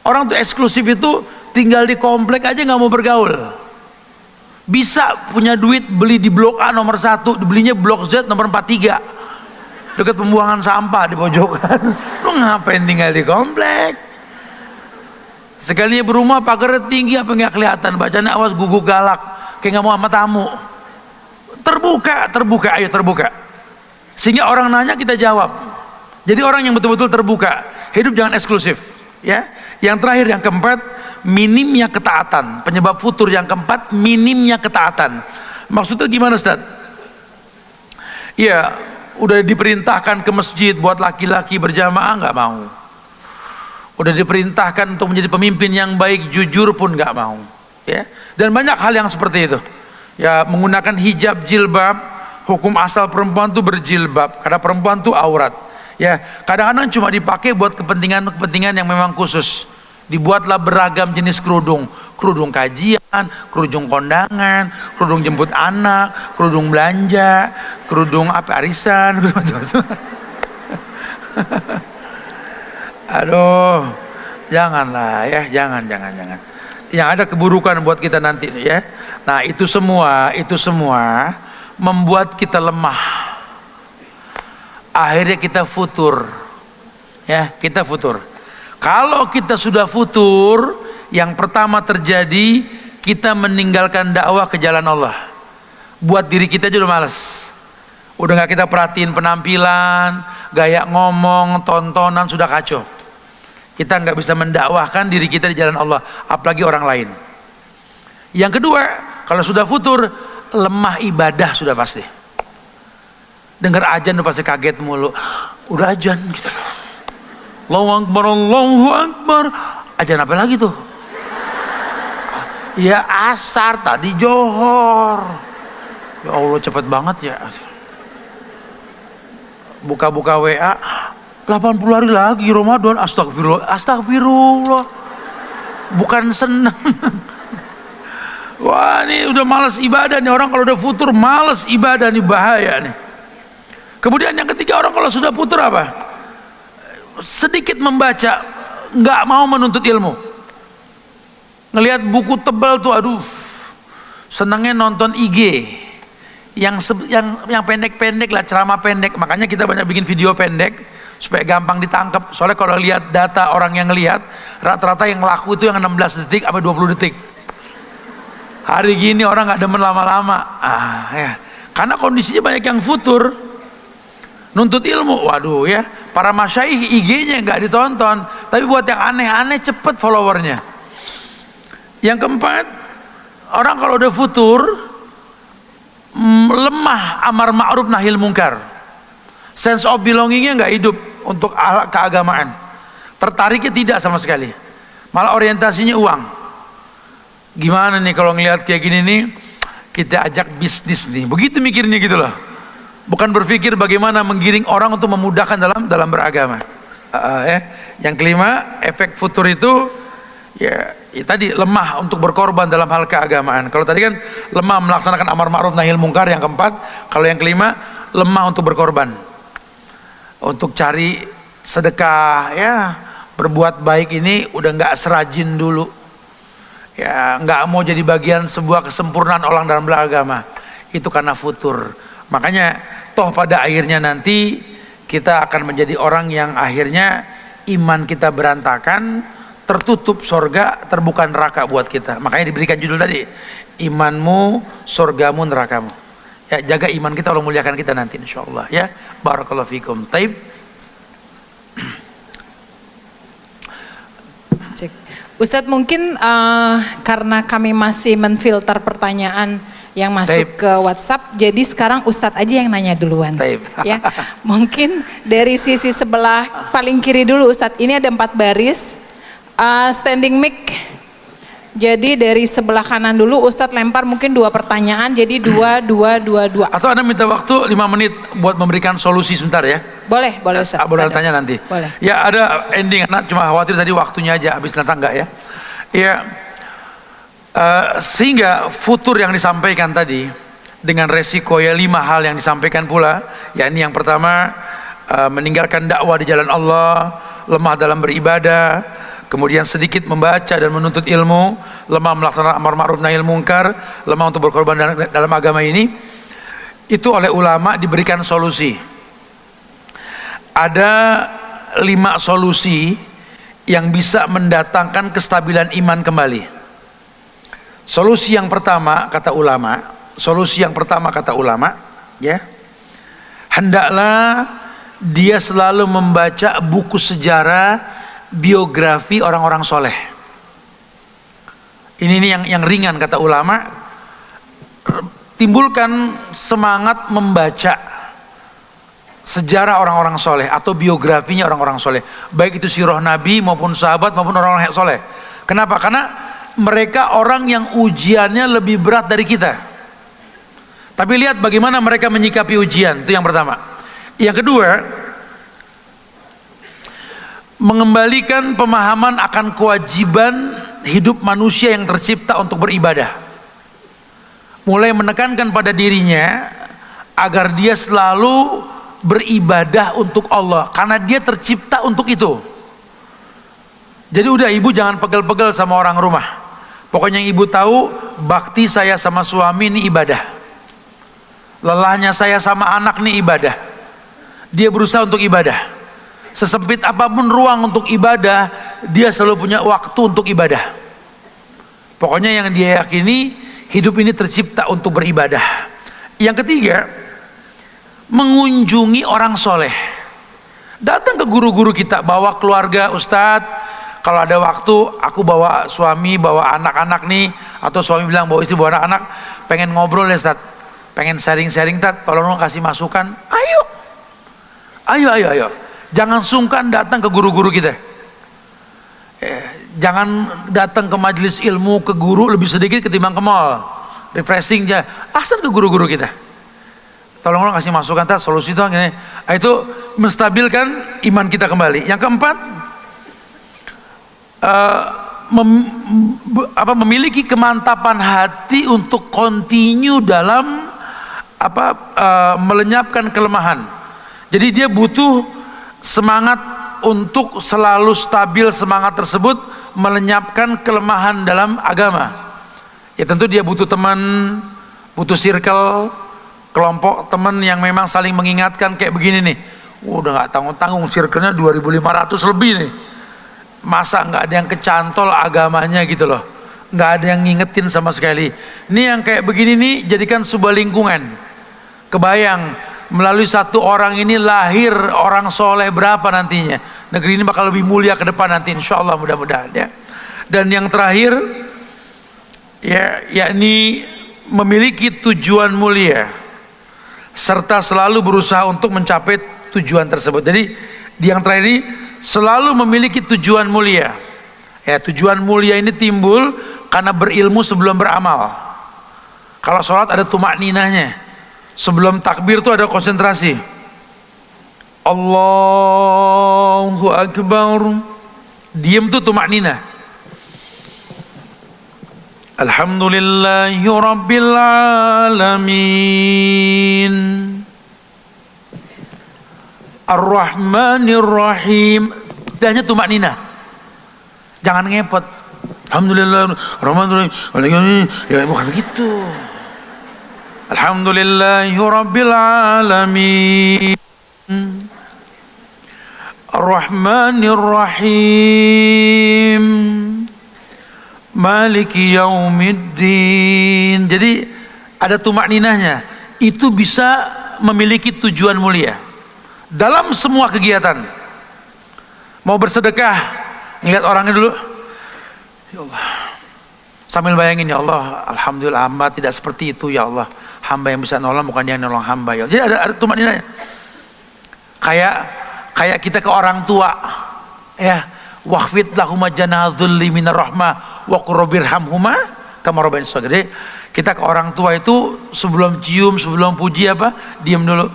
Orang tuh eksklusif itu tinggal di komplek aja nggak mau bergaul. Bisa punya duit beli di blok A nomor 1, belinya blok Z nomor 43, dekat pembuangan sampah di pojokan. Lu ngapain tinggal di komplek? Sekalinya berumah pagar tinggi apa nggak kelihatan, bacanya awas guguk galak, kayak nggak mau sama tamu. Terbuka, ayo terbuka. Sehingga orang nanya kita jawab. Jadi orang yang betul-betul terbuka, hidup jangan eksklusif. Ya. Yang terakhir, yang keempat, minimnya ketaatan. Penyebab futur yang keempat, minimnya ketaatan. Maksudnya gimana Ustaz? Ya, udah diperintahkan ke masjid buat laki-laki berjamaah nggak mau. Udah diperintahkan untuk menjadi pemimpin yang baik, jujur pun nggak mau, ya. Dan banyak hal yang seperti itu. Ya, menggunakan hijab, jilbab, hukum asal perempuan tuh berjilbab, karena perempuan tuh aurat. Ya, kadang-kadang cuma dipakai buat kepentingan yang memang khusus. Dibuatlah beragam jenis kerudung, kerudung kajian, kerudung kondangan, kerudung jemput anak, kerudung belanja, kerudung apa arisan, aduh, janganlah ya, jangan. Yang ada keburukan buat kita nanti ya. Nah, itu semua membuat kita lemah. Akhirnya kita futur. Ya, kita futur. Kalau kita sudah futur, yang pertama terjadi, kita meninggalkan dakwah ke jalan Allah. Buat diri kita aja udah malas. Udah gak kita perhatiin penampilan, gaya ngomong, tontonan, sudah kacau. Kita nggak bisa mendakwahkan diri kita di jalan Allah, apalagi orang lain. Yang kedua, kalau sudah futur, lemah ibadah sudah pasti. Dengar ajan udah pasti kaget mulu. Udah ajan gitu loh. Allahu Akbar, Allahu Akbar. Ajan apa lagi tuh? Ya asar, tadi johor. Ya Allah, cepet banget ya. Buka-buka WA, 80 hari lagi Ramadan. Astagfirullah. Bukan senang. Wah, ini udah malas ibadah nih orang. Kalau udah futur malas ibadah nih, bahaya nih. Kemudian yang ketiga, orang kalau sudah futur apa? Sedikit membaca, nggak mau menuntut ilmu. Ngelihat buku tebal tuh, aduh, senangnya nonton IG yang pendek-pendek lah, ceramah pendek. Makanya kita banyak bikin video pendek supaya gampang ditangkap. Soalnya kalau lihat data orang yang ngelihat, rata-rata yang laku itu yang 16 detik sampai 20 detik. Hari gini orang nggak demen lama-lama. Ya. Karena kondisinya banyak yang futur. Nuntut ilmu, waduh ya. Para masyaikh IG-nya nggak ditonton, tapi buat yang aneh-aneh cepet followernya. Yang keempat, orang kalau udah futur, lemah amar ma'ruf nahil mungkar. Sense of belongingnya nggak hidup untuk keagamaan. Tertariknya tidak sama sekali. Malah orientasinya uang. Gimana nih kalau ngelihat kayak gini nih, kita ajak bisnis nih. Begitu mikirnya gitu loh. Bukan berpikir bagaimana menggiring orang untuk memudahkan dalam beragama. Yang kelima, efek futur itu ya tadi lemah untuk berkorban dalam hal keagamaan. Kalau tadi kan lemah melaksanakan amar ma'ruf nahi munkar yang keempat. Kalau yang kelima lemah untuk berkorban, untuk cari sedekah, ya berbuat baik ini udah nggak serajin dulu, ya nggak mau jadi bagian sebuah kesempurnaan orang dalam beragama. Itu karena futur. Makanya toh pada akhirnya nanti kita akan menjadi orang yang akhirnya iman kita berantakan, tertutup sorga, terbuka neraka buat kita. Makanya diberikan judul tadi, imanmu sorgamu nerakamu. Ya, jaga iman kita, Allah muliakan kita nanti insyaallah ya. Barakallahu fikum. Taib. Cek. Ustadz, mungkin karena kami masih menfilter pertanyaan yang masuk ke WhatsApp, jadi sekarang Ustadz aja yang nanya duluan. Ya, mungkin dari sisi sebelah paling kiri dulu Ustadz. Ini ada 4 baris, standing mic. Jadi dari sebelah kanan dulu Ustadz lempar mungkin 2 pertanyaan, jadi 2. Atau Anda minta waktu 5 menit buat memberikan solusi sebentar ya? Boleh Ustadz. Boleh tanya nanti. Boleh. Ya ada ending, anak cuma khawatir tadi waktunya aja habis, nanti enggak ya? Ya. Sehingga futur yang disampaikan tadi dengan resiko ya 5 hal yang disampaikan pula, yakni yang pertama meninggalkan dakwah di jalan Allah, lemah dalam beribadah, kemudian sedikit membaca dan menuntut ilmu, lemah melaksanakan amar ma'ruf nahi munkar, lemah untuk berkorban dalam agama ini. Itu oleh ulama diberikan solusi. Ada 5 solusi yang bisa mendatangkan kestabilan iman kembali. Solusi yang pertama kata ulama, ya, hendaklah dia selalu membaca buku sejarah, biografi orang-orang soleh. Ini yang ringan kata ulama. Timbulkan semangat membaca sejarah orang-orang soleh atau biografinya orang-orang soleh, baik itu sirah Nabi maupun sahabat maupun orang-orang soleh. Kenapa? Karena mereka orang yang ujiannya lebih berat dari kita. Tapi lihat bagaimana mereka menyikapi ujian, itu yang pertama. Yang kedua, mengembalikan pemahaman akan kewajiban hidup manusia yang tercipta untuk beribadah. Mulai menekankan pada dirinya agar dia selalu beribadah untuk Allah, karena dia tercipta untuk itu. Jadi udah, ibu jangan pegel-pegel sama orang rumah. Pokoknya yang ibu tahu, bakti saya sama suami ini ibadah, lelahnya saya sama anak ini ibadah. Dia berusaha untuk ibadah. Sesempit apapun ruang untuk ibadah, dia selalu punya waktu untuk ibadah. Pokoknya yang dia yakini, hidup ini tercipta untuk beribadah. Yang ketiga, mengunjungi orang soleh. Datang ke guru-guru kita, bawa keluarga, Ustadz, kalau ada waktu aku bawa suami, bawa anak-anak nih, atau suami bilang bawa istri, bawa anak-anak, pengen ngobrol ya Ustadz, pengen sharing-sharing Tat, tolong dong kasih masukan. Ayo. Jangan sungkan datang ke guru-guru kita. Jangan datang ke majelis ilmu, ke guru lebih sedikit ketimbang ke mall. Refreshing aja, asal ke guru-guru kita. Tolong dong kasih masukan Tat, solusi dong ini. Itu menstabilkan iman kita kembali. Yang keempat, memiliki kemantapan hati untuk continue dalam melenyapkan kelemahan. Jadi dia butuh semangat untuk selalu stabil, semangat tersebut melenyapkan kelemahan dalam agama. Ya tentu dia butuh teman, butuh circle, kelompok teman yang memang saling mengingatkan kayak begini nih. Udah nggak tanggung-tanggung, circle-nya 2.500 lebih nih. Masa nggak ada yang kecantol agamanya gitu loh, nggak ada yang ngingetin sama sekali. Ini yang kayak begini nih, jadikan sebuah lingkungan. Kebayang melalui satu orang ini lahir orang soleh berapa nantinya. Negeri ini bakal lebih mulia ke depan nanti insya Allah, mudah-mudahan ya. Dan yang terakhir ya, yakni memiliki tujuan mulia serta selalu berusaha untuk mencapai tujuan tersebut. Jadi yang terakhir ini selalu memiliki tujuan mulia. Ya, tujuan mulia ini timbul karena berilmu sebelum beramal. Kalau sholat ada tumakninahnya, sebelum takbir itu ada konsentrasi. Allahu Akbar, diam tuh tumakninah. Alhamdulillahi Rabbil Alamin Ar-Rahmanir Rahim. Hanya tumak nina, jangan ngepot. Alhamdulillah Rahmanir Rahim, ya bukan begitu. Alhamdulillahi Rabbil Alamin Ar-Rahmanir Rahim Maliki Yaumiddin. Jadi ada tumak ninahnya, itu bisa memiliki tujuan mulia dalam semua kegiatan. Mau bersedekah, ngeliat orangnya dulu, ya Allah, sambil bayangin, ya Allah, alhamdulillah hamba tidak seperti itu, ya Allah, hamba yang bisa nolong bukan yang nolong hamba, ya. Jadi ada tumak ninahnya. Kayak kita ke orang tua, ya, wahfid lahuma janahadzulli minar rahmah wa qur rabbirhamhuma kama rabbayani shaghira. Jadi kita ke orang tua itu sebelum cium, sebelum puji apa, diam dulu.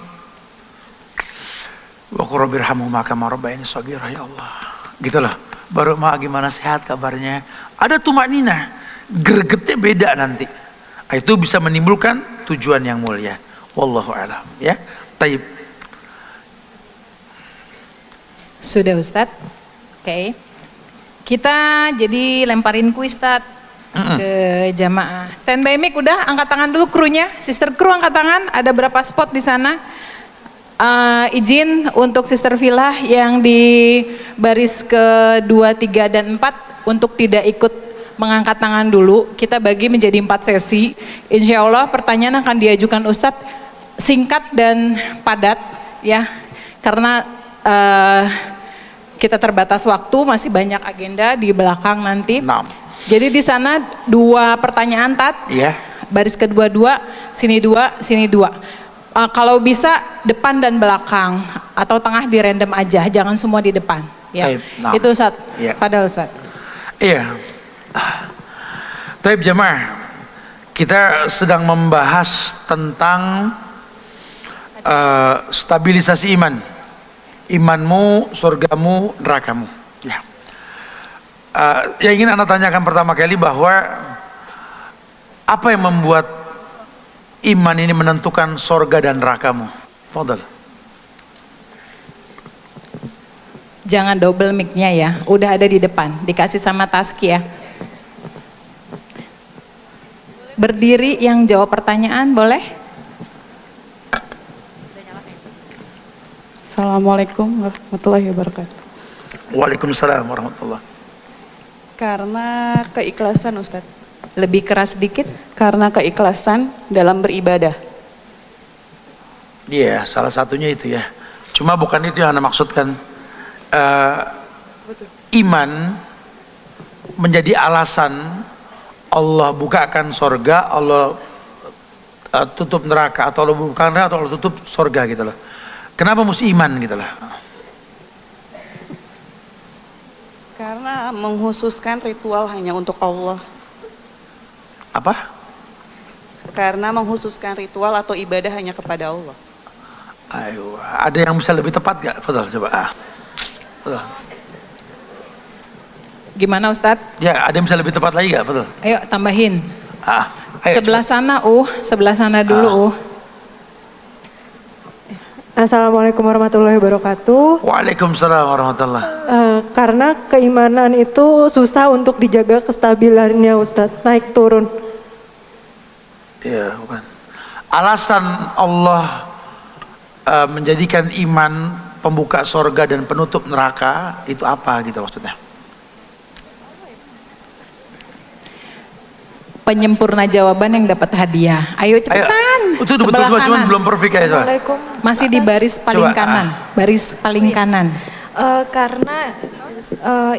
Wa qur rabbirhamhuma kama rabbayani shaghira, ya Allah. Gitu loh. Baru gimana, sehat kabarnya. Ada tumak ninah, gregetnya beda nanti. Itu bisa menimbulkan tujuan yang mulia. Wallahu a'lam, ya. Taib. Sudah Ustadz. Oke. Kita jadi lemparin kuis Ustadz ke jamaah. Standby mic udah, angkat tangan dulu krunya. Sister kru angkat tangan, ada berapa spot di sana? Izin untuk Sister Villa yang di baris ke-2, 3, dan 4 untuk tidak ikut mengangkat tangan dulu. Kita bagi menjadi 4 sesi. Insya Allah pertanyaan akan diajukan Ustadz singkat dan padat, ya, karena kita terbatas waktu, masih banyak agenda di belakang nanti. Jadi di sana 2 pertanyaan Tat, baris kedua 2, sini 2, sini 2. Kalau bisa depan dan belakang atau tengah di random aja, jangan semua di depan. Ya. Itu Ustaz. Pada Ustaz. Iya. Taib jemaah, kita sedang membahas tentang stabilisasi iman. Imanmu, surgamu, nerakamu. Ya. Yang ingin Anda tanyakan pertama kali bahwa apa yang membuat iman ini menentukan surga dan nerakamu? Fadal. Jangan double mic-nya ya, udah ada di depan, dikasih sama Taski ya. Berdiri yang jawab pertanyaan boleh? Assalamualaikum warahmatullahi wabarakatuh. Waalaikumsalam warahmatullahi. Karena keikhlasan Ustadz. Lebih keras sedikit? Karena keikhlasan dalam beribadah. Iya, salah satunya itu ya. Cuma bukan itu yang Anda maksudkan. Iman menjadi alasan Allah bukakan sorga, Allah tutup neraka, atau Allah bukakan neraka, atau Allah tutup sorga gitu loh. Kenapa mesti iman gitu loh? Karena menghususkan ritual hanya untuk Allah. Apa? Karena menghususkan ritual atau ibadah hanya kepada Allah. Ayo, ada yang bisa lebih tepat gak? Fadal, coba. Gimana Ustadz? Ya, ada yang bisa lebih tepat lagi gak? Fadal. Ayo tambahin. Ayo, sebelah coba. sana, sebelah sana dulu. Assalamualaikum warahmatullahi wabarakatuh. Waalaikumsalam warahmatullahi. Karena keimanan itu susah untuk dijaga kestabilannya Ustadz, naik turun. Ya, bukan. Alasan Allah menjadikan iman pembuka sorga dan penutup neraka itu apa gitu maksudnya? Penyempurna jawaban yang dapat hadiah. Ayo cepetan. Itu sebelah betul, kanan. Cuman belum perfect ya. Masih di baris paling kanan. Baris paling kanan. Karena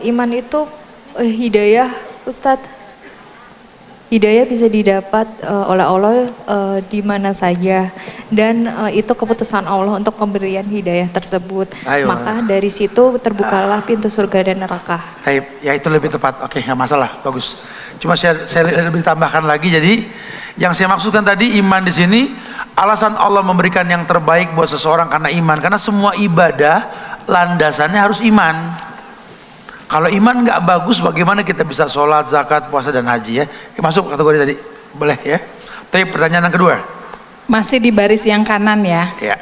iman itu hidayah Ustadz. Hidayah bisa didapat oleh Allah di mana saja, dan itu keputusan Allah untuk pemberian hidayah tersebut. Maka dari situ terbukalah pintu surga dan neraka. Ya itu lebih tepat. Oke, nggak masalah, bagus. Cuma saya lebih tambahkan lagi. Jadi yang saya maksudkan tadi, iman di sini alasan Allah memberikan yang terbaik buat seseorang karena iman. Karena semua ibadah landasannya harus iman. Kalau iman nggak bagus, bagaimana kita bisa sholat, zakat, puasa dan haji ya? Masuk kategori tadi, boleh ya? Tapi pertanyaan yang kedua. Masih di baris yang kanan ya. Ya.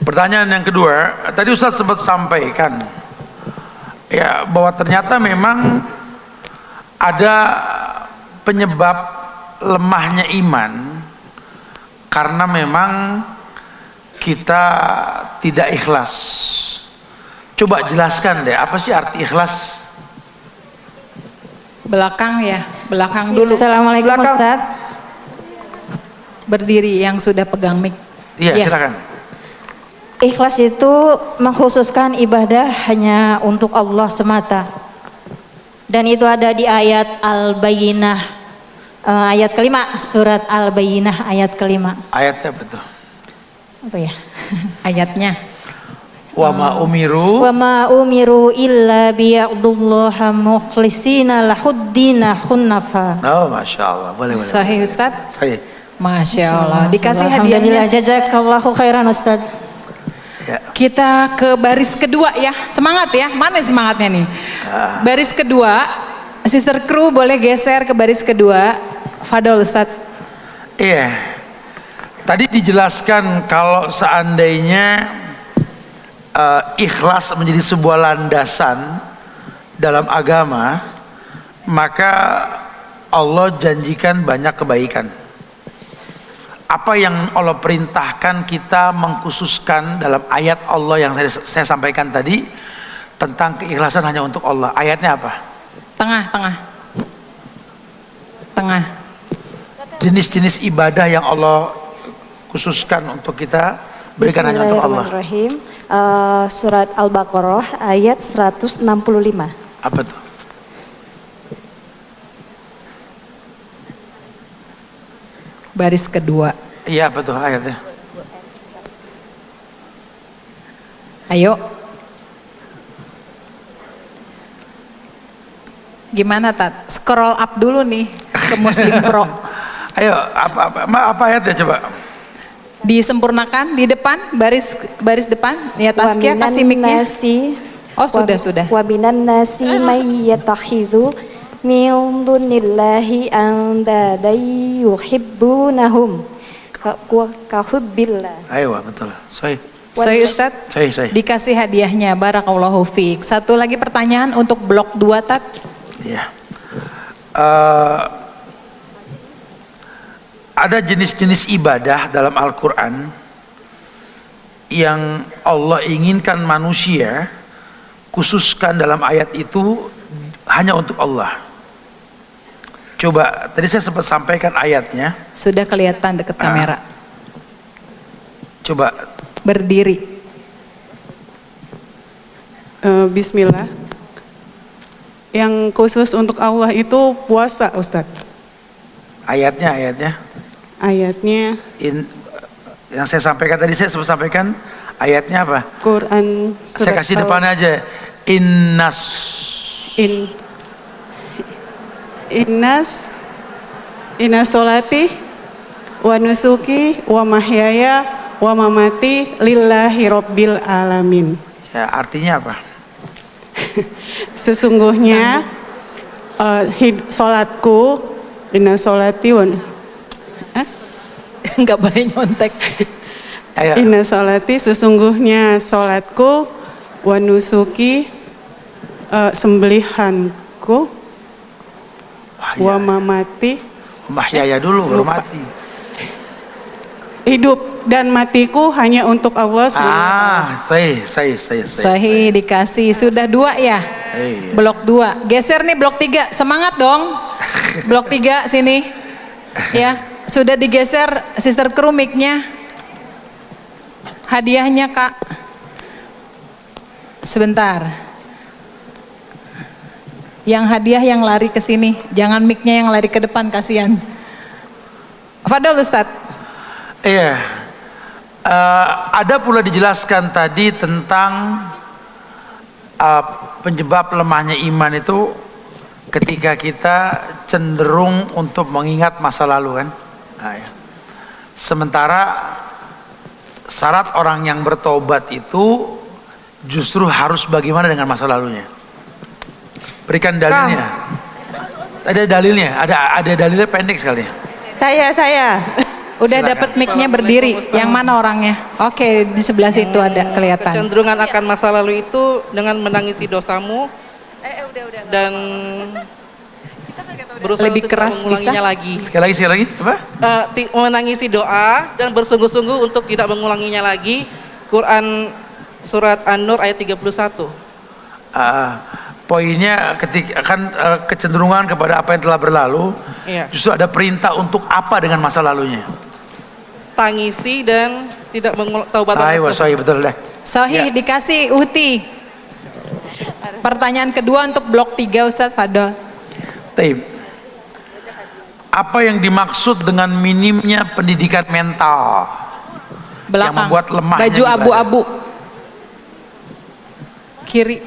Pertanyaan yang kedua, tadi Ustadz sempat sampaikan ya bahwa ternyata memang ada penyebab lemahnya iman karena memang kita tidak ikhlas. Coba jelaskan deh, apa sih arti ikhlas? Belakang ya, belakang dulu. Assalamualaikum Belakang. Ustaz. Berdiri yang sudah pegang mic. Iya, Ya. silakan. Ikhlas itu mengkhususkan ibadah hanya untuk Allah semata. Dan itu ada di ayat Al-Bayyinah, ayat kelima, surat Al-Bayyinah ayat kelima. Ayatnya betul. Apa ya? Ayatnya. Wa ma umiru Wa ma umiru illa biya'budullaha mukhlishina lahuddina hunafa. Oh, masya Allah, boleh boleh. Sahih Ustadz? Sahih. Masya Allah. Dikasih Alhamdulillah, hadiahnya. jazakallahu khairan Ustaz. Ya. Kita ke baris kedua ya. Semangat ya. Mana semangatnya nih? Baris kedua. Sister Kru boleh geser ke baris kedua. Fadol Ustadz. Iya. Tadi dijelaskan kalau seandainya ikhlas menjadi sebuah landasan dalam agama, maka Allah janjikan banyak kebaikan. Apa yang Allah perintahkan kita mengkhususkan dalam ayat Allah yang saya sampaikan tadi tentang keikhlasan hanya untuk Allah. Ayatnya apa? Tengah. Jenis-jenis ibadah yang Allah khususkan untuk kita berikan hanya untuk Allah. Bismillahirrahmanirrahim. Surat Al-Baqarah ayat 165. Apa tuh? Baris kedua. Iya, apa tuh ayatnya? Ayo. Gimana Tat? Scroll up dulu nih ke Muslim Pro. Ayo, apa ayatnya coba? Disempurnakan di depan, baris depan. Ya Taskia kasih mic-nya. Oh sudah. Wa minan nasi may yattakhidhu min dunillahi andada yuhibbunahum ka hubbillah. Ayo, betul. Sahih. Sahih Ustadz. Sahih. Dikasih hadiahnya. Barakallahu fiik. Satu lagi pertanyaan untuk blok 2 Tat. Iya. Ada jenis-jenis ibadah dalam Al-Quran yang Allah inginkan manusia khususkan dalam ayat itu hanya untuk Allah. Coba, tadi saya sempat sampaikan ayatnya. Sudah kelihatan dekat kamera. Coba. Berdiri. Bismillah. Yang khusus untuk Allah itu puasa, Ustadz. Ayatnya. Ayatnya Yang saya sampaikan tadi, saya sempat sampaikan ayatnya apa? Quran. Saya kasih depannya aja. Innas solati wa nusuki wa mahyaya wa mamati lillahi rabbil alamin. Ya, artinya apa? Sesungguhnya solatku, inna solati wa Enggak boleh nyontek. Ayo. inna solati, sesungguhnya solatku, wa nusuki, sembelihanku, wa mamati, Mahyaya dulu, baru mati. hidup dan matiku hanya untuk Allah Sahih. Sahih dikasih. Sudah 2 ya? Blok 2. Geser nih blok 3. Semangat dong. Blok 3 sini. Ya, sudah digeser Sister Kru mic-nya. Hadiahnya Kak. Sebentar. Yang hadiah yang lari ke sini. Jangan mic-nya yang lari ke depan, kasihan. Fadol Ustadz. Iya. Ada pula dijelaskan tadi tentang penyebab lemahnya iman itu ketika kita cenderung untuk mengingat masa lalu kan. Ya. Sementara syarat orang yang bertobat itu justru harus bagaimana dengan masa lalunya? Berikan dalilnya. Ada dalilnya, ada dalilnya pendek sekali. Saya. Udah Silakan. dapat mic-nya berdiri. Yang mana orangnya? Oke, di sebelah situ ada kelihatan. Kecenderungan akan masa lalu itu dengan menangisi dosamu dan berusaha Lebih untuk keras tidak mengulanginya bisa? lagi. Sekali lagi, apa? Menangisi doa dan bersungguh-sungguh untuk tidak mengulanginya lagi. Quran surat An-Nur ayat 31. Poinnya ketika kecenderungan kepada apa yang telah berlalu, Iya. justru ada perintah untuk apa dengan masa lalunya. Tangisi dan tidak taubatan Aywa, nasuh. sahih, betul deh. Sohih dikasih Uhti. Pertanyaan kedua untuk blok 3 Ustadz Fadol. Taib. Apa yang dimaksud dengan minimnya pendidikan mental? Belakang. Yang membuat lemahnya Baju ibadah. abu-abu. Kiri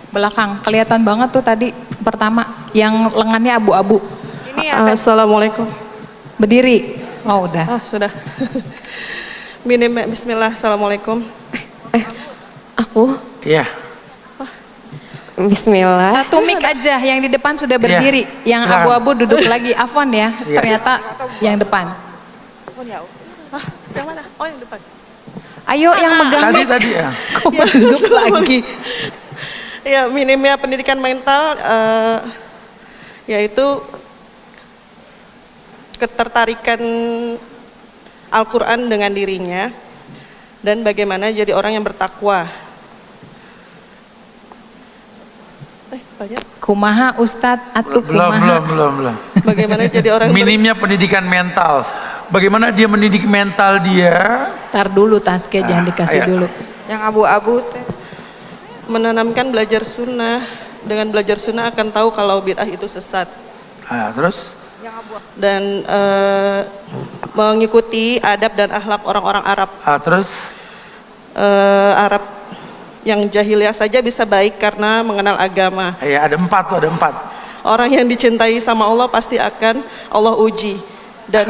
belakang. Kelihatan banget tuh tadi pertama yang lengannya abu-abu. Assalamualaikum. Berdiri. Oh, udah. Sudah. Minim bismillah. Assalamualaikum. Aku Iya. Bismillah. Satu mic aja, yang di depan sudah berdiri, yang silakan. abu-abu duduk lagi. Afwan ya, Iya. ternyata yang depan. Yang mana? Oh, yang depan. Ayo yang megang mic. Tadi ya. Kok duduk lagi? Ya, minimnya pendidikan mental yaitu ketertarikan Al-Quran dengan dirinya dan bagaimana jadi orang yang bertakwa. Tanya, Kumaha Ustadz atau Belum. kumaha? bagaimana jadi orang yang Minimnya pendidikan mental. Bagaimana dia mendidik mental dia? Tar dulu Taske, jangan dikasih ayo. dulu. yang abu-abu menanamkan belajar sunnah. Dengan belajar sunnah akan tahu kalau bid'ah itu sesat. Terus? Dan mengikuti adab dan akhlak orang-orang Arab. Terus? Arab yang jahiliyah saja bisa baik karena mengenal agama. Ya, ada 4 tuh, ada 4. Orang yang dicintai sama Allah pasti akan Allah uji dan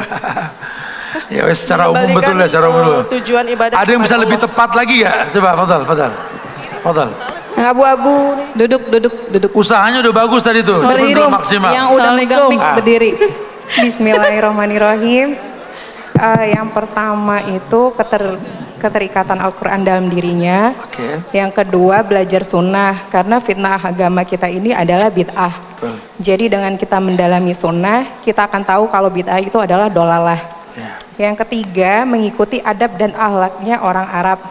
Ya, secara umum mengembalikan, betul ya, secara umum. tujuan ibadah. Ada yang bisa kepada lebih Allah. tepat lagi ya? Coba, Fadal. Yang abu-abu. Duduk. Usahanya udah bagus tadi tuh, cuma Berdiri. belum maksimal. Yang udah megang mic berdiri. Bismillahirrahmanirrahim. Yang pertama itu keterikatan Al-Quran dalam dirinya. Oke. Yang kedua belajar sunnah, karena fitnah agama kita ini adalah bid'ah. Betul. Jadi dengan kita mendalami sunnah, kita akan tahu kalau bid'ah itu adalah dolalah. Ya. Yang ketiga mengikuti adab dan akhlaknya orang Arab.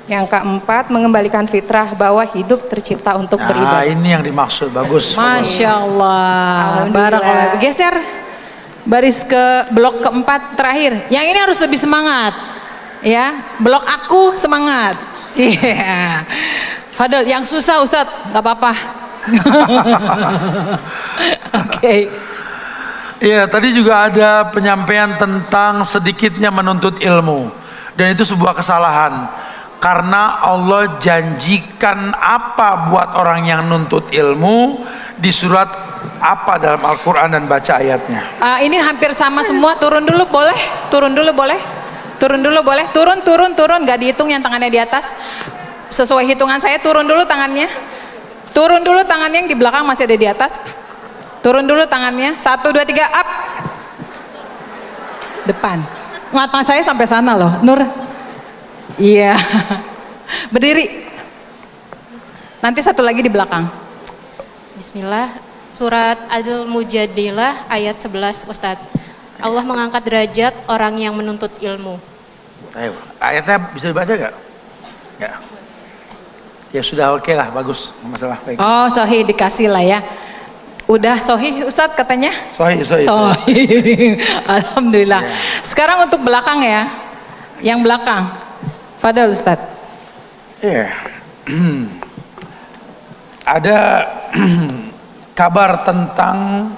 Yang keempat mengembalikan fitrah bahwa hidup tercipta untuk Nah, beribadah. ini yang dimaksud, bagus. Masya Allah. Alhamdulillah. Barakallah. Geser baris ke blok keempat terakhir. Yang ini harus lebih semangat. Ya, blok aku semangat. Cia. Fadel, yang susah Ustadz, nggak apa-apa. Oke. Iya, tadi juga ada penyampaian tentang sedikitnya menuntut ilmu. Dan itu sebuah kesalahan. Karena Allah janjikan apa buat orang yang nuntut ilmu di surat apa dalam Al-Quran dan baca ayatnya. Ini hampir sama semua. Turun dulu boleh? Turun dulu boleh? Turun. Gak dihitung yang tangannya di atas. Sesuai hitungan saya, turun dulu tangannya. Turun dulu tangannya yang di belakang masih ada di atas. Turun dulu tangannya. 1, 2, 3, up. Depan. Mata saya sampai sana loh, Nur. Iya. Berdiri. Nanti satu lagi di belakang. Bismillah, surat Al-Mujadilah ayat 11 Ustadz. Allah mengangkat derajat orang yang menuntut ilmu. Ayo, ayatnya bisa dibaca gak? Ya. Ya sudah, oke lah, bagus, nggak masalah. Baik. Oh, sohi dikasih lah ya. Udah sohi Ustadz katanya? Sohi. Sohi. Alhamdulillah. Ya. Sekarang untuk belakang ya. Yang belakang. Pada Ustadz. Iya. Ada kabar tentang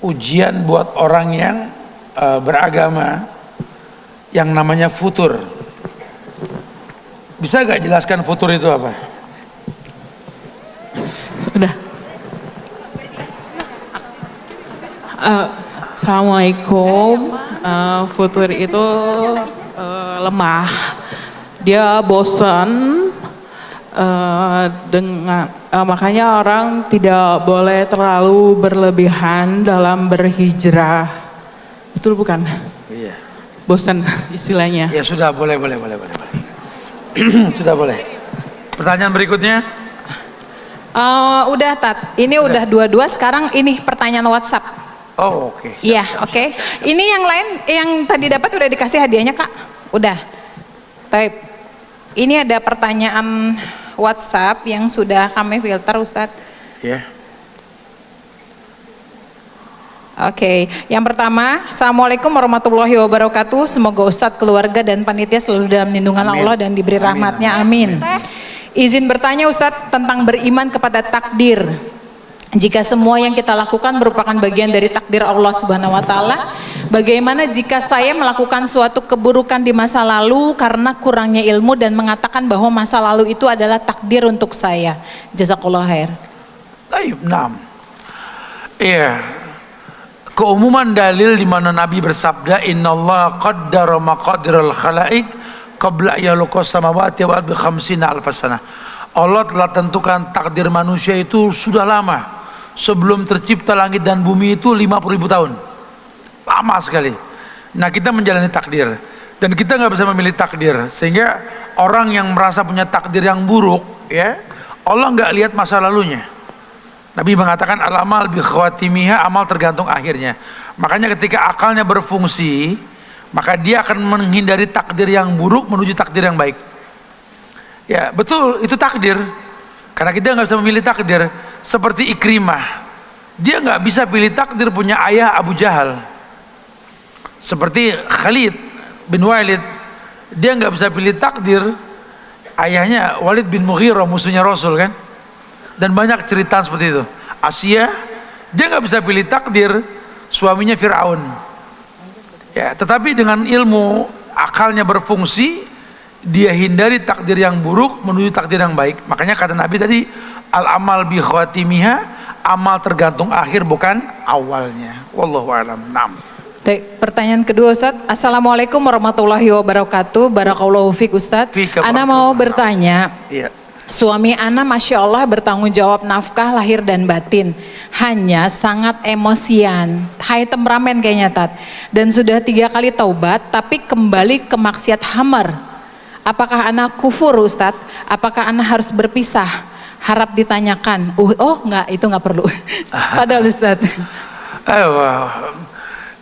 ujian buat orang yang beragama yang namanya futur. Bisa gak jelaskan futur itu apa? Sudah. Assalamualaikum. Futur itu lemah. Dia bosan makanya orang tidak boleh terlalu berlebihan dalam berhijrah. Betul bukan? Iya. Bosan istilahnya. Ya sudah, boleh. Sudah boleh. Pertanyaan berikutnya. Udah Tat, ini udah dua-dua, sekarang ini pertanyaan WhatsApp. Oh oke. Iya, oke. Ini yang lain, yang tadi dapat udah dikasih hadiahnya Kak? Udah. Baik. Ini ada pertanyaan WhatsApp yang sudah kami filter Ustadz. Ya. Oke, yang pertama, Assalamualaikum warahmatullahi wabarakatuh. Semoga Ustadz, keluarga dan panitia selalu dalam lindungan Allah dan diberi rahmatnya. Amin. Izin bertanya Ustadz tentang beriman kepada takdir. Jika semua yang kita lakukan merupakan bagian dari takdir Allah Subhanahu wa taala, bagaimana jika saya melakukan suatu keburukan di masa lalu karena kurangnya ilmu dan mengatakan bahwa masa lalu itu adalah takdir untuk saya? Jazakallah khair. Taib, naam. Iya. Keumuman dalil di mana Nabi bersabda, "Innallaha qaddara maqadiral khalaiq qabla yaluqas samawati wal ardi khamsina alfasana." Allah telah tentukan takdir manusia itu sudah lama. Sebelum tercipta langit dan bumi itu 50.000 tahun. Lama sekali. Nah, kita menjalani takdir dan kita nggak bisa memilih takdir, sehingga orang yang merasa punya takdir yang buruk, ya, Allah nggak lihat masa lalunya. Nabi mengatakan al-amal bi khawatimiha, amal tergantung akhirnya. Makanya ketika akalnya berfungsi, maka dia akan menghindari takdir yang buruk menuju takdir yang baik. Ya betul, itu takdir. Karena kita nggak bisa memilih takdir. Seperti Ikrimah, dia nggak bisa pilih takdir punya ayah Abu Jahal. Seperti Khalid bin Walid, dia nggak bisa pilih takdir ayahnya Walid bin Mughirah, musuhnya Rasul kan. Dan banyak cerita seperti itu. Asia, dia nggak bisa pilih takdir suaminya Fir'aun. Ya, tetapi dengan ilmu akalnya berfungsi, dia hindari takdir yang buruk menuju takdir yang baik. Makanya kata Nabi tadi, al-amal bi khawatimiha, amal tergantung akhir bukan awalnya. Wallahu a'lam. Naam. Pertanyaan kedua Ustadz. Assalamualaikum warahmatullahi wabarakatuh. Barakallahu fiik Ustadz. Ana mau bertanya. Iya. Suami Ana Masya Allah bertanggung jawab nafkah lahir dan batin, hanya sangat emosian, high temperamen kayaknya Tat, dan sudah 3 kali taubat tapi kembali ke maksiat hamar. Apakah Ana kufur Ustadz? Apakah Ana harus berpisah? Harap ditanyakan. Oh enggak, itu enggak perlu. Padahal Ustadz.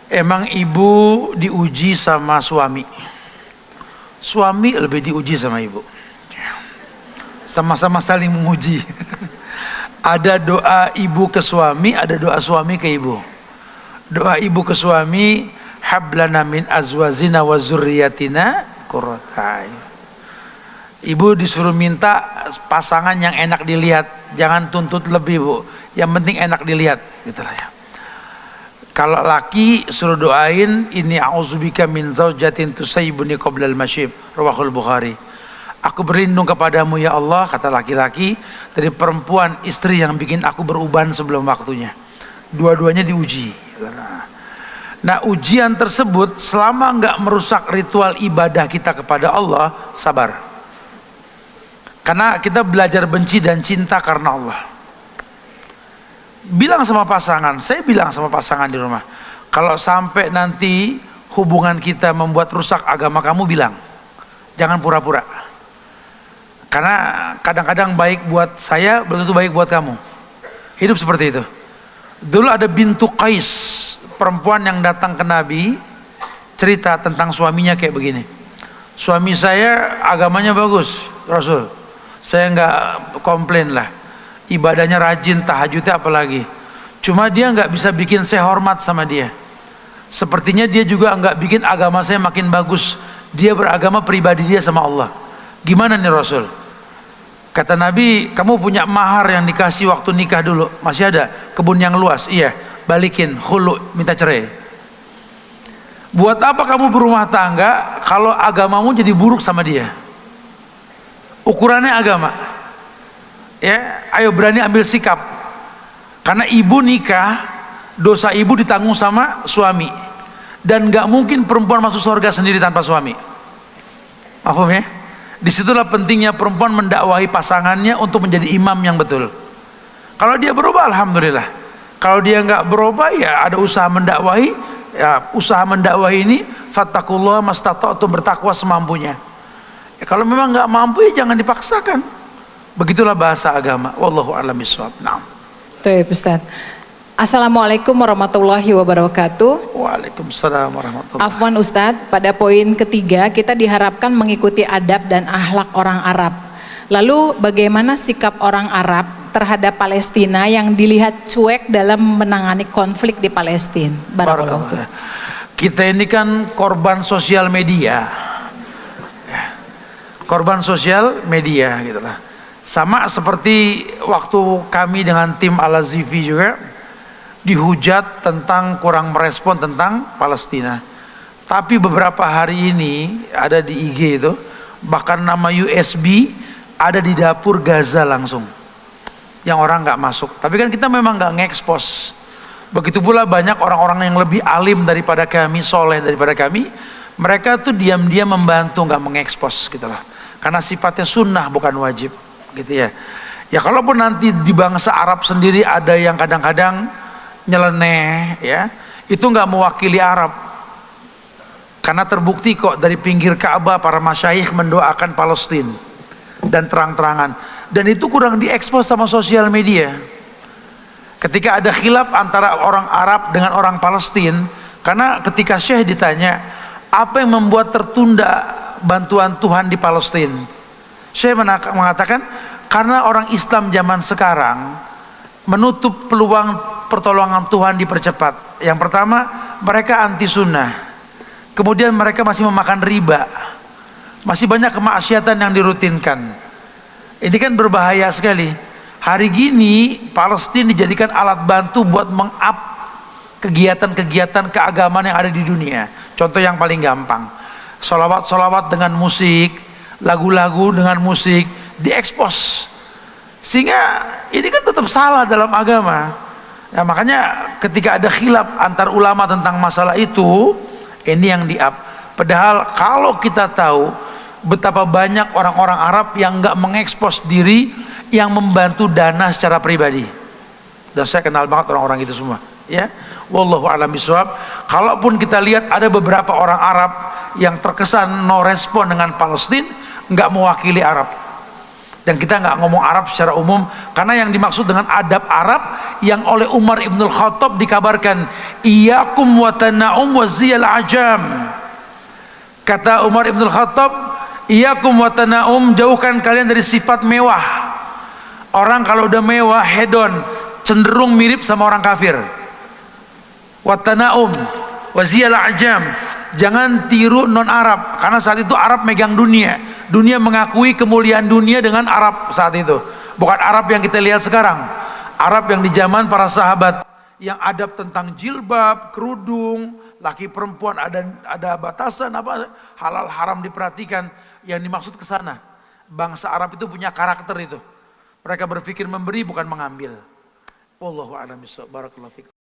Emang ibu diuji sama suami. Suami lebih diuji sama ibu. Sama-sama saling menguji. Ada doa ibu ke suami, ada doa suami ke ibu. Doa ibu ke suami, hablana min azwazina wa zurriyatina qurrata a'yun. Ibu disuruh minta pasangan yang enak dilihat, jangan tuntut lebih Bu, yang penting enak dilihat gitu lah ya. Kalau laki suruh doain, ini a'udzubika min zaujatin tusayyibuni qabla al-masyib, rawahul Bukhari. Aku berlindung kepadamu ya Allah, kata laki-laki, dari perempuan istri yang bikin aku beruban sebelum waktunya. Dua-duanya diuji. Nah, ujian tersebut selama enggak merusak ritual ibadah kita kepada Allah, sabar. Karena kita belajar benci dan cinta karena Allah. Bilang sama pasangan, saya bilang sama pasangan di rumah, kalau sampai nanti hubungan kita membuat rusak agama kamu, bilang. Jangan pura-pura. Karena kadang-kadang baik buat saya belum tentu baik buat kamu. Hidup seperti itu. Dulu ada bintu Qais, perempuan yang datang ke Nabi, cerita tentang suaminya kayak begini. Suami saya agamanya bagus, Rasul. Saya nggak komplain lah. Ibadahnya rajin, tahajudnya apalagi. Cuma dia nggak bisa bikin saya hormat sama dia. Sepertinya dia juga nggak bikin agama saya makin bagus. Dia beragama pribadi dia sama Allah. Gimana nih Rasul? Kata Nabi, kamu punya mahar yang dikasih waktu nikah dulu. Masih ada? Kebun yang luas? Iya. Balikin, khulu, minta cerai. Buat apa kamu berumah tangga kalau agamamu jadi buruk sama dia? Ukurannya agama. Ya, ayo berani ambil sikap. Karena ibu nikah, dosa ibu ditanggung sama suami. Dan gak mungkin perempuan masuk surga sendiri tanpa suami. Paham ya? Disitulah pentingnya perempuan mendakwahi pasangannya untuk menjadi imam yang betul. Kalau dia berubah, alhamdulillah. Kalau dia nggak berubah, ya ada usaha mendakwahi. Ya, usaha mendakwahi ini fattakullah mastata'tum, bertakwa semampunya. Ya, kalau memang nggak mampu, ya jangan dipaksakan. Begitulah bahasa agama. Wallahu a'lam bishawab. Naam. Baik, Ustaz. Assalamualaikum warahmatullahi wabarakatuh. Waalaikumsalam warahmatullahi wabarakatuh. Afwan Ustadz, pada poin ketiga kita diharapkan mengikuti adab dan akhlak orang Arab. Lalu bagaimana sikap orang Arab terhadap Palestina yang dilihat cuek dalam menangani konflik di Palestina? Barakallahu. Kita ini kan korban sosial media. Korban sosial media gitulah. Sama seperti waktu kami dengan tim Al-Azifi juga dihujat tentang kurang merespon tentang Palestina. Tapi beberapa hari ini ada di IG itu, bahkan nama USB ada di dapur Gaza langsung, yang orang nggak masuk. Tapi kan kita memang nggak ngekspos. Begitu pula banyak orang-orang yang lebih alim daripada kami, soleh daripada kami, mereka tuh diam-diam membantu, nggak mengekspos gitulah. Karena sifatnya sunnah bukan wajib, gitu ya. Ya kalaupun nanti di bangsa Arab sendiri ada yang kadang-kadang nyeleneh, ya, itu nggak mewakili Arab. Karena terbukti kok dari pinggir Ka'bah para masyayikh mendoakan Palestina dan terang-terangan. Dan itu kurang diekspos sama sosial media. Ketika ada khilaf antara orang Arab dengan orang Palestina, karena ketika Syekh ditanya apa yang membuat tertunda bantuan Tuhan di Palestina, Syekh mengatakan karena orang Islam zaman sekarang menutup peluang pertolongan Tuhan dipercepat. Yang pertama, mereka anti sunnah. Kemudian mereka masih memakan riba. Masih banyak kemaksiatan yang dirutinkan. Ini kan berbahaya sekali. Hari gini Palestina dijadikan alat bantu buat meng-up kegiatan-kegiatan keagamaan yang ada di dunia. Contoh yang paling gampang, sholawat-sholawat dengan musik, lagu-lagu dengan musik diekspos. Sehingga ini kan tetap salah dalam agama. Ya, makanya ketika ada khilaf antar ulama tentang masalah itu, ini yang di-up. Padahal kalau kita tahu betapa banyak orang-orang Arab yang nggak mengekspos diri, yang membantu dana secara pribadi. Dan saya kenal banget orang-orang itu semua. Ya, wallahu a'lam bishawab. Kalaupun kita lihat ada beberapa orang Arab yang terkesan no respon dengan Palestina, nggak mewakili Arab. Dan kita nggak ngomong Arab secara umum, karena yang dimaksud dengan adab Arab yang oleh Umar Ibnul Khattab dikabarkan, iyyakum wa tana'um wa ziyal ajam. Kata Umar Ibnul Khattab, iyyakum wa tana'um, jauhkan kalian dari sifat mewah. Orang kalau udah mewah, hedon, cenderung mirip sama orang kafir. Wa tana'um wa ziyal ajam, jangan tiru non Arab, karena saat itu Arab megang dunia. Dunia mengakui kemuliaan dunia dengan Arab saat itu, bukan Arab yang kita lihat sekarang. Arab yang di zaman para sahabat, yang adab tentang jilbab, kerudung, laki perempuan ada batasan, apa halal haram diperhatikan. Yang dimaksud ke sana, bangsa Arab itu punya karakter itu. Mereka berpikir memberi bukan mengambil. Wallahu a'lam bishawab. Barakallahu fikum.